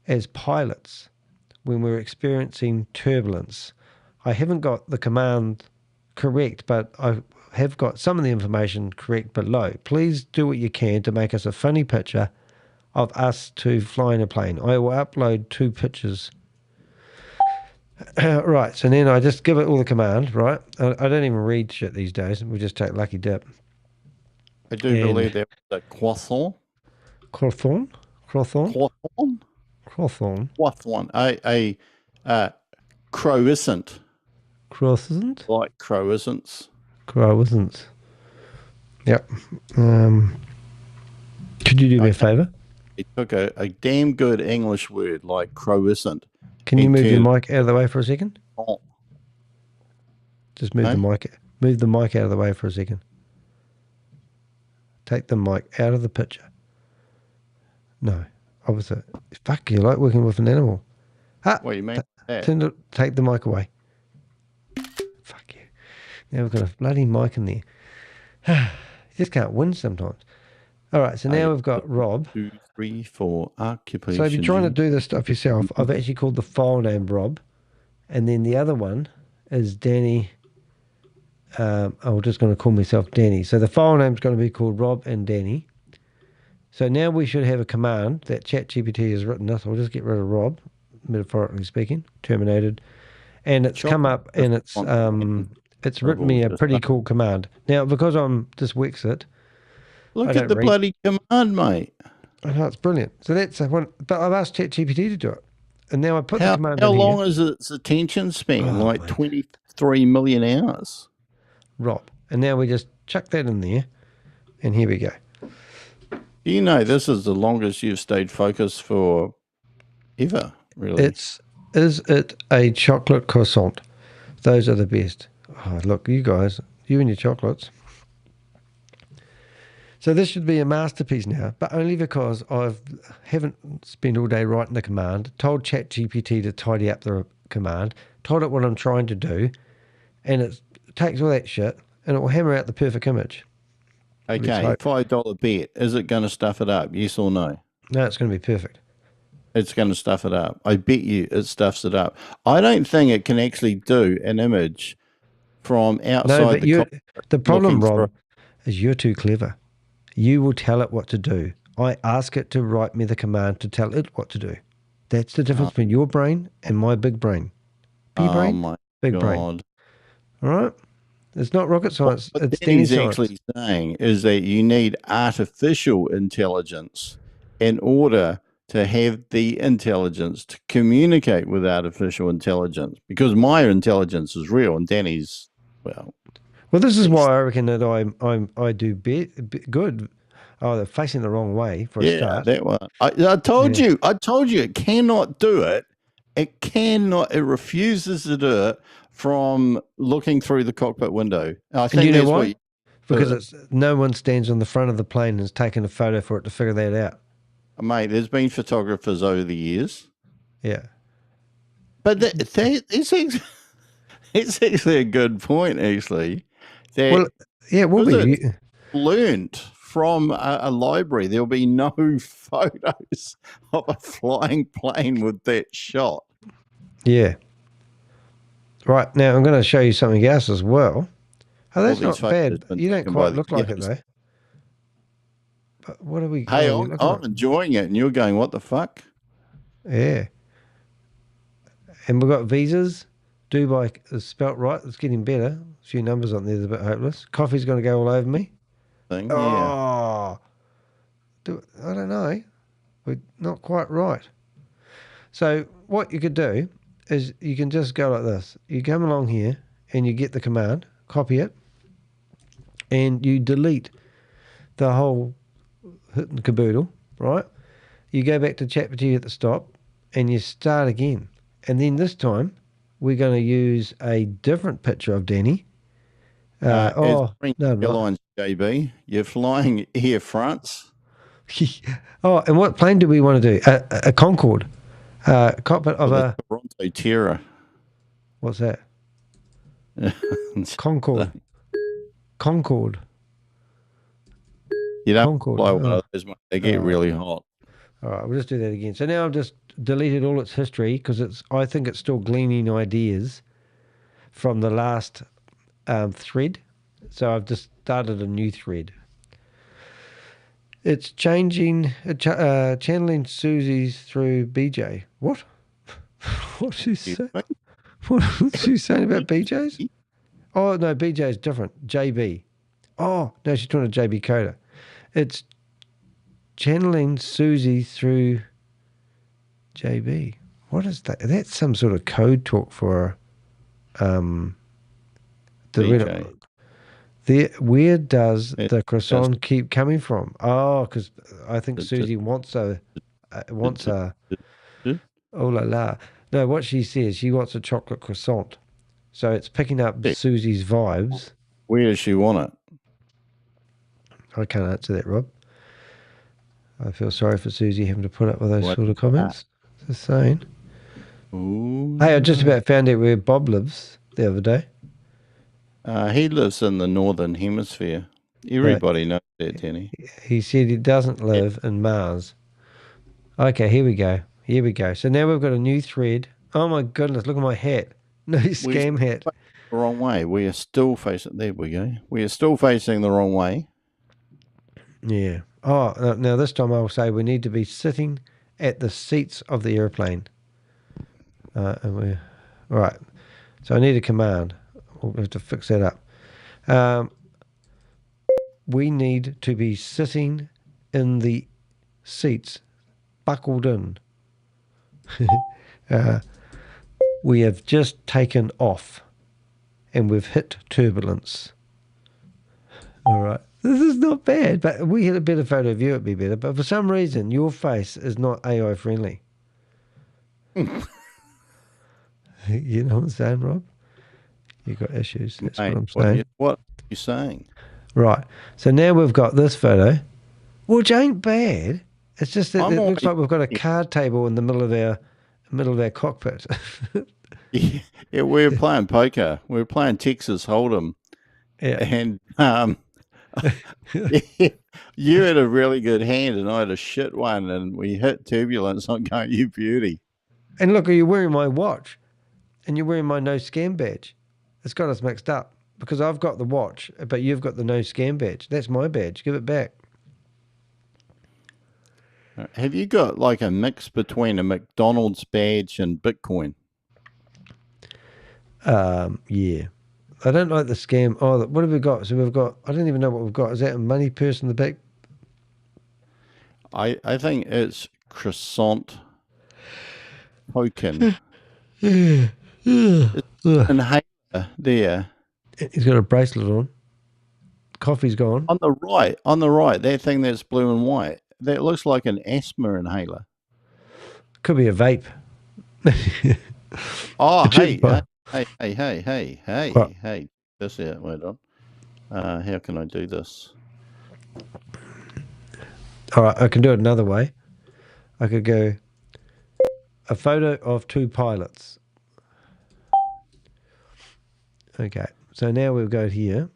as pilots when we're experiencing turbulence. I haven't got the command correct, but I have got some of the information correct below. Please do what you can to make us a funny picture of us to flying a plane. I will upload 2 pictures. Right, so then I just give it all the command, right? I don't even read shit these days. We just take lucky dip. I do believe that was a croissant. Croissant? Croissant? Croissant? Croissant. Croissant. A croissant. Croissant? Like croissants. Croissants. Yep. Could you do me a favour? It took a damn good English word like croissant. Can you move your mic out of the way for a second? Oh. Just move the mic. Move the mic out of the way for a second. Take the mic out of the picture. No, opposite. Fuck, you like working with an animal. Ah, what do you mean? Take the mic away. Fuck you. Now we've got a bloody mic in there. You just can't win sometimes. All right, so now we've got Rob. 2, 3, 4 occupation. So if you're trying to do this stuff yourself, I've actually called the file name Rob, and then the other one is Danny. I'm just going to call myself Danny. So the file name's going to be called Rob and Danny. So now we should have a command that ChatGPT has written us. I'll just get rid of Rob, metaphorically speaking, terminated, and it's come up and it's written me a pretty cool command. Now because I'm dyslexic, look at the bloody command, mate. I know, it's brilliant. So that's one. But I've asked ChatGPT to do it, and now I put the command. How long is its attention span? Like 23 million hours. Rob, and now we just chuck that in there, and here we go. You know, this is the longest you've stayed focused for ever, really. Is it a chocolate croissant? Those are the best. Oh, look, you guys, you and your chocolates. So this should be a masterpiece now, but only because I haven't spent all day writing the command, told ChatGPT to tidy up the command, told it what I'm trying to do, and it takes all that shit and it will hammer out the perfect image. Okay, $5 bet. Is it going to stuff it up? Yes or no? No, it's going to be perfect. It's going to stuff it up. I bet you it stuffs it up. I don't think it can actually do an image from outside the problem, Rob, is you're too clever. You will tell it what to do. I ask it to write me the command to tell it what to do. That's the difference between your brain and my big brain. Brain, big brain. All right? It's not rocket science. What it's Danny's actually saying is that you need artificial intelligence in order to have the intelligence to communicate with artificial intelligence, because my intelligence is real and Danny's, well, this is why I reckon that I do good. Oh, they're facing the wrong way for a start. That one. I told you it cannot do it. It cannot. It refuses to do it from looking through the cockpit window. I think that's why? Because no one stands on the front of the plane and has taken a photo for it to figure that out. Mate, there's been photographers over the years. Yeah. But it's actually a good point, actually. That it will be. Learned from a library. There'll be no photos of a flying plane with that shot. Yeah. Right, now I'm going to show you something else as well. Oh, that's not bad. You don't quite look like it, though. But what are we... Hey, I'm enjoying it, and you're going, what the fuck? Yeah. And we've got visas. Dubai is spelt right. It's getting better. A few numbers on there, a bit hopeless. Coffee's going to go all over me. I don't know. We're not quite right. So what you could do is you can just go like this. You come along here and you get the command, copy it, and you delete the whole hit and caboodle, right? You go back to ChatGPT at the stop and you start again. And then this time we're going to use a different picture of Danny. Airlines, JB. You're flying Air France. And what plane do we want to do? A Concorde. Cockpit of a Toronto Terror. What's that? Concorde. Concorde. You don't fly one of those, mate. They get really hot. All right, we'll just do that again. So now I've just deleted all its history because I think it's still gleaning ideas from the last thread. So I've just started a new thread. It's channeling Susie's through BJ. What? What's she saying? What is she saying about BJ's? Oh, no, BJ is different. JB. Oh, no, she's talking to JB Coder. It's channeling Susie through JB. What is that? That's some sort of code talk for the BJ. Where does the croissant keep coming from? Oh, because I think Susie wants a oh la la. No, what she says, she wants a chocolate croissant. So it's picking up Susie's vibes. Where does she want it? I can't answer that, Rob. I feel sorry for Susie having to put up with those sort of comments. Just saying. Ooh. Hey, I just about found out where Bob lives the other day. He lives in the northern hemisphere. Everybody knows that, Danny. He said he doesn't live in Mars. Okay, here we go. Here we go. So now we've got a new thread. Oh my goodness, look at my hat. No scam hat. The wrong way. We are still facing. There we go. We are still facing the wrong way. Yeah. Oh, now this time I'll say we need to be sitting at the seats of the airplane. All right. So I need a command. We'll have to fix that up. We need to be sitting in the seats, buckled in. We have just taken off and we've hit turbulence. All right. This is not bad, but we had a better photo of you, it'd be better. But for some reason, your face is not AI friendly. You know what I'm saying, Rob? You've got issues. That's what I'm saying. What are you saying? Right. So now we've got this photo, which ain't bad. It's just that it looks like we've got a card table in the middle of our cockpit. Yeah, we were playing poker. We were playing Texas Hold'em. Yeah. And you had a really good hand and I had a shit one, and we hit turbulence. I'm going, you beauty. And look, you're wearing my watch and you're wearing my no scam badge. It's got us mixed up because I've got the watch, but you've got the no scam badge. That's my badge. Give it back. Have you got like a mix between a McDonald's badge and Bitcoin? Yeah. I don't like the scam. Oh, what have we got? So we've got, I don't even know what we've got. Is that a money purse in the back? I think it's croissant token. Yeah. Inhaler there. He's got a bracelet on. Coffee's gone. On the right, that thing that's blue and white. That looks like an asthma inhaler. Could be a vape. Oh, hey. This out. Wait on. How can I do this? All right, I can do it another way. I could go a photo of two pilots. Okay, so now we'll go here.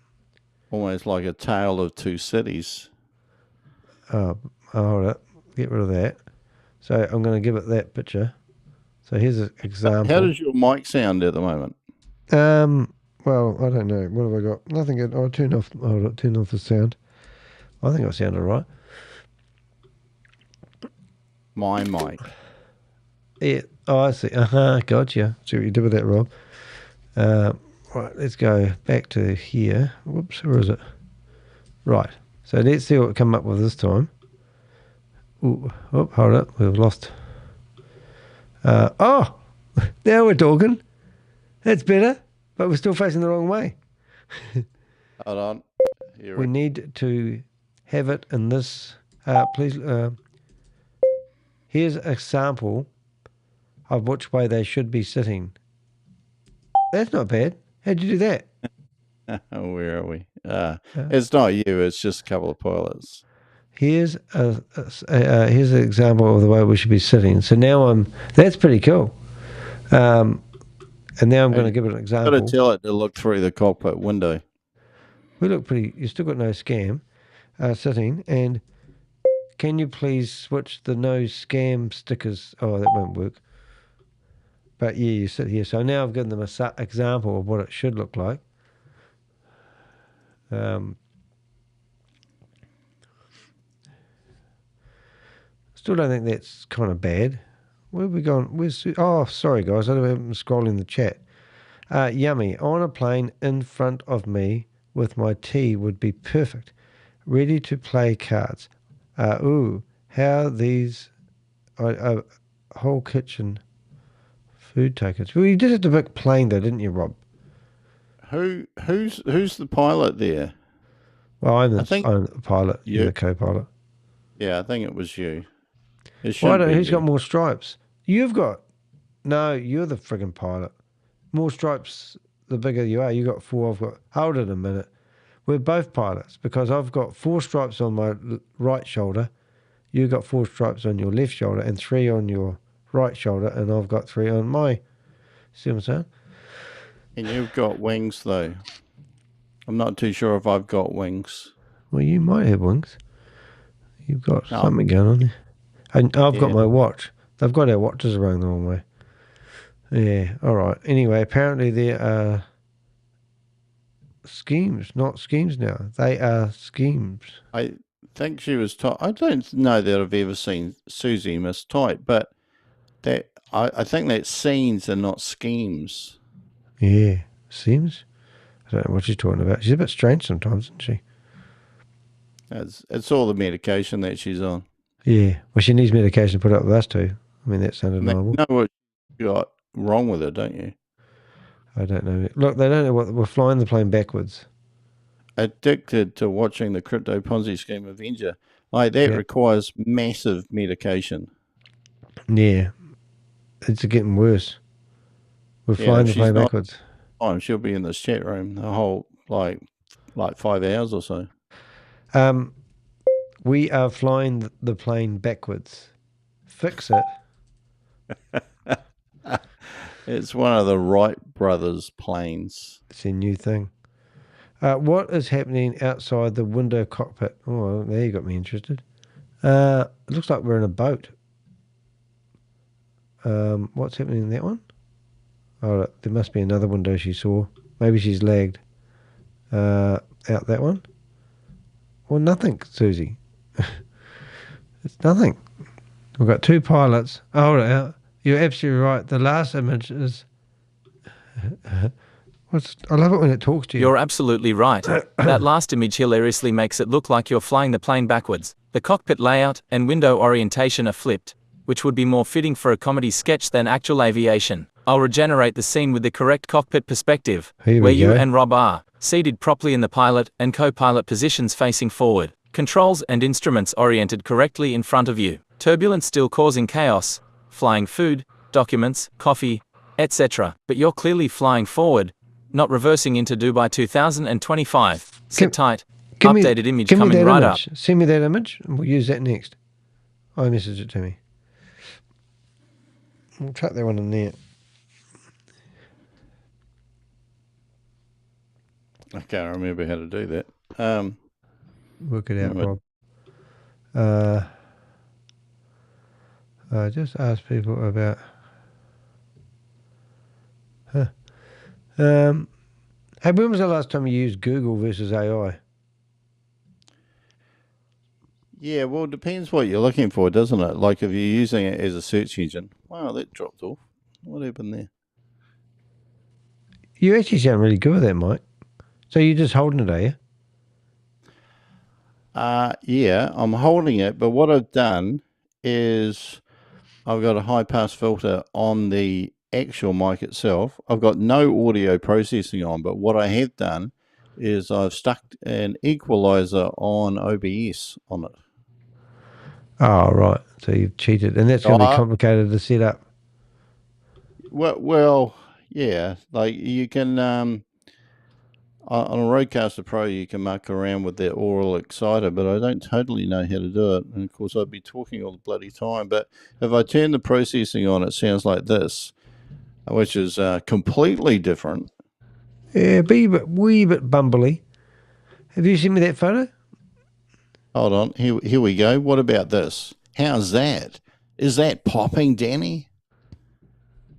Almost like a tale of two cities. Oh, hold it. Get rid of that. So I'm going to give it that picture. So here's an example. How does your mic sound at the moment? Well, I don't know. What have I got? Nothing good. Oh, turn off the sound. I think I sound all right. My mic. Yeah. Oh, I see. Gotcha. See what you did with that, Rob. Right, let's go back to here. Whoops, where is it? Right. So let's see what we come up with this time. Ooh, oh, hold up. We've lost. Oh, now we're talking. That's better, but we're still facing the wrong way. Hold on. We need to have it in this. Please. Here's a sample of which way they should be sitting. That's not bad. How'd you do that? Where are we? It's not you. It's just a couple of pilots. Here's here's an example of the way we should be sitting. So now that's pretty cool. And now I'm going to give it an example. Got to tell it to look through the cockpit window. We look pretty. You still got no scam sitting, and can you please switch the no scam stickers? Oh, that won't work. But yeah, you sit here. So now I've given them an example of what it should look like. Still don't think that's kind of bad. Where have we gone? Oh, sorry guys, I haven't scrolling the chat. Yummy. On a plane in front of me with my tea would be perfect. Ready to play cards. Ooh, how these whole kitchen food tokens. Well, you did it a bit plain though, didn't you, Rob? Who's the pilot there? Well, I'm the pilot. You're the co-pilot. Yeah, I think it was you. Who's got more stripes? You've got. No, you're the friggin' pilot. More stripes, the bigger you are. You got 4. I've got. Hold it a minute. We're both pilots because I've got 4 stripes on my right shoulder. You got 4 stripes on your left shoulder and 3 on your right shoulder, and I've got 3 on my. See what I'm saying? And you've got wings though. I'm not too sure if I've got wings. Well, you might have wings. You've got something going on there. And I've got my watch. They've got our watches around the wrong way. Yeah, all right. Anyway, apparently there are schemes, not schemes now. They are schemes. I think she was I don't know that I've ever seen Susie mistype, but that I think that scenes are not schemes. Yeah, seems. I don't know what she's talking about. She's a bit strange sometimes, isn't she? It's all the medication that she's on. Yeah, well, she needs medication to put up with us too. I mean, that's undeniable. You know what you got wrong with her, don't you? I don't know. Look, they don't know what we're flying the plane backwards. Addicted to watching the Crypto Ponzi Scheme Avenger. Like that requires massive medication. Yeah, it's getting worse. We're flying the plane backwards. She'll be in this chat room the whole like 5 hours or so. We are flying the plane backwards. Fix it. It's one of the Wright brothers' planes. It's a new thing. What is happening outside the window cockpit? Oh, well, there you got me interested. It looks like we're in a boat. What's happening in that one? Oh, look, there must be another window she saw. Maybe she's lagged out that one. Well, nothing, Susie. It's nothing. We've got 2 pilots. Oh, hold it out. You're absolutely right. The last image is... I love it when it talks to you. You're absolutely right. That last image hilariously makes it look like you're flying the plane backwards. The cockpit layout and window orientation are flipped, which would be more fitting for a comedy sketch than actual aviation. I'll regenerate the scene with the correct cockpit perspective, where you and Rob are seated properly in the pilot and co-pilot positions facing forward. Controls and instruments oriented correctly in front of you. Turbulence still causing chaos. Flying food, documents, coffee, etc. But you're clearly flying forward, not reversing into Dubai 2025. Sit tight. Updated image coming right up. Send me that image and we'll use that next. iMessage it to me. We'll chuck that one in there. I can't remember how to do that. Work it out, Rob. Just ask people about... Hey, when was the last time you used Google versus AI? Yeah, well, it depends what you're looking for, doesn't it? Like if you're using it as a search engine. Wow, that dropped off. What happened there? You actually sound really good with that, Mike. So you're just holding it, are you? Yeah, I'm holding it, but what I've done is I've got a high pass filter on the actual mic itself. I've got no audio processing on, but what I have done is I've stuck an equalizer on OBS on it. Oh, right. So you've cheated. And that's going to be complicated to set up. Well, yeah. Like you can, on a Rodecaster Pro, you can muck around with that oral exciter, but I don't totally know how to do it. And of course, I'd be talking all the bloody time. But if I turn the processing on, it sounds like this, which is completely different. Yeah, wee bit bumbly. Have you seen me that photo? Hold on. Here we go. What about this? How's that? Is that popping, Danny?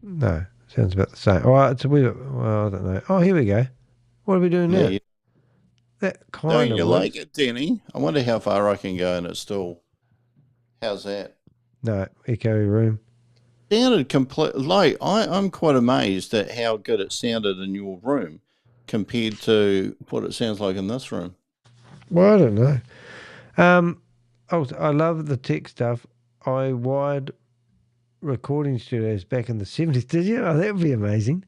No, sounds about the same. All right, it's a wee bit, well, I don't know. Oh, here we go. What are we doing now? That kind Don't of you works. like it, Danny? I wonder how far I can go and it's still. How's that? No, echo room. Sounded complete. Like I'm quite amazed at how good it sounded in your room compared to what it sounds like in this room. Well, I don't know. I love the tech stuff. I wired recording studios back in the 70s. Did you? Oh, that would be amazing.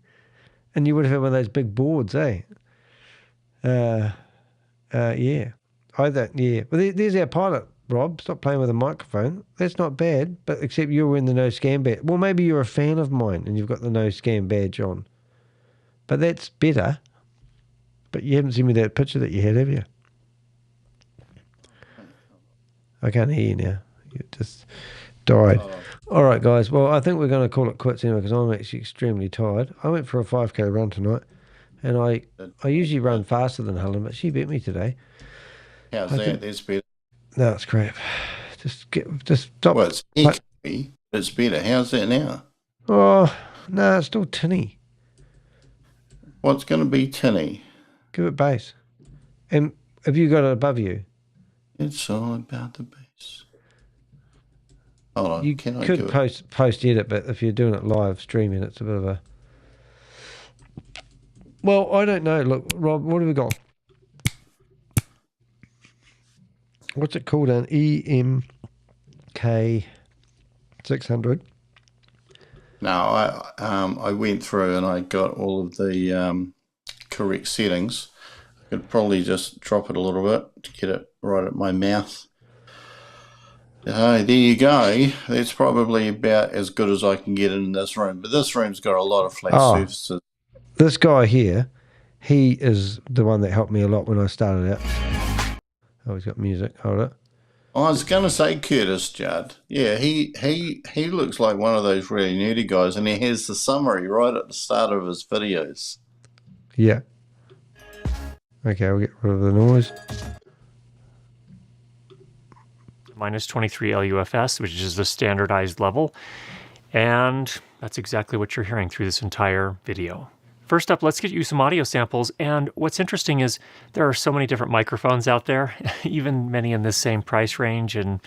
And you would have had one of those big boards, eh? Yeah. Yeah. Well, there's our pilot, Rob. Stop playing with a microphone. That's not bad, but except you're wearing the no scam badge. Well, maybe you're a fan of mine and you've got the no scam badge on. But that's better. But you haven't seen me that picture that you had, have you? I can't hear you now. You just died. All right, guys. Well, I think we're going to call it quits anyway because I'm actually extremely tired. I went for a 5K run tonight, and I usually run faster than Helen, but she beat me today. How's that? That's better. No, it's crap. Just stop. Well, it's echoey. It's better. How's that now? Oh, no, it's still tinny. What's going to be tinny? Give it bass. And have you got it above you? It's all about the bass. Hold on. You could post edit, but if you're doing it live streaming, it's a bit of a. Well, I don't know. Look, Rob, what have we got? What's it called? An EMK 600. No, I went through and I got all of the correct settings. I could probably just drop it a little bit to get it right at my mouth. There you go. That's probably about as good as I can get in this room. But this room's got a lot of flat surfaces. This guy here, he is the one that helped me a lot when I started out. Oh, he's got music. Hold it. I was going to say Curtis Judd. Yeah, he looks like one of those really nerdy guys, and he has the summary right at the start of his videos. Yeah. Okay, we'll get rid of the noise. Minus 23 LUFS, which is the standardized level. And that's exactly what you're hearing through this entire video. First up, let's get you some audio samples. And what's interesting is there are so many different microphones out there, even many in this same price range, and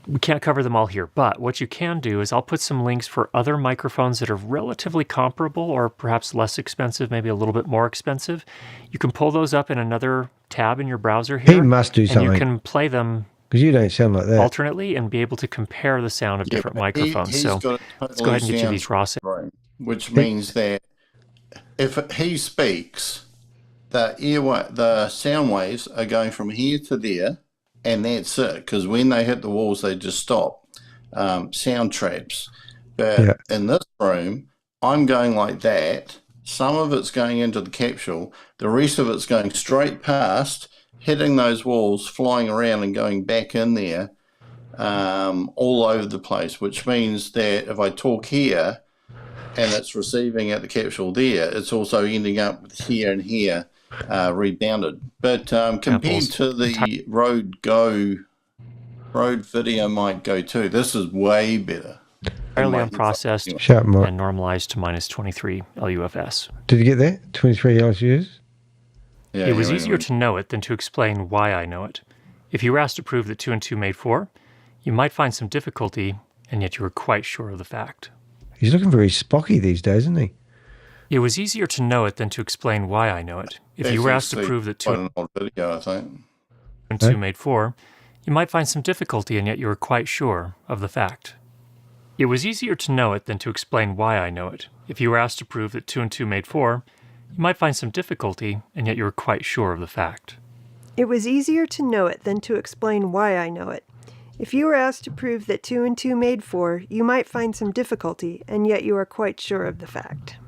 we can't cover them all here. But what you can do is I'll put some links for other microphones that are relatively comparable or perhaps less expensive, maybe a little bit more expensive. You can pull those up in another tab in your browser here. He must do something. And you can play them because you don't sound like that. Alternately and be able to compare the sound of different microphones. So let's go ahead and get you these raw samples. Which means that if he speaks, the sound waves are going from here to there, and that's it. Because when they hit the walls, they just stop. Sound traps. But in this room, I'm going like that. Some of it's going into the capsule. The rest of it's going straight past, hitting those walls, flying around and going back in there all over the place, which means that if I talk here and it's receiving at the capsule there, it's also ending up with here and here rebounded. But compared to the Rode Video Mic Go 2, this is way better. Entirely unprocessed and normalized to minus 23 LUFS. Did you get that? 23 LUFS? Yeah, it was easier to know it than to explain why I know it. If you were asked to prove that 2 and 2 made 4, you might find some difficulty, and yet you were quite sure of the fact. He's looking very Spocky these days, isn't he? It was easier to know it than to explain why I know it. If you were asked to prove that 2 and 2 made 4, you might find some difficulty, and yet you were quite sure of the fact. It was easier to know it than to explain why I know it. If you were asked to prove that 2 and 2 made 4, you might find some difficulty, and yet you were quite sure of the fact. It was easier to know it than to explain why I know it. If you were asked to prove that 2 and 2 made 4, you might find some difficulty, and yet you are quite sure of the fact.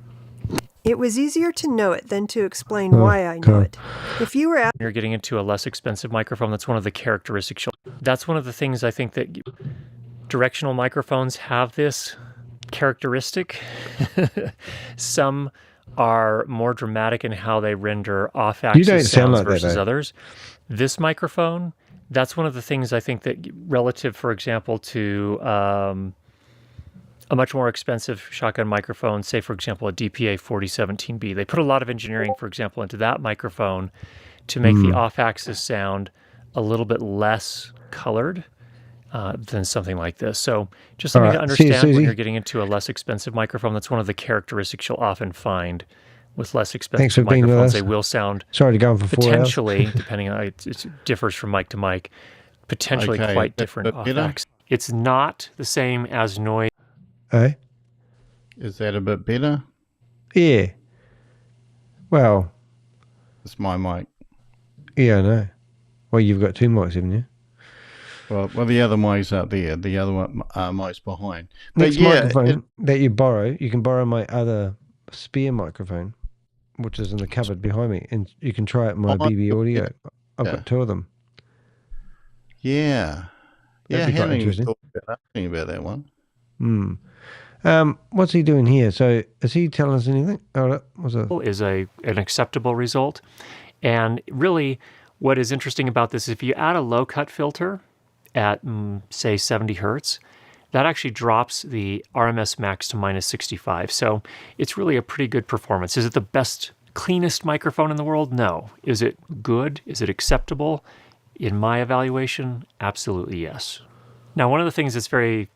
It was easier to know it than to explain why I know it. If you were asked... You're getting into a less expensive microphone. That's one of the characteristics. That's one of the things I think that directional microphones have this characteristic. Some are more dramatic in how they render off-axis sounds versus others. This microphone that's one of the things I think that relative, for example, to a much more expensive shotgun microphone, say, for example, a DPA 4017B. They put a lot of engineering, for example, into that microphone to make the off-axis sound a little bit less colored than something like this. So just something to understand when you're getting into a less expensive microphone. That's one of the characteristics you'll often find with less expensive microphones. They will sound potentially, depending on it differs from mic to mic, potentially quite different off-axis. It's not the same as noise. Hey? Is that a bit better? Yeah. Well, it's my mic. Yeah, I know. Well, you've got two mics, haven't you? Well, the other mic's up there. The other one, mic's behind. Next microphone that you borrow, you can borrow my other spare microphone, which is in the cupboard behind me, and you can try it in my BB Audio. I've got two of them. Yeah. That'd be quite interesting. Asking about that one. What's he doing here? So is he telling us anything? Is an acceptable result. And really, what is interesting about this is if you add a low cut filter at, say, 70 hertz, that actually drops the RMS max to minus 65. So it's really a pretty good performance. Is it the best, cleanest microphone in the world? No. Is it good? Is it acceptable? In my evaluation, absolutely yes. Now, one of the things that's very,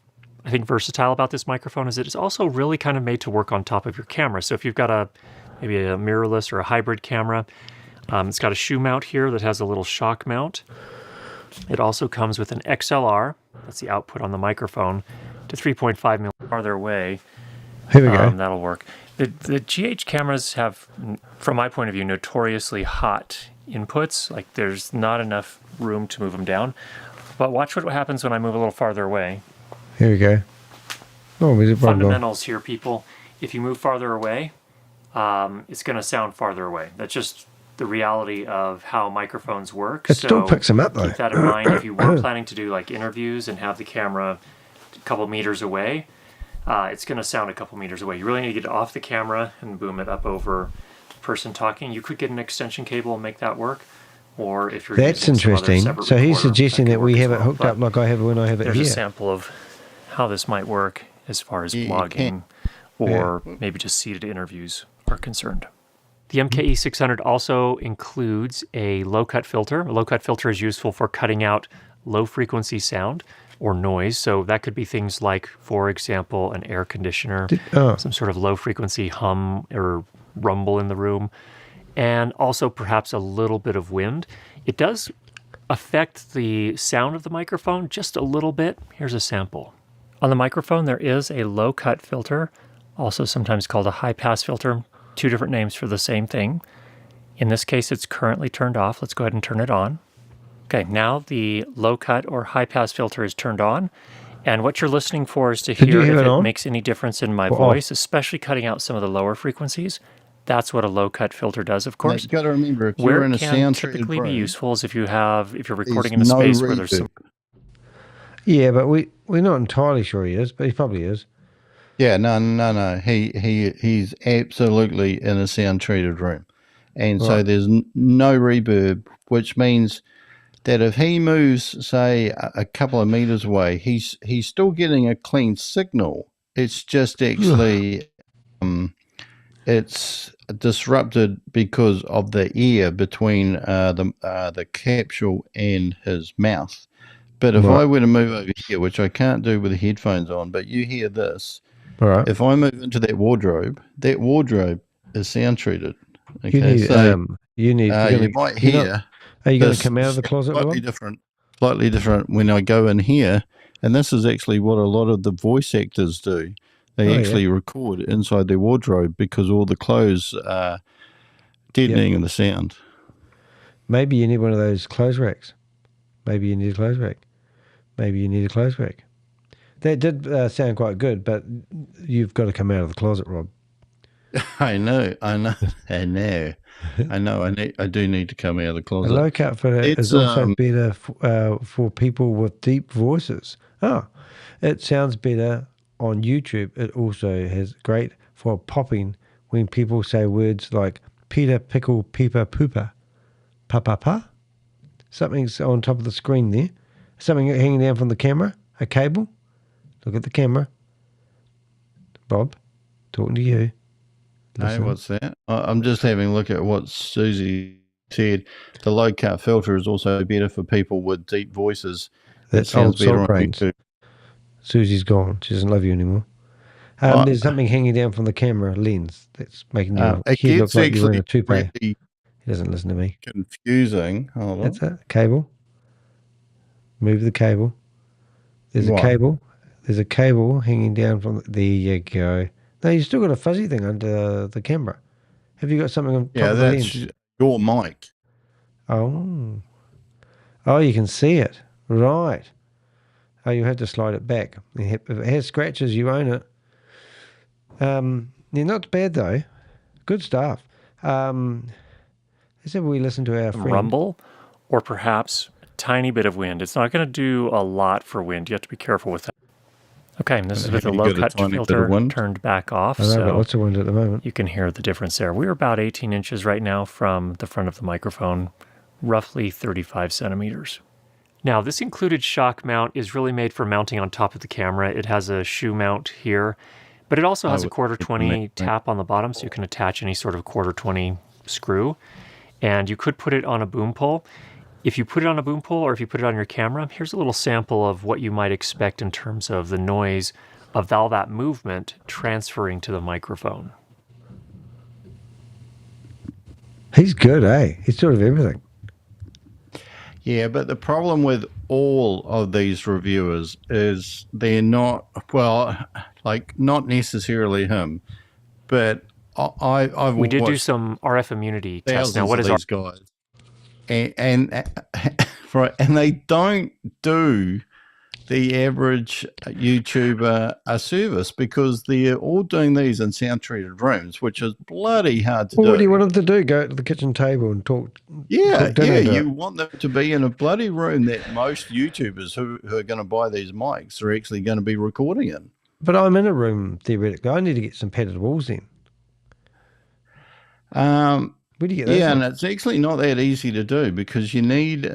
I think, versatile about this microphone is that it's also really kind of made to work on top of your camera. So if you've got maybe a mirrorless or a hybrid camera, it's got a shoe mount here that has a little shock mount. It also comes with an XLR, that's the output on the microphone, to 3.5 millimeters farther away. Here we go. That'll work. The GH cameras have, from my point of view, notoriously hot inputs. Like there's not enough room to move them down. But watch what happens when I move a little farther away. Here we go. Oh, fundamentals here, people. If you move farther away, it's going to sound farther away. That's just the reality of how microphones work. It still picks them up, though. Keep that in mind. If you were planning to do like interviews and have the camera a couple meters away, it's going to sound a couple meters away. You really need to get off the camera and boom it up over the person talking. You could get an extension cable and make that work. Or if you're That's interesting. So he's suggesting that we have it hooked up like I have when I have it here. There's a sample of how this might work as far as blogging or maybe just seated interviews are concerned. The MKE 600 also includes a low-cut filter. A low-cut filter is useful for cutting out low-frequency sound or noise. So that could be things like, for example, an air conditioner, some sort of low-frequency hum or rumble in the room, and also perhaps a little bit of wind. It does affect the sound of the microphone just a little bit. Here's a sample. On the microphone, there is a low-cut filter, also sometimes called a high-pass filter. Two different names for the same thing. In this case, it's currently turned off. Let's go ahead and turn it on. Okay, now the low-cut or high-pass filter is turned on. And what you're listening for is to hear if it makes any difference in my voice, especially cutting out some of the lower frequencies. That's what a low-cut filter does, of course. You've got to remember, if where you're in a sound typically be useful is if you're recording in a space where there's some... Yeah, but we're not entirely sure he is, but he probably is. Yeah, no. He's absolutely in a sound treated room, and so there's no reverb, which means that if he moves, say, a couple of meters away, he's still getting a clean signal. It's just actually it's disrupted because of the air between the capsule and his mouth. But if I were to move over here, which I can't do with the headphones on, but you hear this. All right. If I move into that wardrobe is sound treated. Okay, you might hear. Are you going to come out of the closet? Slightly different when I go in here, and this is actually what a lot of the voice actors do. They actually record inside their wardrobe because all the clothes are deadening the sound. Maybe you need one of those clothes racks. Maybe you need a clothes rack. That did sound quite good, but you've got to come out of the closet, Rob. I know. I do need to come out of the closet. A low-cut filter is also better for people with deep voices. Oh, it sounds better on YouTube. It also has great for popping when people say words like Peter, pickle, peeper, pooper, pa-pa-pa. Something's on top of the screen there. Something hanging down from the camera. A cable. Look at the camera. Bob, talking to you. Hey, what's that? I'm just having a look at what Susie said. The low-cut filter is also better for people with deep voices. That's old soul brains. Susie's gone. She doesn't love you anymore. There's something hanging down from the camera lens that's making your head look like you're wearing a toupee. He doesn't listen to me. Confusing. Hold on. That's a cable. Move the cable. There's a cable. There's a cable hanging down from there you go. No, you still got a fuzzy thing under the camera. Have you got something on top of the lens? Yeah, that's your mic. Oh. Oh, you can see it. Right. Oh, you had to slide it back. If it has scratches, you own it. Yeah, not bad though. Good stuff. Let's have we listen to our friend. Rumble, or perhaps a tiny bit of wind. It's not going to do a lot for wind. You have to be careful with that. Okay, and this is with the low-cut filter turned back off. I know, lots of wind at the moment. You can hear the difference there. We're about 18 inches right now from the front of the microphone, roughly 35 centimeters. Now, this included shock mount is really made for mounting on top of the camera. It has a shoe mount here, but it also has a quarter 20 tap on the bottom, so you can attach any sort of quarter 20 screw. And you could put it on a boom pole. If you put it on a boom pole or if you put it on your camera, here's a little sample of what you might expect in terms of the noise of all that movement transferring to the microphone. He's good, eh? He's sort of everything. Yeah, but the problem with all of these reviewers is they're not, well, like not necessarily him, but I've we did do some RF immunity tests. Now, what is these guys? And right, and they don't do the average YouTuber a service because they're all doing these in sound treated rooms, which is bloody hard to do. What do you want them to do? Go to the kitchen table and talk? Yeah, you want them to be in a bloody room that most YouTubers who are going to buy these mics are actually going to be recording in. But I'm in a room theoretically. I need to get some padded walls in. Where do you get those and it's actually not that easy to do because you need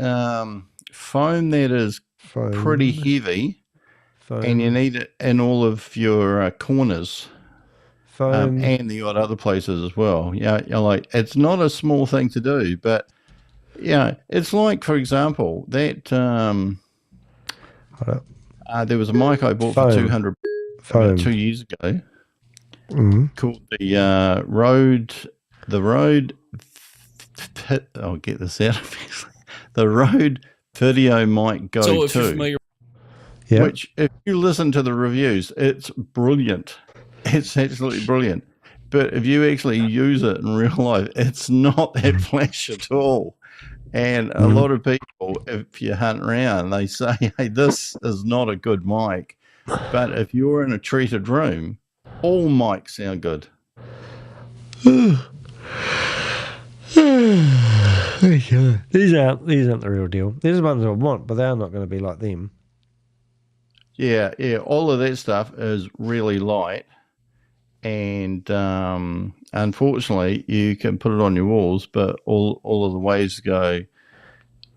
foam that is pretty heavy, and you need it in all of your corners, and the odd other places as well. Yeah, like it's not a small thing to do, but yeah, it's like, for example, that there was a mic I bought for $200 about 2 years ago, called the Rode. I'll get this out. The Rode Video Mic Go 2, which if you listen to the reviews, it's brilliant. It's absolutely brilliant. But if you actually use it in real life, it's not that flash at all. And a lot of people, if you hunt around, they say, hey, this is not a good mic. But if you're in a treated room, all mics sound good. These aren't the real deal. These are the ones I want, but they're not going to be like them. Yeah. All of that stuff is really light, and unfortunately, you can put it on your walls, but all of the waves go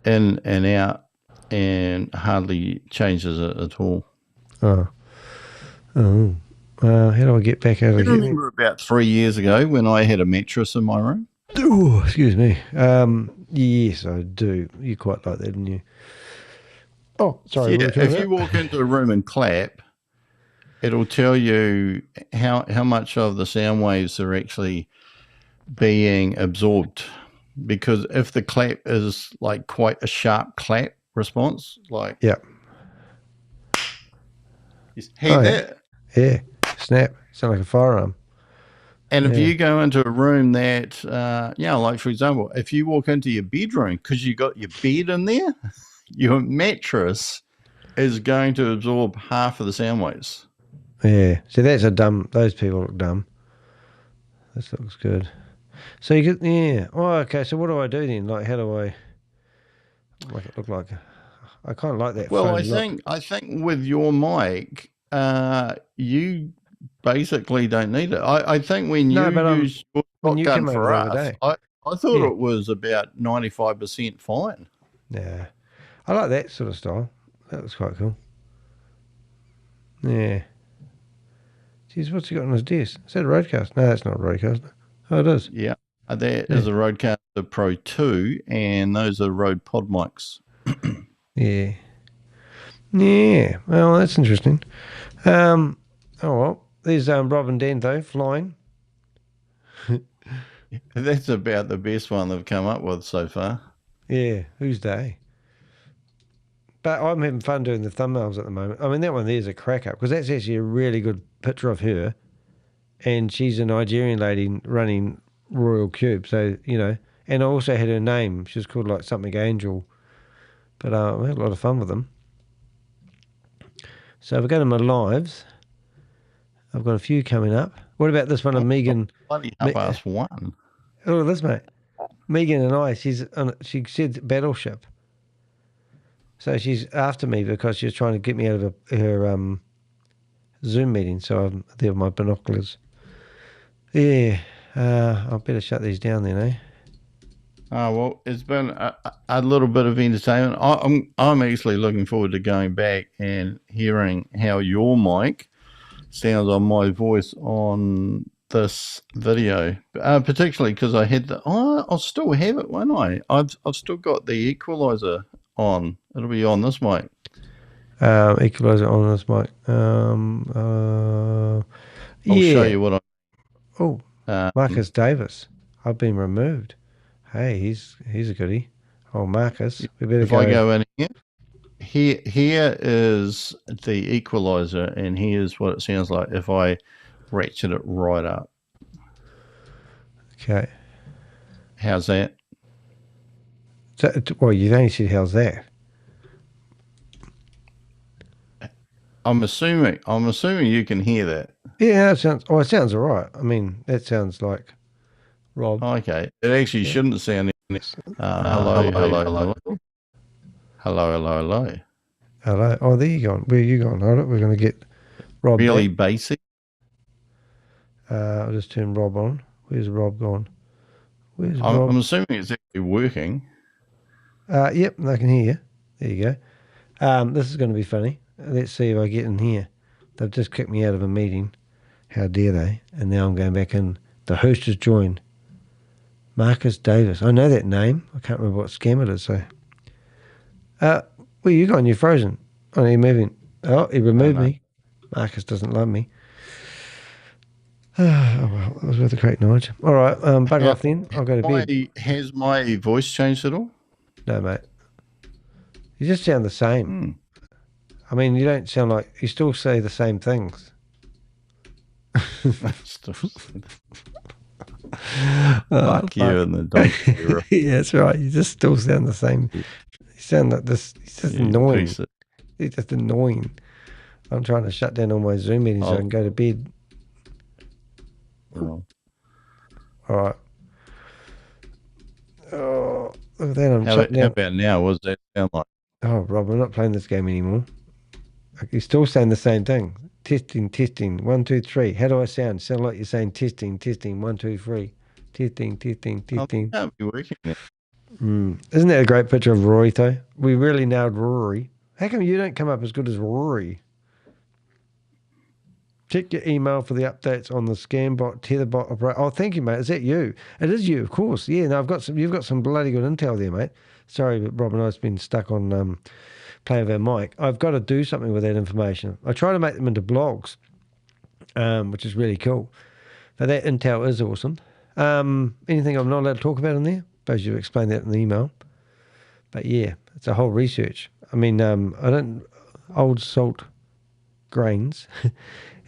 in and out, and hardly changes it at all. How do I get back out of here? I remember about 3 years ago when I had a mattress in my room. Oh, excuse me. Yes, I do. You quite like that, didn't you? Oh, sorry. Yeah, if you walk into a room and clap, it'll tell you how much of the sound waves are actually being absorbed. Because if the clap is like quite a sharp clap response, like that. Yeah, snap. Sound like a firearm. And if you go into a room that, like for example, if you walk into your bedroom because you got your bed in there, your mattress is going to absorb half of the sound waves. Yeah, so that's those people look dumb. This looks good. So you get, oh, okay, so what do I do then? Like, how do I make it look like? I kind of like that. Well, I think with your mic, you basically don't need it. I think when you use shotgun for us, I thought it was about 95% fine. Yeah. I like that sort of style. That was quite cool. Yeah. Jeez, what's he got on his desk? Is that a Roadcaster? No, that's not a Roadcaster. Oh, it is. Yeah. There is a Rodecaster Pro 2, and those are Rode Pod mics. Yeah. Yeah. Well, that's interesting. Oh, well. There's Rob and Dan, though, flying. That's about the best one they've come up with so far. Yeah. Who's they? But I'm having fun doing the thumbnails at the moment. I mean, that one there is a cracker because that's actually a really good picture of her. And she's a Nigerian lady running Royal Cube. So, you know, and I also had her name. She was called like something Angel. But we had a lot of fun with them. So if I go to my lives, I've got a few coming up. What about this one of Megan? Bloody half-ass one. Oh, this, mate. Megan and I, she said Battleship. So she's after me because she's trying to get me out of her Zoom meeting. So I'm there with my binoculars. Yeah, I better shut these down then, eh? Oh, well, it's been a little bit of entertainment. I'm actually looking forward to going back and hearing how your mic sounds on my voice on this video, particularly because I had I'll still have it, won't I? I've still got the equalizer on. It'll be on this mic. Equalizer on this mic. I'll show you what I. Oh, Marcus Davis. I've been removed. Hey, he's a goodie. Oh, Marcus. We better if I go in here, here is the equalizer, and here's what it sounds like if I ratchet it right up. Okay. How's that? So, well, you only said how's that? I'm assuming you can hear that. Yeah, it sounds all right. I mean, that sounds like Rob. Okay. It actually shouldn't sound hello. Oh, there you go. Where are you going? Hold it. We're going to get Rob. Really basic. I'll just turn Rob on. Where's Rob gone? Where's Rob? I'm assuming it's actually working. Yep, I can hear you. There you go. This is going to be funny. Let's see if I get in here. They've just kicked me out of a meeting. How dare they? And now I'm going back in. The host has joined. Marcus Davis. I know that name. I can't remember what scam it is. So, where you going? You're frozen. Oh, you're moving. Oh, he removed me. Marcus doesn't love me. Oh, well, that was worth a crack, Nige. All right, bugger off then. I'll go to bed. Has my voice changed at all? No, mate. You just sound the same. I mean, you don't sound like... You still say the same things. Fuck you and the dog. Yeah, that's right. You just still sound the same. You sound like this. It's just annoying. It's just annoying. I'm trying to shut down all my Zoom meetings so I can go to bed. All right. Oh, look at that. How about now? What does that sound like? Oh, Rob, I'm not playing this game anymore. You're still saying the same thing. Testing, 1, 2, 3. How do I sound? Sound like you're saying testing, 1, 2, 3. Testing. Can't be working there. Isn't that a great picture of Rory, though? We really nailed Rory. How come you don't come up as good as Rory? Check your email for the updates on the Scambot, Tetherbot operator. Oh, thank you, mate. Is that you? It is you, of course. Yeah, no, you've got some bloody good intel there, mate. Sorry, but Rob and I've been stuck on playing with our mic. I've got to do something with that information. I try to make them into blogs, which is really cool. But that intel is awesome. Anything I'm not allowed to talk about in there? Suppose you explain that in the email. But yeah, it's a whole research. I mean, Old Salt Grains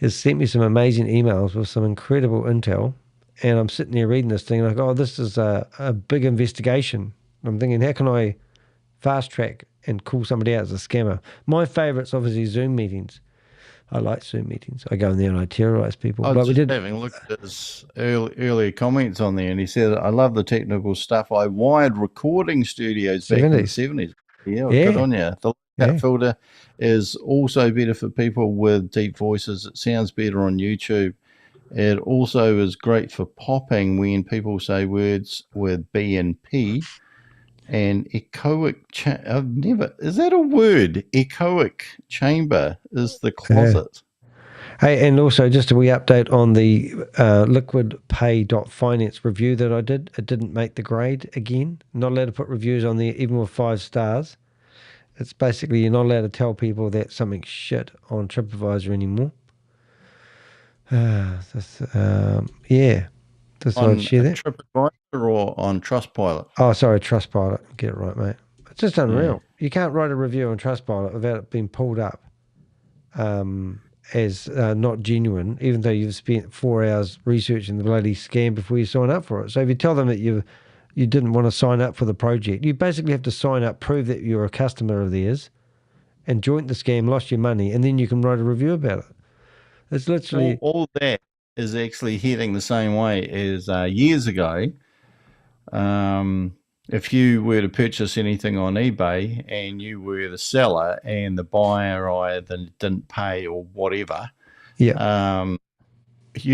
has sent me some amazing emails with some incredible intel. And I'm sitting there reading this thing and I go, oh, this is a big investigation. I'm thinking, how can I fast track and call somebody out as a scammer? My favourite's obviously Zoom meetings. I like Zoom meetings. I go in there and I terrorise people. I was just having a look at his earlier comments on there, and he said, I love the technical stuff. I wired recording studios back in the 70s. Yeah, good on you. The lookup filter is also better for people with deep voices. It sounds better on YouTube. It also is great for popping when people say words with B and P. And echoic, is that a word? Echoic chamber is the closet. Hey, and also just a wee update on the liquidpay.finance review that I did. It didn't make the grade again. Not allowed to put reviews on there, even with 5 stars. It's basically you're not allowed to tell people that something's shit on TripAdvisor anymore. Yeah. Just thought I'd share that. TripAdvisor or on Trustpilot? Oh, sorry, Trustpilot. Get it right, mate. It's just unreal. You can't write a review on Trustpilot without it being pulled up as not genuine, even though you've spent 4 hours researching the bloody scam before you sign up for it. So if you tell them that you didn't want to sign up for the project, you basically have to sign up, prove that you're a customer of theirs, and joined the scam, lost your money, and then you can write a review about it. It's literally... All that is actually heading the same way as years ago. If you were to purchase anything on eBay and you were the seller and the buyer either didn't pay or whatever, you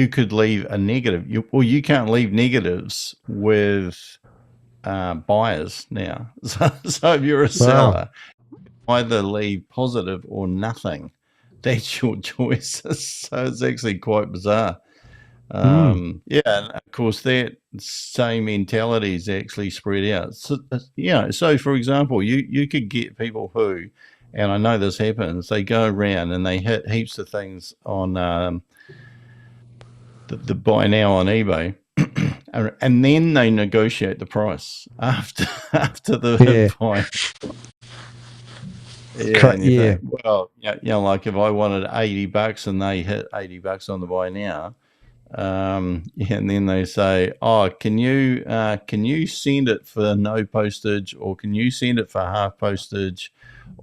could leave a negative. You can't leave negatives with buyers now. So if you're a seller, either leave positive or nothing. That's your choice. So it's actually quite bizarre. And of course that same mentality is actually spread out. So, so for example, you could get people who, and I know this happens, they go around and they hit heaps of things on the buy now on eBay, and then they negotiate the price after the buy. Think, well, like if I wanted $80 and they hit $80 on the buy now, and then they say, "Oh, can you send it for no postage, or can you send it for half postage,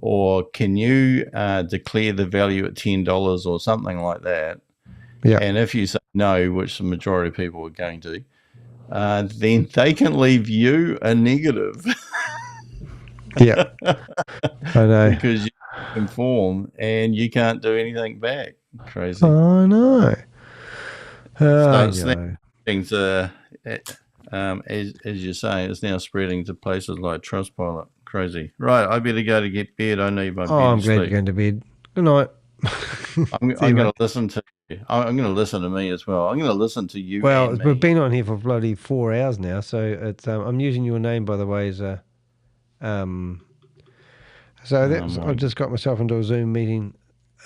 or can you declare the value at $10 or something like that?" And if you say no, which the majority of people are going to, then they can leave you a negative. I know, because you inform and you can't do anything back. Crazy. I know. So things as you say, it's now spreading to places like Trustpilot. Crazy. Right, I better go to get bed. I need my bed. I'm glad you're going to bed. Good night. I'm going to listen to you. I'm going to listen to me as well. I'm going to listen to you. Well, we've been on here for bloody 4 hours now, so it's I'm using your name, by the way, as a so that's I just got myself into a Zoom meeting,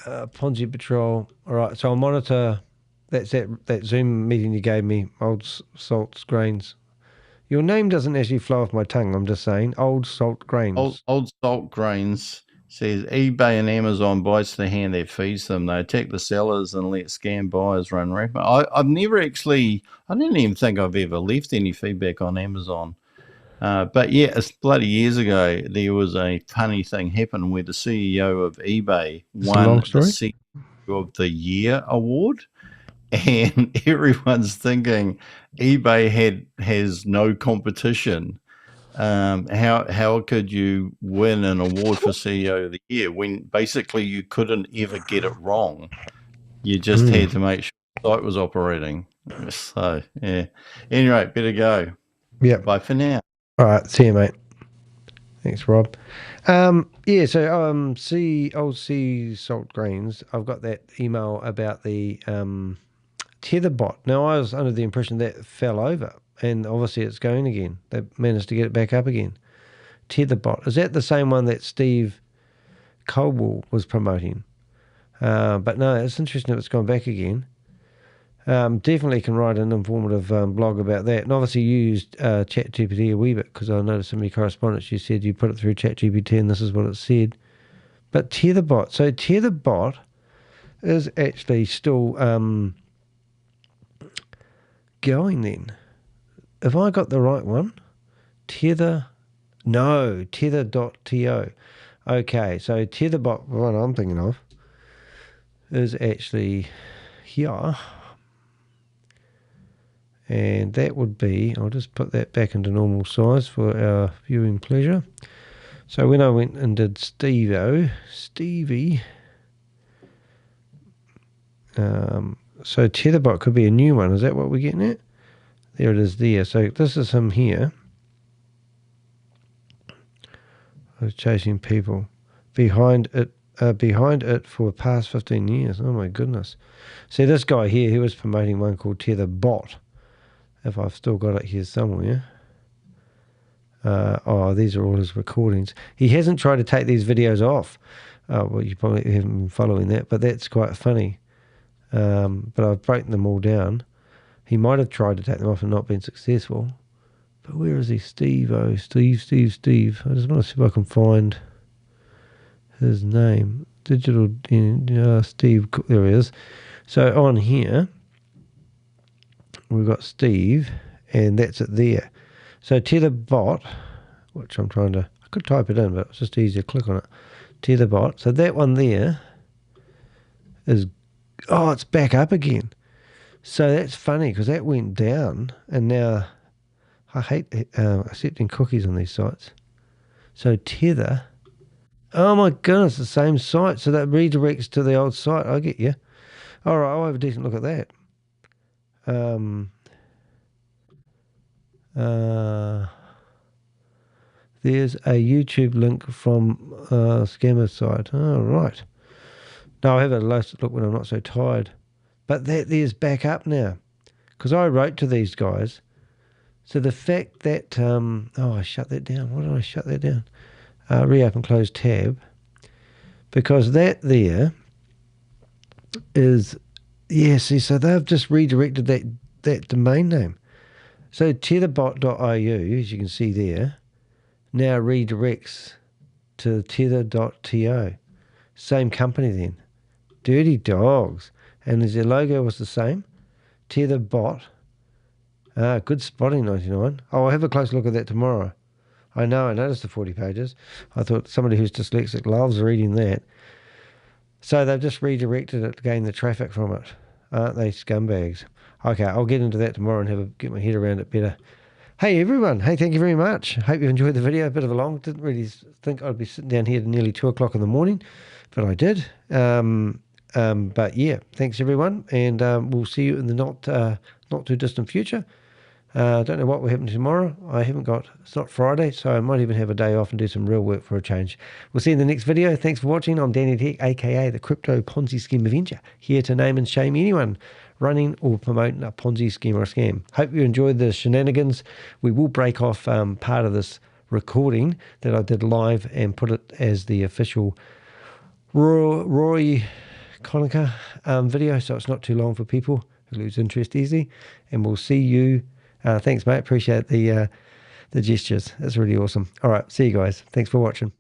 Ponzi Patrol. All right, so I'll monitor. That's that Zoom meeting you gave me, Old Salt Grains. Your name doesn't actually flow off my tongue. I'm just saying, Old Salt Grains. Old Salt Grains says eBay and Amazon bites the hand that feeds them. They attack the sellers and let scam buyers run rampant. I've never actually. I didn't even think I've ever left any feedback on Amazon. But yeah, it's bloody years ago, there was a funny thing happened where the CEO of eBay won the CEO of the Year award. And everyone's thinking eBay has no competition. How could you win an award for CEO of the Year when basically you couldn't ever get it wrong? You just had to make sure the site was operating. So yeah. Anyway, better go. Yeah. Bye for now. All right, see you, mate. Thanks, Rob. So Old Sea Salt Grains, I've got that email about the tether bot. Now, I was under the impression that fell over, and obviously it's going again. They managed to get it back up again. Tether bot. Is that the same one that Steve Coble was promoting? But no, it's interesting if it's gone back again. Definitely can write an informative blog about that. And obviously you used ChatGPT a wee bit, because I noticed in my correspondence you said you put it through ChatGPT and this is what it said. But Tetherbot. So Tetherbot is actually still going then. Have I got the right one? Tether.to. Okay, so Tetherbot, what I'm thinking of, is actually here. And that would be, I'll just put that back into normal size for our viewing pleasure. So when I went and did Stevie, so Tetherbot could be a new one. Is that what we're getting at? There it is there. So this is him here. was chasing people behind it for the past 15 years. Oh my goodness. See, this guy here, he was promoting one called Tether Bot. If I've still got it here somewhere. These are all his recordings. He hasn't tried to take these videos off. Well, you probably haven't been following that, but that's quite funny. But I've broken them all down. He might have tried to take them off and not been successful. But where is he? Steve. I just want to see if I can find his name. Digital Steve. There he is. So on here, we've got Steve, and that's it there. So Tether Bot, which I could type it in, but it's just easier to click on it. Tether Bot. So that one there is, it's back up again. So that's funny because that went down, and now I hate accepting cookies on these sites. So Tether, oh my goodness, the same site. So that redirects to the old site. I get you. All right, I'll have a decent look at that. There's a YouTube link from scammer site. Oh, right. No, I have a look when I'm not so tired. But there's back up now. Because I wrote to these guys. So the fact that... I shut that down. Why did I shut that down? Reopen, close tab. Because that there is... Yeah, see, so they've just redirected that domain name. So tetherbot.io, as you can see there, now redirects to tether.to. Same company then. Dirty dogs. And as their logo was the same, Tetherbot. Good spotting, 99. I'll have a close look at that tomorrow. I noticed the 40 pages. I thought somebody who's dyslexic loves reading that. So they've just redirected it to gain the traffic from it. Aren't they scumbags? Okay, I'll get into that tomorrow and get my head around it better. Hey everyone, hey, thank you very much. Hope you enjoyed the video. A bit of a long, didn't really think I'd be sitting down here at nearly 2 o'clock in the morning, but I did. But yeah, thanks everyone, and we'll see you in the not too distant future. I don't know what will happen tomorrow. It's not Friday, so I might even have a day off and do some real work for a change. We'll see you in the next video. Thanks for watching. I'm Danny de Hek, aka the Crypto Ponzi Scheme Avenger, here to name and shame anyone running or promoting a Ponzi scheme or a scam. Hope you enjoyed the shenanigans. We will break off part of this recording that I did live and put it as the official Rory Conacher video, so it's not too long for people who lose interest easily. And we'll see you. Thanks, mate. Appreciate the gestures. That's really awesome. All right. See you guys. Thanks for watching.